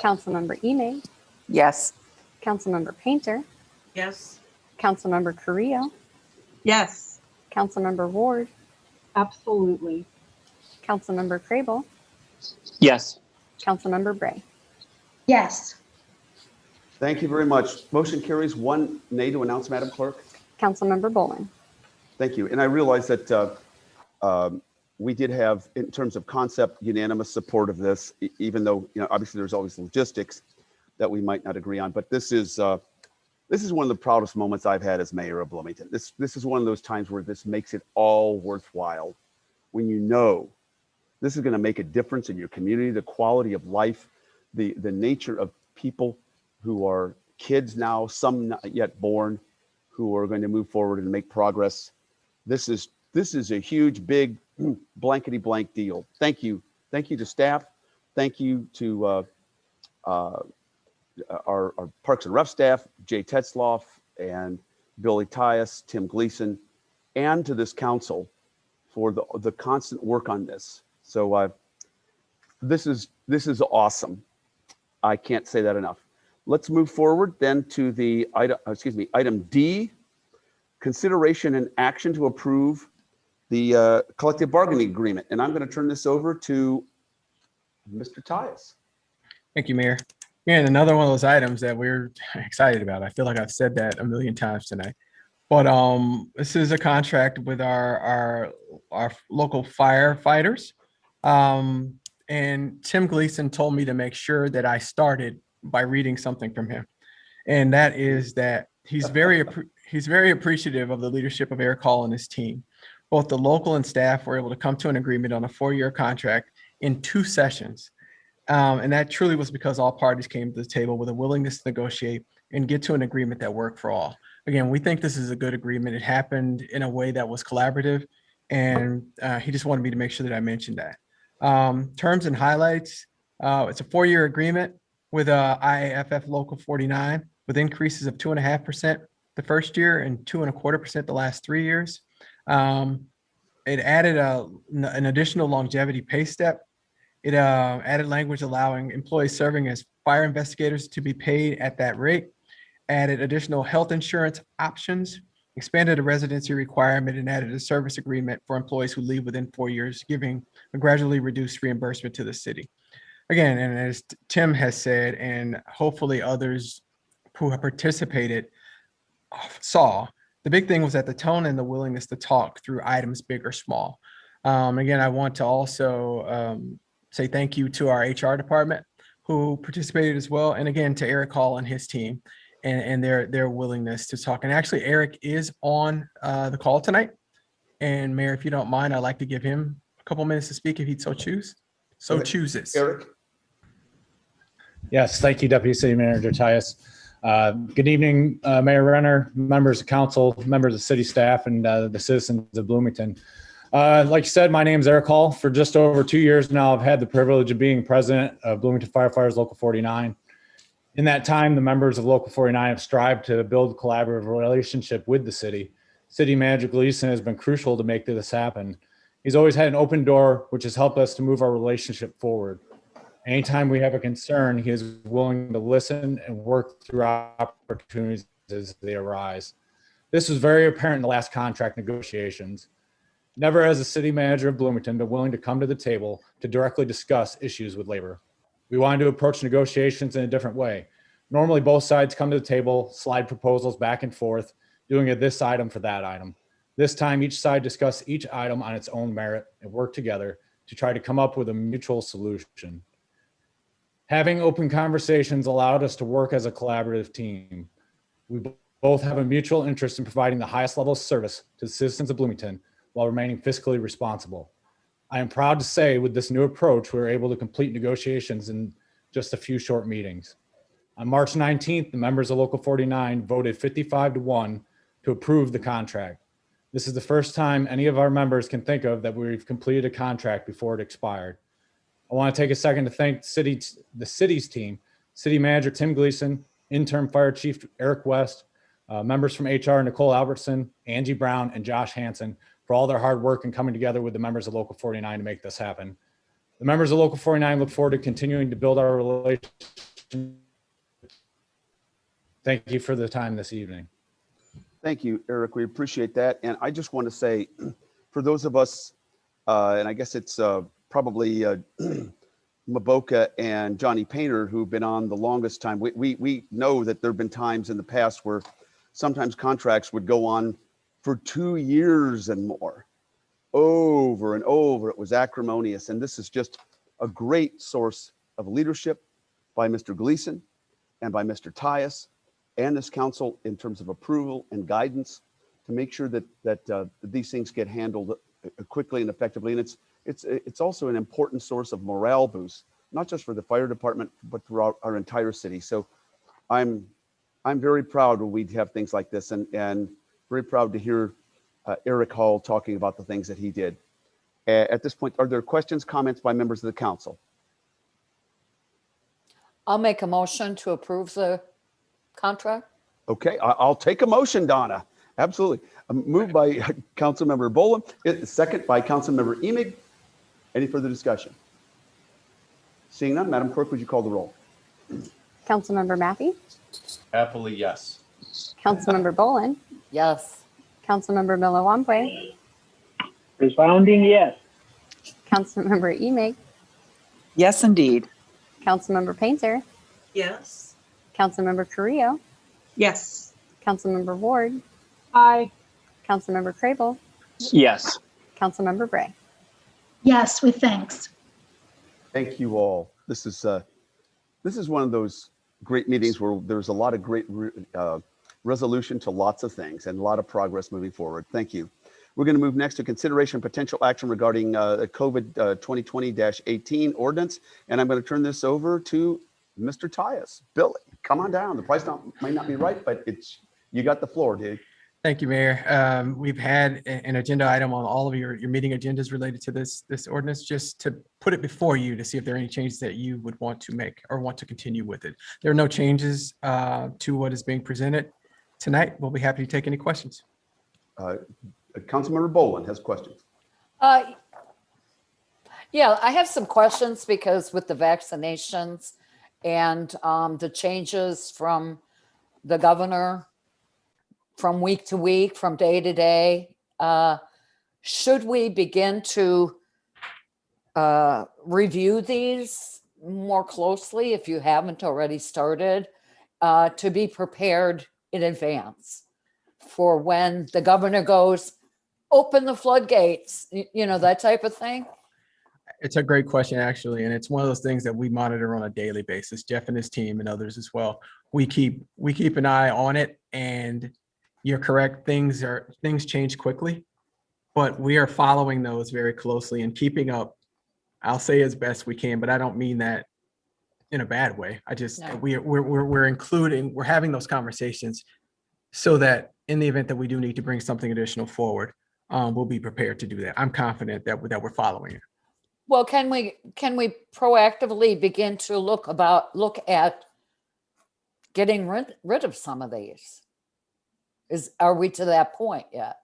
Councilmember Ime. Yes. Councilmember Painter. Yes. Councilmember Carrillo. Yes. Councilmember Ward. Absolutely. Councilmember Crable. Yes. Councilmember Bray. Yes. Thank you very much. Motion carries. 1 nay to announce, Madam Clerk. Councilmember Bolin. Thank you. And I realize that we did have, in terms of concept, unanimous support of this, even though, obviously there's always logistics that we might not agree on. But this is one of the proudest moments I've had as mayor of Bloomington. This is one of those times where this makes it all worthwhile. When this is going to make a difference in your community, the quality of life, the nature of people who are kids now, some not yet born, who are going to move forward and make progress. This is a huge, big, blankety blank deal. Thank you. Thank you to staff. Thank you to our Parks and Rec staff, Jay Tetzloff and Billy Tyus, Tim Gleason, and to this council for the constant work on this. So this is awesome. I can't say that enough. Let's move forward then to the item D, consideration and action to approve the collective bargaining agreement. And I'm going to turn this over to Mr. Tyus. Thank you, Mayor. And another one of those items that we're excited about. I feel like I've said that a million times tonight. But this is a contract with our local firefighters. And Tim Gleason told me to make sure that I started by reading something from him. And that is that he's very appreciative of the leadership of Eric Hall and his team. Both the local and staff were able to come to an agreement on a 4-year contract in 2 sessions. And that truly was because all parties came to the table with a willingness to negotiate and get to an agreement that worked for all. Again, we think this is a good agreement. It happened in a way that was collaborative, and he just wanted me to make sure that I mentioned that. Terms and highlights, it's a 4-year agreement with IAFF Local 49 with increases of 2.5% the first year and 2.25% the last 3 years. It added an additional longevity pay step. It added language allowing employees serving as fire investigators to be paid at that rate, added additional health insurance options, expanded a residency requirement, and added a service agreement for employees who leave within 4 years, giving a gradually reduced reimbursement to the city. Again, and as Tim has said, and hopefully others who have participated saw, the big thing was that the tone and the willingness to talk through items big or small. Again, I want to also say thank you to our HR department who participated as well. And again, to Eric Hall and his team and their willingness to talk. And actually, Eric is on the call tonight. And Mayor, if you don't mind, I'd like to give him a couple minutes to speak if he'd so choose. So chooses. Eric. Yes, thank you, Deputy City Manager Tyus. Good evening, Mayor Renner, members of council, members of city staff, and the citizens of Bloomington. Like you said, my name is Eric Hall. For just over 2 years now, I've had the privilege of being president of Bloomington Firefighters Local 49. In that time, the members of Local 49 have strived to build a collaborative relationship with the city. City Manager Gleason has been crucial to make this happen. He's always had an open door, which has helped us to move our relationship forward. Anytime we have a concern, he is willing to listen and work through opportunities as they arise. This was very apparent in the last contract negotiations. Never has a city manager of Bloomington been willing to come to the table to directly discuss issues with labor. We wanted to approach negotiations in a different way. Normally, both sides come to the table, slide proposals back and forth, doing it this item for that item. This time, each side discussed each item on its own merit and worked together to try to come up with a mutual solution. Having open conversations allowed us to work as a collaborative team. We both have a mutual interest in providing the highest level of service to the citizens of Bloomington while remaining fiscally responsible. I am proud to say with this new approach, we were able to complete negotiations in just a few short meetings. On March 19th, the members of Local 49 voted 55-1 to approve the contract. This is the first time any of our members can think of that we've completed a contract before it expired. I want to take a second to thank the city's team City Manager Tim Gleason, Interim Fire Chief Eric West, members from HR Nicole Albertson, Angie Brown, and Josh Hansen for all their hard work and coming together with the members of Local 49 to make this happen. The members of Local 49 look forward to continuing to build our relationship. Thank you for the time this evening. Thank you, Eric. We appreciate that. And I just want to say, for those of us, and I guess it's probably Maboka and Johnny Painter who've been on the longest time. We know that there have been times in the past where sometimes contracts would go on for 2 years and more, over and over. It was acrimonious. And this is just a great source of leadership by Mr. Gleason and by Mr. Tyus and this council in terms of approval and guidance to make sure that these things get handled quickly and effectively. And it's also an important source of morale boost, not just for the fire department, but throughout our entire city. So I'm very proud when we have things like this, and very proud to hear Eric Hall talking about the things that he did. At this point, are there questions, comments by members of the council? I'll make a motion to approve the contract. Okay, I'll take a motion, Donna. Absolutely. Moved by Councilmember Boland, second by Councilmember Emig. Any further discussion? Seeing none, Madam Clerk, would you call the roll? Councilmember Matthew, Happily, yes. Councilmember Boland, Yes. Councilmember Milawambwe, Resounding yes. Councilmember Emig, Yes, indeed. Councilmember Painter, Yes. Councilmember Carrillo, Yes. Councilmember Ward, Aye. Councilmember Crable, Yes. Councilmember Bray. Yes, with thanks. Thank you all. This is one of those great meetings where there's a lot of great resolution to lots of things and a lot of progress moving forward. Thank you. We're going to move next to consideration of potential action regarding the COVID 2020-18 ordinance. And I'm going to turn this over to Mr. Tyus. Billy, come on down. The price might not be right, but you got the floor, dude. Thank you, Mayor. We've had an agenda item on all of your meeting agendas related to this ordinance, just to put it before you to see if there are any changes that you would want to make or want to continue with it. There are no changes to what is being presented tonight. We'll be happy to take any questions. Councilmember Boland has questions. Yeah, I have some questions because with the vaccinations and the changes from the governor from week to week, from day to day, should we begin to review these more closely if you haven't already started, to be prepared in advance for when the governor goes, open the floodgates, you know, that type of thing? It's a great question, actually, and it's one of those things that we monitor on a daily basis. Jeff and his team and others as well. We keep an eye on it, and you're correct. Things change quickly, but we are following those very closely and keeping up. I'll say as best we can, but I don't mean that in a bad way. I just No. we're having those conversations so that in the event that we do need to bring something additional forward, we'll be prepared to do that. I'm confident that we're following it. Well, can we proactively begin to look at getting rid of some of these? Are we to that point yet?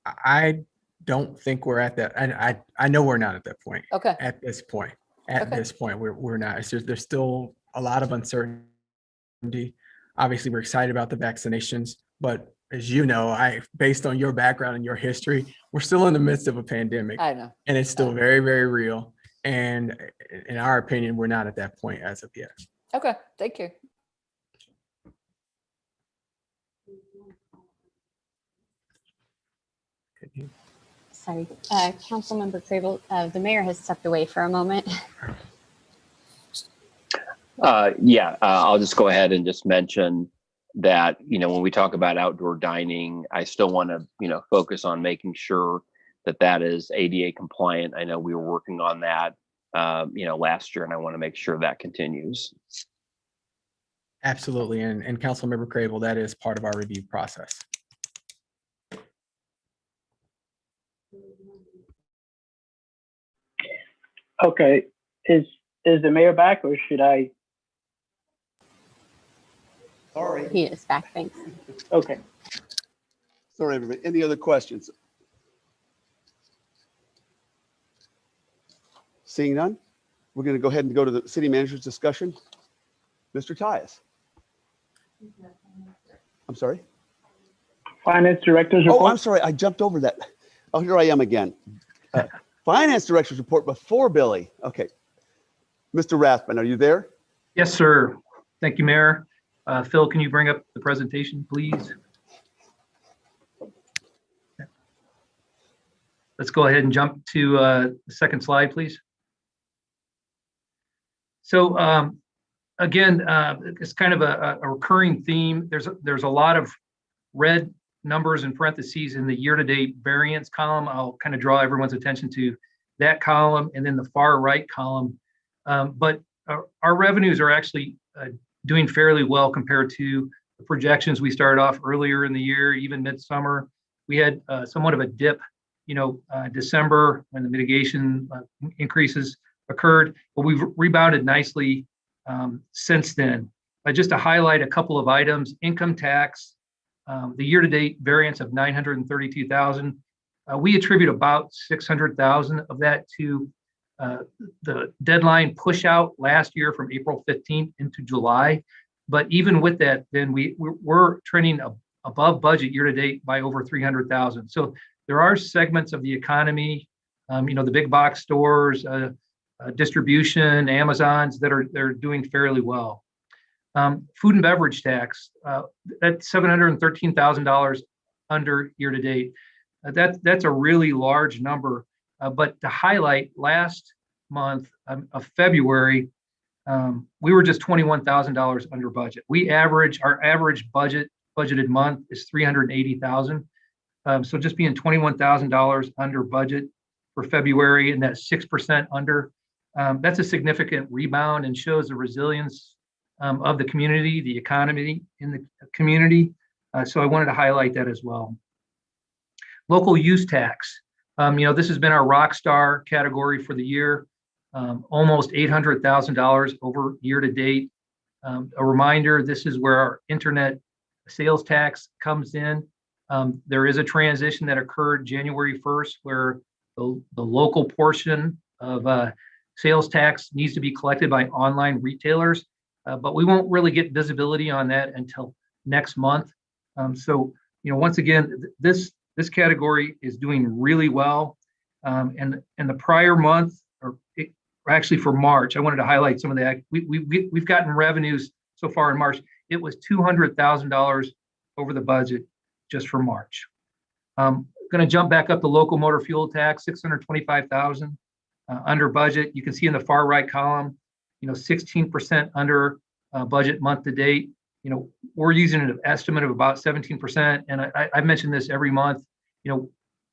I don't think we're at that. And I know we're not at that point. Okay. At this point, we're not. It's just, there's still a lot of uncertainty. Obviously, we're excited about the vaccinations, but as you know, based on your background and your history, we're still in the midst of a pandemic. I know. And it's still very, very real. And in our opinion, we're not at that point as of yet. Okay, thank you. Sorry, Councilmember Crable, the mayor has stepped away for a moment. I'll just go ahead and just mention that, when we talk about outdoor dining, I still want to, focus on making sure that is ADA compliant. I know we were working on that, last year, and I want to make sure that continues. Absolutely. And Councilmember Crable, that is part of our review process. Okay, is the mayor back, or should I? Sorry. He is back. Thanks. Okay. Sorry, everybody. Any other questions? Seeing none, we're going to go ahead and go to the city manager's discussion. Mr. Tyus. I'm sorry. Finance director's Oh, report. I'm sorry. I jumped over that. Oh, here I am again. Finance director's report before Billy. Okay. Mr. Rathman, are you there? Yes, sir. Thank you, Mayor. Phil, can you bring up the presentation, please? Let's go ahead and jump to the second slide, please. So again, it's kind of a recurring theme. There's a lot of red numbers in parentheses in the year-to-date variance column. I'll kind of draw everyone's attention to that column and then the far right column. But our revenues are actually doing fairly well compared to the projections we started off earlier in the year, even midsummer. We had somewhat of a dip, December when the mitigation increases occurred, but we've rebounded nicely since then. Just to highlight a couple of items, income tax, the year-to-date variance of 932,000. We attribute about 600,000 of that to the deadline push out last year from April 15th into July. But even with that, then we're trending above budget year-to-date by over 300,000. So there are segments of the economy, the big box stores, distribution, Amazons that are doing fairly well. Food and beverage tax, that's $713,000 under year-to-date. That's a really large number. But to highlight, last month of February, we were just $21,000 under budget. Our average budgeted month is $380,000. So just being $21,000 under budget for February, and that's 6% under. That's a significant rebound and shows the resilience of the community, the economy in the community. So I wanted to highlight that as well. Local use tax. This has been our rock star category for the year, almost $800,000 over year to date. A reminder, this is where our internet sales tax comes in. There is a transition that occurred January 1st where the local portion of sales tax needs to be collected by online retailers, but we won't really get visibility on that until next month. So, once again, this category is doing really well. And the prior month, or actually for March, I wanted to highlight some of that. We've gotten revenues so far in March. It was $200,000 over the budget just for March. Going to jump back up to local motor fuel tax, $625,000 under budget. You can see in the far right column, 16% under budget month to date. We're using an estimate of about 17%, and I mention this every month.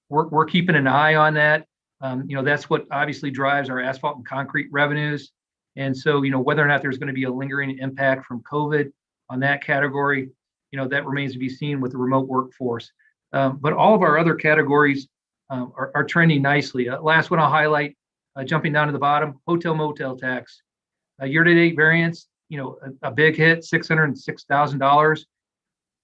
We're keeping an eye on that. That's what obviously drives our asphalt and concrete revenues. And so, whether or not there's going to be a lingering impact from COVID on that category, that remains to be seen with the remote workforce. But all of our other categories are trending nicely. Last one I'll highlight, jumping down to the bottom, hotel motel tax. Year-to-date variance, a big hit, $606,000.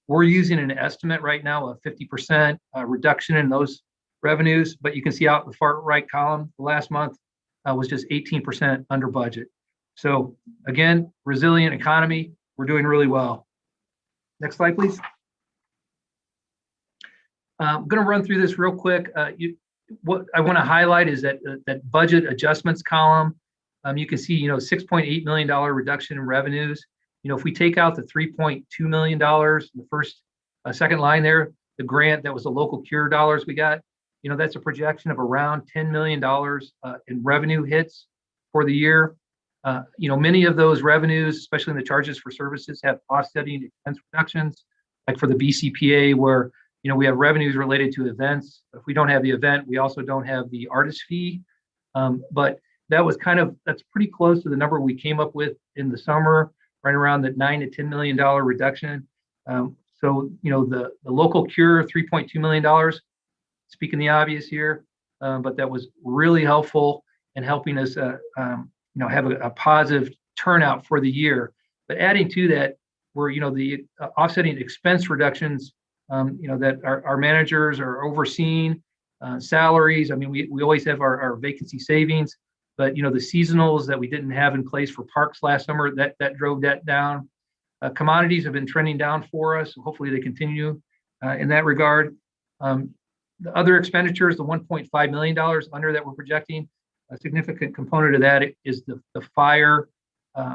We're using an estimate right now of 50% reduction in those revenues, but you can see out in the far right column, the last month was just 18% under budget. So again, resilient economy, we're doing really well. Next slide, please. I'm going to run through this real quick. What I want to highlight is that budget adjustments column. You can see, $6.8 million reduction in revenues. If we take out the $3.2 million, the second line there, the grant that was the local cure dollars we got, that's a projection of around $10 million in revenue hits for the year. Many of those revenues, especially in the charges for services, have offsetting expense reductions, like for the BCPA, where we have revenues related to events. If we don't have the event, we also don't have the artist fee. But that's pretty close to the number we came up with in the summer, right around that $9 to $10 million reduction. So the local cure, $3.2 million, speaking the obvious here, but that was really helpful in helping us have a positive turnout for the year. But adding to that, where, the offsetting expense reductions, that our managers are overseeing, salaries. I mean, we always have our vacancy savings, but, the seasonals that we didn't have in place for parks last summer, that drove that down. Commodities have been trending down for us. So hopefully they continue in that regard. The other expenditures, the $1.5 million under that we're projecting, a significant component of that is the fire,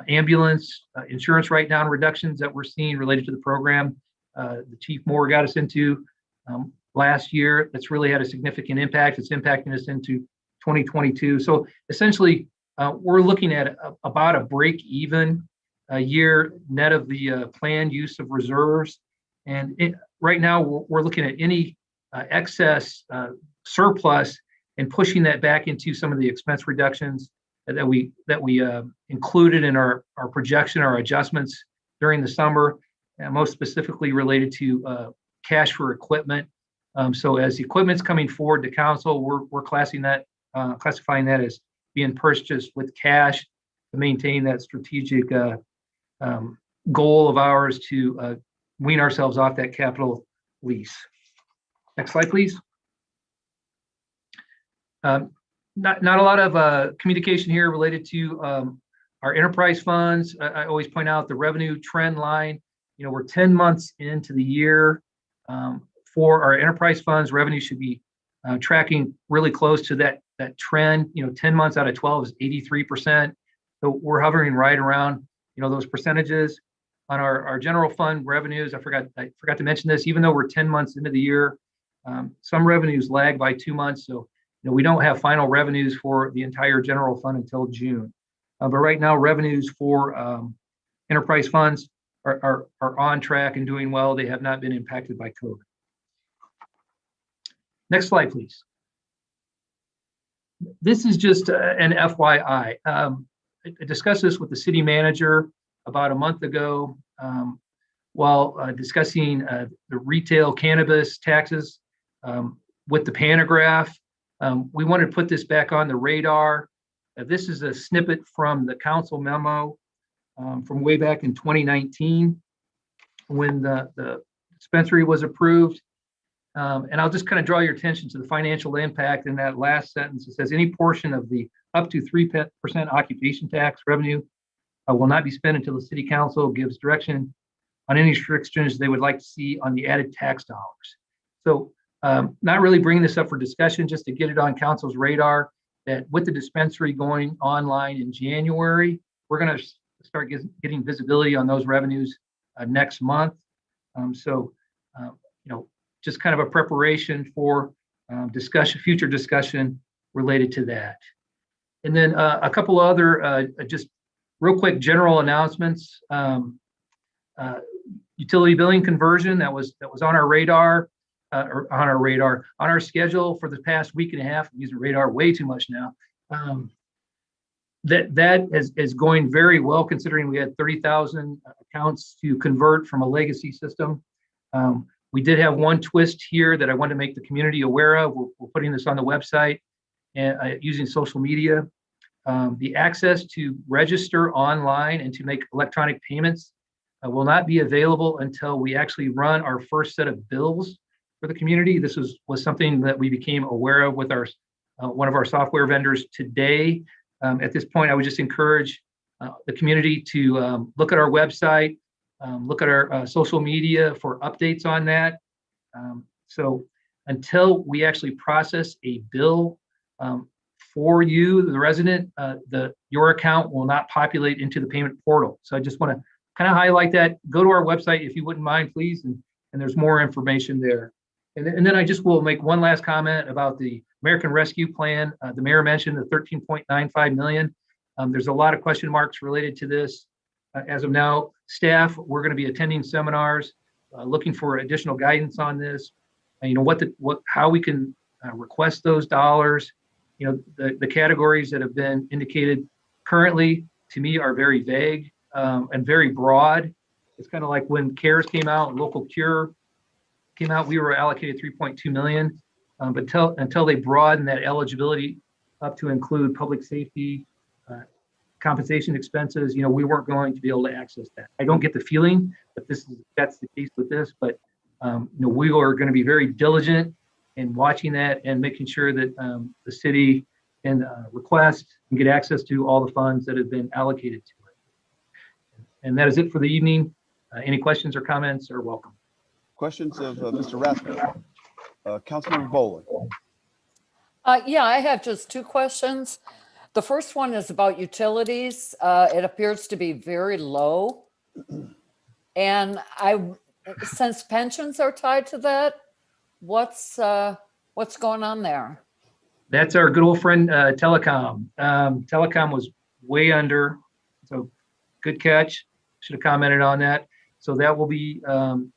ambulance, insurance write-down reductions that we're seeing related to the program. The Chief Moore got us into last year. That's really had a significant impact. It's impacting us into 2022. So essentially, we're looking at about a break-even year net of the planned use of reserves. And right now, we're looking at any excess surplus and pushing that back into some of the expense reductions that we included in our projection, our adjustments during the summer, and most specifically related to cash for equipment. So as the equipment's coming forward to council, we're classifying that as being purchased with cash to maintain that strategic goal of ours to wean ourselves off that capital lease. Next slide, please. Not a lot of communication here related to our enterprise funds. I always point out the revenue trend line. We're 10 months into the year. For our enterprise funds, revenue should be tracking really close to that trend. 10 months out of 12 is 83%. So we're hovering right around those percentages. On our general fund revenues, I forgot to mention this. Even though we're 10 months into the year, some revenues lag by 2 months. So we don't have final revenues for the entire general fund until June. But right now, revenues for enterprise funds are on track and doing well. They have not been impacted by COVID. Next slide, please. This is just an FYI. I discussed this with the city manager about a month ago while discussing the retail cannabis taxes with the pantograph. We wanted to put this back on the radar. This is a snippet from the council memo from way back in 2019 when the dispensary was approved. And I'll just kind of draw your attention to the financial impact in that last sentence. It says any portion of the up to 3% occupation tax revenue will not be spent until the city council gives direction on any restrictions they would like to see on the added tax dollars. So not really bringing this up for discussion, just to get it on council's radar that with the dispensary going online in January, we're going to start getting visibility on those revenues next month. Just kind of a preparation for future discussion related to that. And then a couple other just real quick general announcements. Utility billing conversion that was on our radar, on our schedule for the past week and a half. I'm using radar way too much now. That is going very well, considering we had 30,000 accounts to convert from a legacy system. We did have one twist here that I want to make the community aware of. We're putting this on the website and using social media. The access to register online and to make electronic payments will not be available until we actually run our first set of bills for the community. This was something that we became aware of with our one of our software vendors today. At this point, I would just encourage the community to look at our website, look at our social media for updates on that. So until we actually process a bill for you, the resident, your account will not populate into the payment portal. So I just want to kind of highlight that. Go to our website if you wouldn't mind, please, and there's more information there. And then I just will make one last comment about the American Rescue Plan. The mayor mentioned the $13.95 million. There's a lot of question marks related to this. As of now, staff, we're going to be attending seminars, looking for additional guidance on this. How we can request those dollars. The categories that have been indicated currently to me are very vague and very broad. It's kind of like when CARES came out, Local Cure came out, we were allocated $3.2 million, but until they broaden that eligibility up to include public safety, compensation expenses, we weren't going to be able to access that. I don't get the feeling that that's the case with this, but we are going to be very diligent in watching that and making sure that the city can request and get access to all the funds that have been allocated to it. And that is it for the evening. Any questions or comments are welcome. Questions of Mr. Rathman. Councilmember Bolin. Yeah, I have just two questions. The first one is about utilities. It appears to be very low. And since pensions are tied to that, what's going on there? That's our good old friend, telecom. Telecom was way under, so good catch. Should have commented on that. So that will be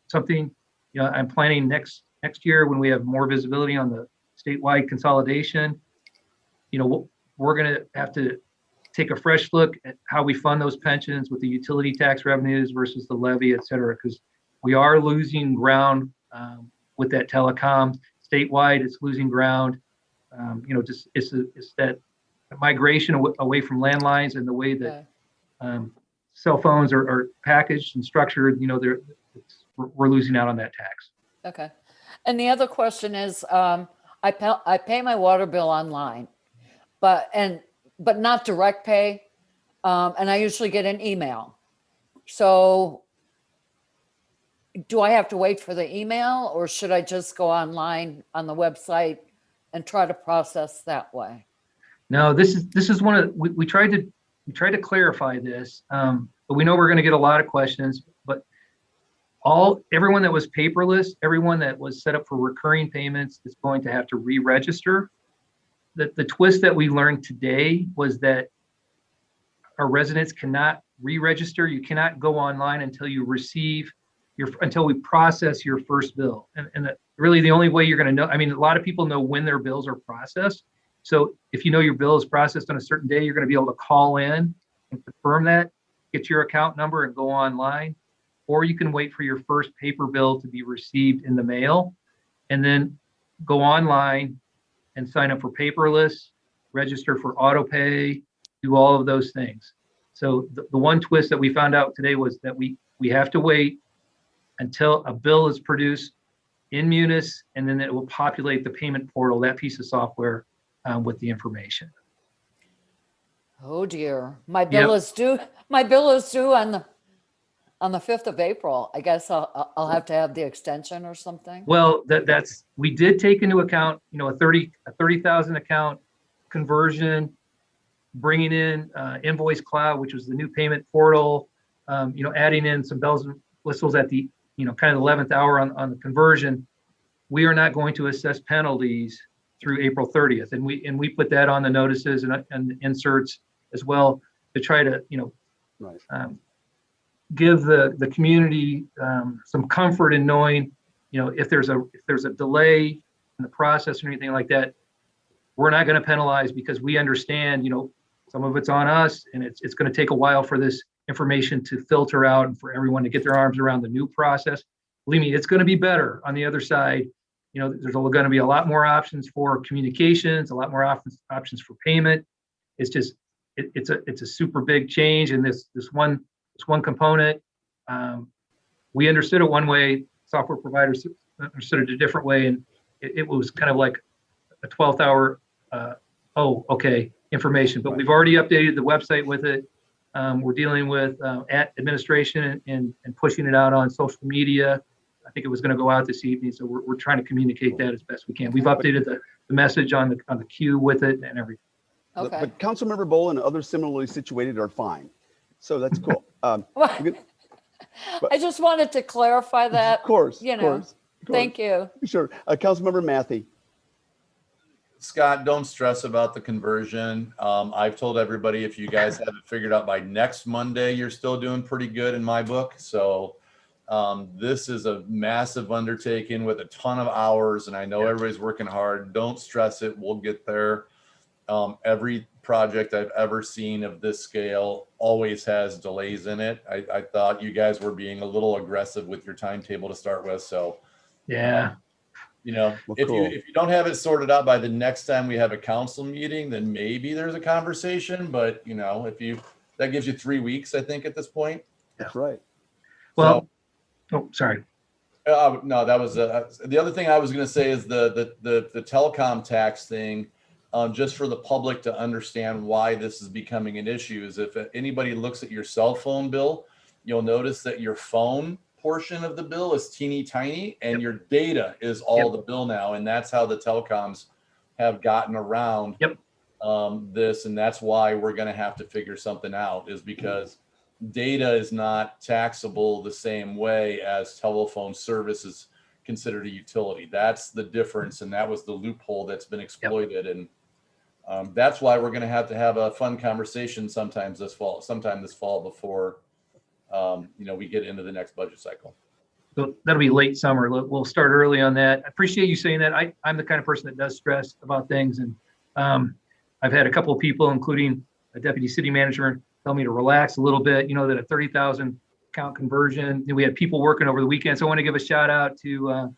something, I'm planning next year when we have more visibility on the statewide consolidation. We're going to have to take a fresh look at how we fund those pensions with the utility tax revenues versus the levy, et cetera, because we are losing ground with that telecom. Statewide, it's losing ground. It's that migration away from landlines and the way that cell phones are packaged and structured. We're losing out on that tax. Okay. And the other question is, I pay my water bill online, but not direct pay, and I usually get an email. So do I have to wait for the email, or should I just go online on the website and try to process that way? No, this is one of we tried to clarify this, but we know we're going to get a lot of questions. But everyone that was paperless, everyone that was set up for recurring payments is going to have to re-register. The twist that we learned today was that our residents cannot re-register. You cannot go online until you receive until we process your first bill. And really the only way you're going to know, a lot of people know when their bills are processed. So if you know your bill is processed on a certain day, you're going to be able to call in and confirm that, get your account number and go online, or you can wait for your first paper bill to be received in the mail and then go online and sign up for paperless, register for auto pay, do all of those things. So the one twist that we found out today was that we have to wait until a bill is produced in Munis, and then it will populate the payment portal, that piece of software, with the information. Oh dear, my bill is due. My bill is due on the 5th of April. I guess I'll have to have the extension or something. Well, we did take into account, a 30,000 account conversion, bringing in Invoice Cloud, which was the new payment portal, adding in some bells and whistles at the kind of the 11th hour on the conversion. We are not going to assess penalties through April 30th, and we put that on the notices and the inserts as well to try to give the community some comfort in knowing, if there's a delay in the process or anything like that, we're not going to penalize, because we understand, some of it's on us, and it's going to take a while for this information to filter out and for everyone to get their arms around the new process. Believe me, it's going to be better on the other side. There's going to be a lot more options for communications, a lot more options for payment. It's just it's a super big change in this one component. We understood it one way, software providers understood it a different way, and it was kind of like a 12th hour information. But we've already updated the website with it. We're dealing with administration and pushing it out on social media. I think it was going to go out this evening, so we're trying to communicate that as best we can. We've updated the message on the queue with it and everything. Okay. But Councilmember Bowl and others similarly situated are fine, so that's cool. I just wanted to clarify that. Of course. Thank you. Sure, Councilmember Matthey. Scott, don't stress about the conversion. I've told everybody, if you guys have it figured out by next Monday, you're still doing pretty good in my book. So this is a massive undertaking with a ton of hours, and I know everybody's working hard. Don't stress it. We'll get there. Every project I've ever seen of this scale always has delays in it. I thought you guys were being a little aggressive with your timetable to start with. So yeah. You know, Well, if cool. you don't have it sorted out by the next time we have a council meeting, then maybe there's a conversation. But you know, that gives you 3 weeks, I think, at this point. That's right. Well, oh, sorry. No, that was the other thing I was going to say is the telecom tax thing. Just for the public to understand why this is becoming an issue is if anybody looks at your cell phone bill, you'll notice that your phone portion of the bill is teeny tiny and your data is all the bill now. And that's how the telecoms have gotten around this. And that's why we're going to have to figure something out, is because data is not taxable the same way as telephone service is considered a utility. That's the difference. And that was the loophole that's been exploited. And that's why we're going to have a fun conversation sometime this fall before we get into the next budget cycle. So that'll be late summer. We'll start early on that. I appreciate you saying that. I'm the kind of person that does stress about things. And I've had a couple of people, including a deputy city manager, tell me to relax a little bit, that a 30,000 count conversion, we had people working over the weekend. So I want to give a shout out to,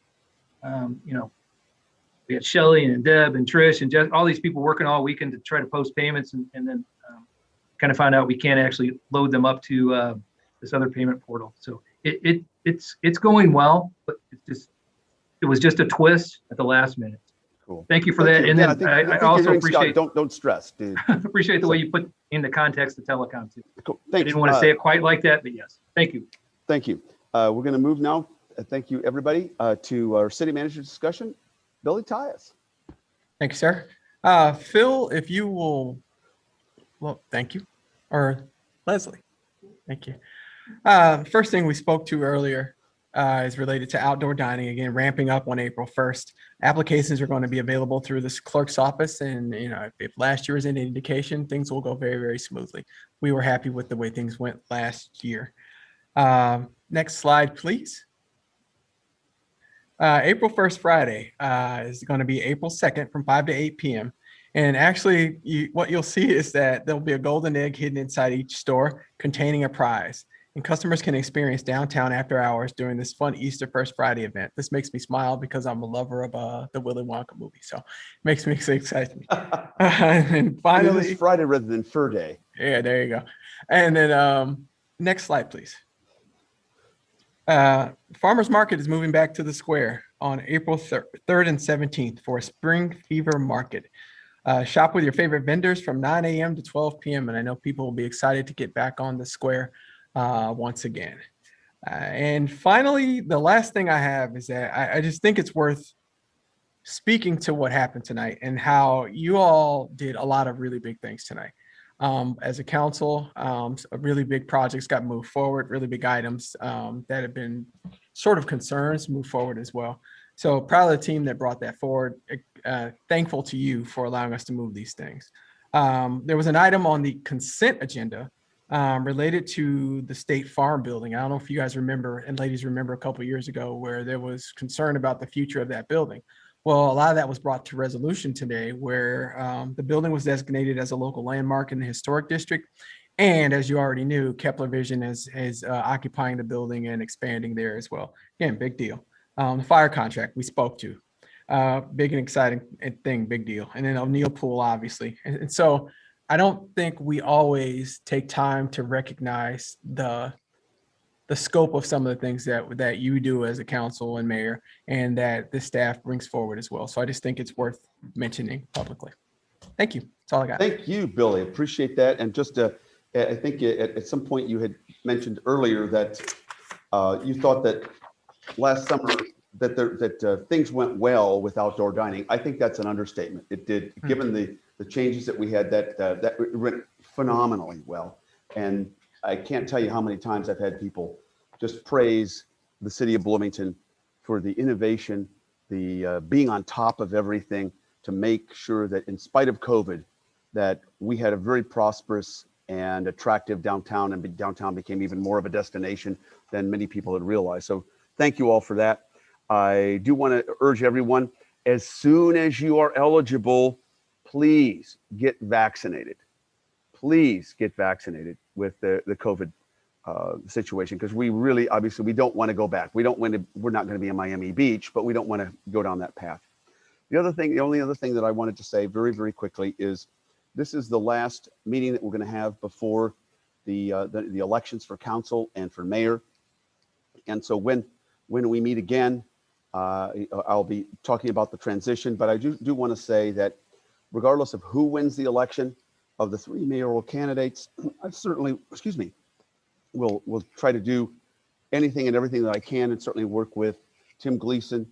we had Shelly and Deb and Trish and Jeff, all these people working all weekend to try to post payments, and then kind of found out we can't actually load them up to this other payment portal. So it's going well, but it was just a twist at the last minute. Cool. Thank you for that. And then I also appreciate, don't stress, dude. Appreciate the way you put into context the telecom too. Cool. I Thanks. didn't want to say it quite like that, but yes, thank you. Thank you. We're going to move now. Thank you, everybody, to our city manager discussion. Billy Tyus. Thank you, sir. Phil, if you will, well, thank you. Or Leslie, thank you. First thing we spoke to earlier is related to outdoor dining, again, ramping up on April 1st. Applications are going to be available through this clerk's office. And, if last year is any indication, things will go very, very smoothly. We were happy with the way things went last year. Next slide, please. April 1st, Friday, is going to be April 2nd from 5 to 8 p.m. And actually, what you'll see is that there'll be a golden egg hidden inside each store containing a prize. And customers can experience downtown after hours during this fun Easter First Friday event. This makes me smile because I'm a lover of the Willy Wonka movie. So it makes me so excited. And finally, it is Friday rather than Fur Day. Yeah, there you go. And then next slide, please. Farmers Market is moving back to the square on April 3rd and 17th for a spring fever market. Shop with your favorite vendors from 9 a.m. to 12 p.m. And I know people will be excited to get back on the square once again. And finally, the last thing I have is that I just think it's worth speaking to what happened tonight and how you all did a lot of really big things tonight. As a council, really big projects got moved forward, really big items that have been sort of concerns move forward as well. So proud of the team that brought that forward. Thankful to you for allowing us to move these things. There was an item on the consent agenda related to the State Farm building. I don't know if you guys remember, and ladies remember, a couple of years ago where there was concern about the future of that building. Well, a lot of that was brought to resolution today, where the building was designated as a local landmark in the historic district. And as you already knew, Kepler Vision is occupying the building and expanding there as well. Again, big deal. The fire contract we spoke to, big and exciting thing, big deal. And then O'Neill Pool, obviously. And so I don't think we always take time to recognize the scope of some of the things that you do as a council and mayor, and that the staff brings forward as well. So I just think it's worth mentioning publicly. Thank you. That's all I got. Thank you, Billy. Appreciate that. And just I think at some point you had mentioned earlier that you thought that last summer that things went well with outdoor dining. I think that's an understatement. It did, given the changes that we had, that went phenomenally well. And I can't tell you how many times I've had people just praise the city of Bloomington for the innovation, the being on top of everything to make sure that in spite of COVID, that we had a very prosperous and attractive downtown, and downtown became even more of a destination than many people had realized. So thank you all for that. I do want to urge everyone, as soon as you are eligible, please get vaccinated. Please get vaccinated with the COVID situation, because we really, obviously, we don't want to go back. We don't want to, we're not going to be in Miami Beach, but we don't want to go down that path. The only other thing that I wanted to say very, very quickly is this is the last meeting that we're going to have before the elections for council and for mayor. And so when we meet again, I'll be talking about the transition, but I do want to say that regardless of who wins the election of the 3 mayoral candidates, I certainly, will try to do anything and everything that I can, and certainly work with Tim Gleason,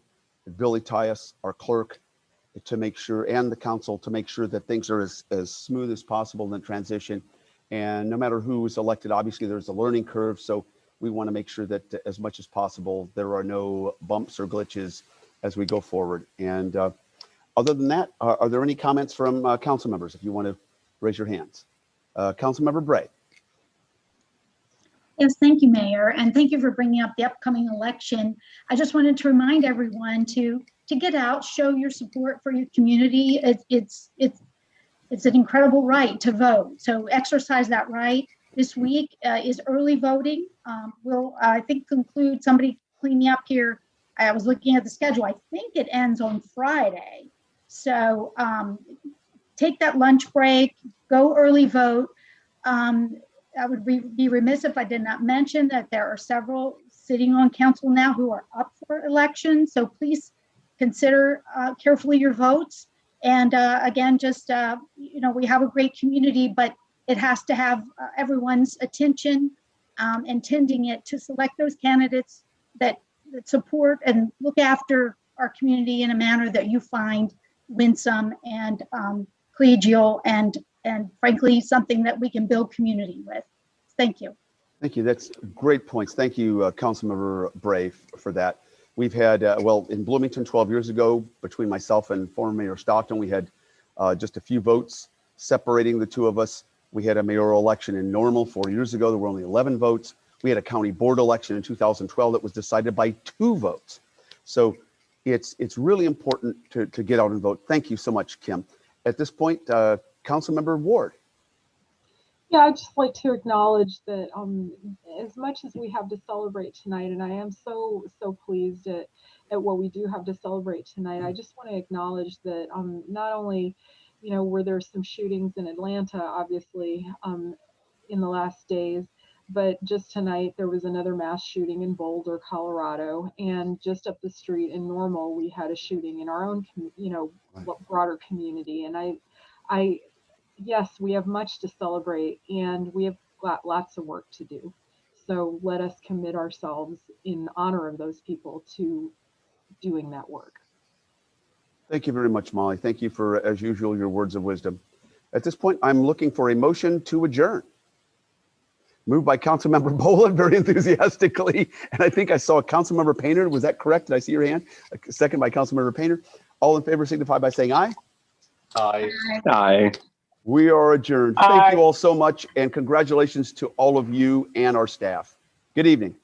Billy Tyus, our clerk, to make sure, and the council, to make sure that things are as smooth as possible in the transition. And no matter who is elected, obviously there's a learning curve. So we want to make sure that as much as possible, there are no bumps or glitches as we go forward. And other than that, are there any comments from council members? If you want to raise your hands. Councilmember Bray. Yes, thank you, Mayor, and thank you for bringing up the upcoming election. I just wanted to remind everyone to get out, show your support for your community. It's an incredible right to vote, so exercise that right. This week is early voting. We'll, I think, conclude. Somebody clean me up here. I was looking at the schedule. I think it ends on Friday. So take that lunch break, go early vote. I would be remiss if I did not mention that there are several sitting on council now who are up for election. So please consider carefully your votes. And again, just, we have a great community, but it has to have everyone's attention and tending it to select those candidates that support and look after our community in a manner that you find winsome and collegial and frankly, something that we can build community with. Thank you. Thank you. That's great points. Thank you, Councilmember Bray, for that. We've had, in Bloomington 12 years ago, between myself and former Mayor Stockton, we had just a few votes separating the two of us. We had a mayoral election in Normal 4 years ago. There were only 11 votes. We had a county board election in 2012 that was decided by 2 votes. So it's really important to get out and vote. Thank you so much, Kim. At this point, Councilmember Ward. Yeah, I'd just like to acknowledge that as much as we have to celebrate tonight, and I am so pleased at what we do have to celebrate tonight, I just want to acknowledge that not only, were there some shootings in Atlanta, obviously, in the last days, but just tonight there was another mass shooting in Boulder, Colorado, and just up the street in Normal, we had a shooting in our own, broader community. And yes, we have much to celebrate, and we have got lots of work to do. So let us commit ourselves in honor of those people to doing that work. Thank you very much, Molly. Thank you for, as usual, your words of wisdom. At this point, I'm looking for a motion to adjourn. Moved by Councilmember Boland very enthusiastically. And I think I saw Councilmember Painter. Was that correct? Did I see your hand? Second by Councilmember Painter. All in favor signify by saying aye. Aye. Aye. We are adjourned. Thank you all so much, and congratulations to all of you and our staff. Good evening.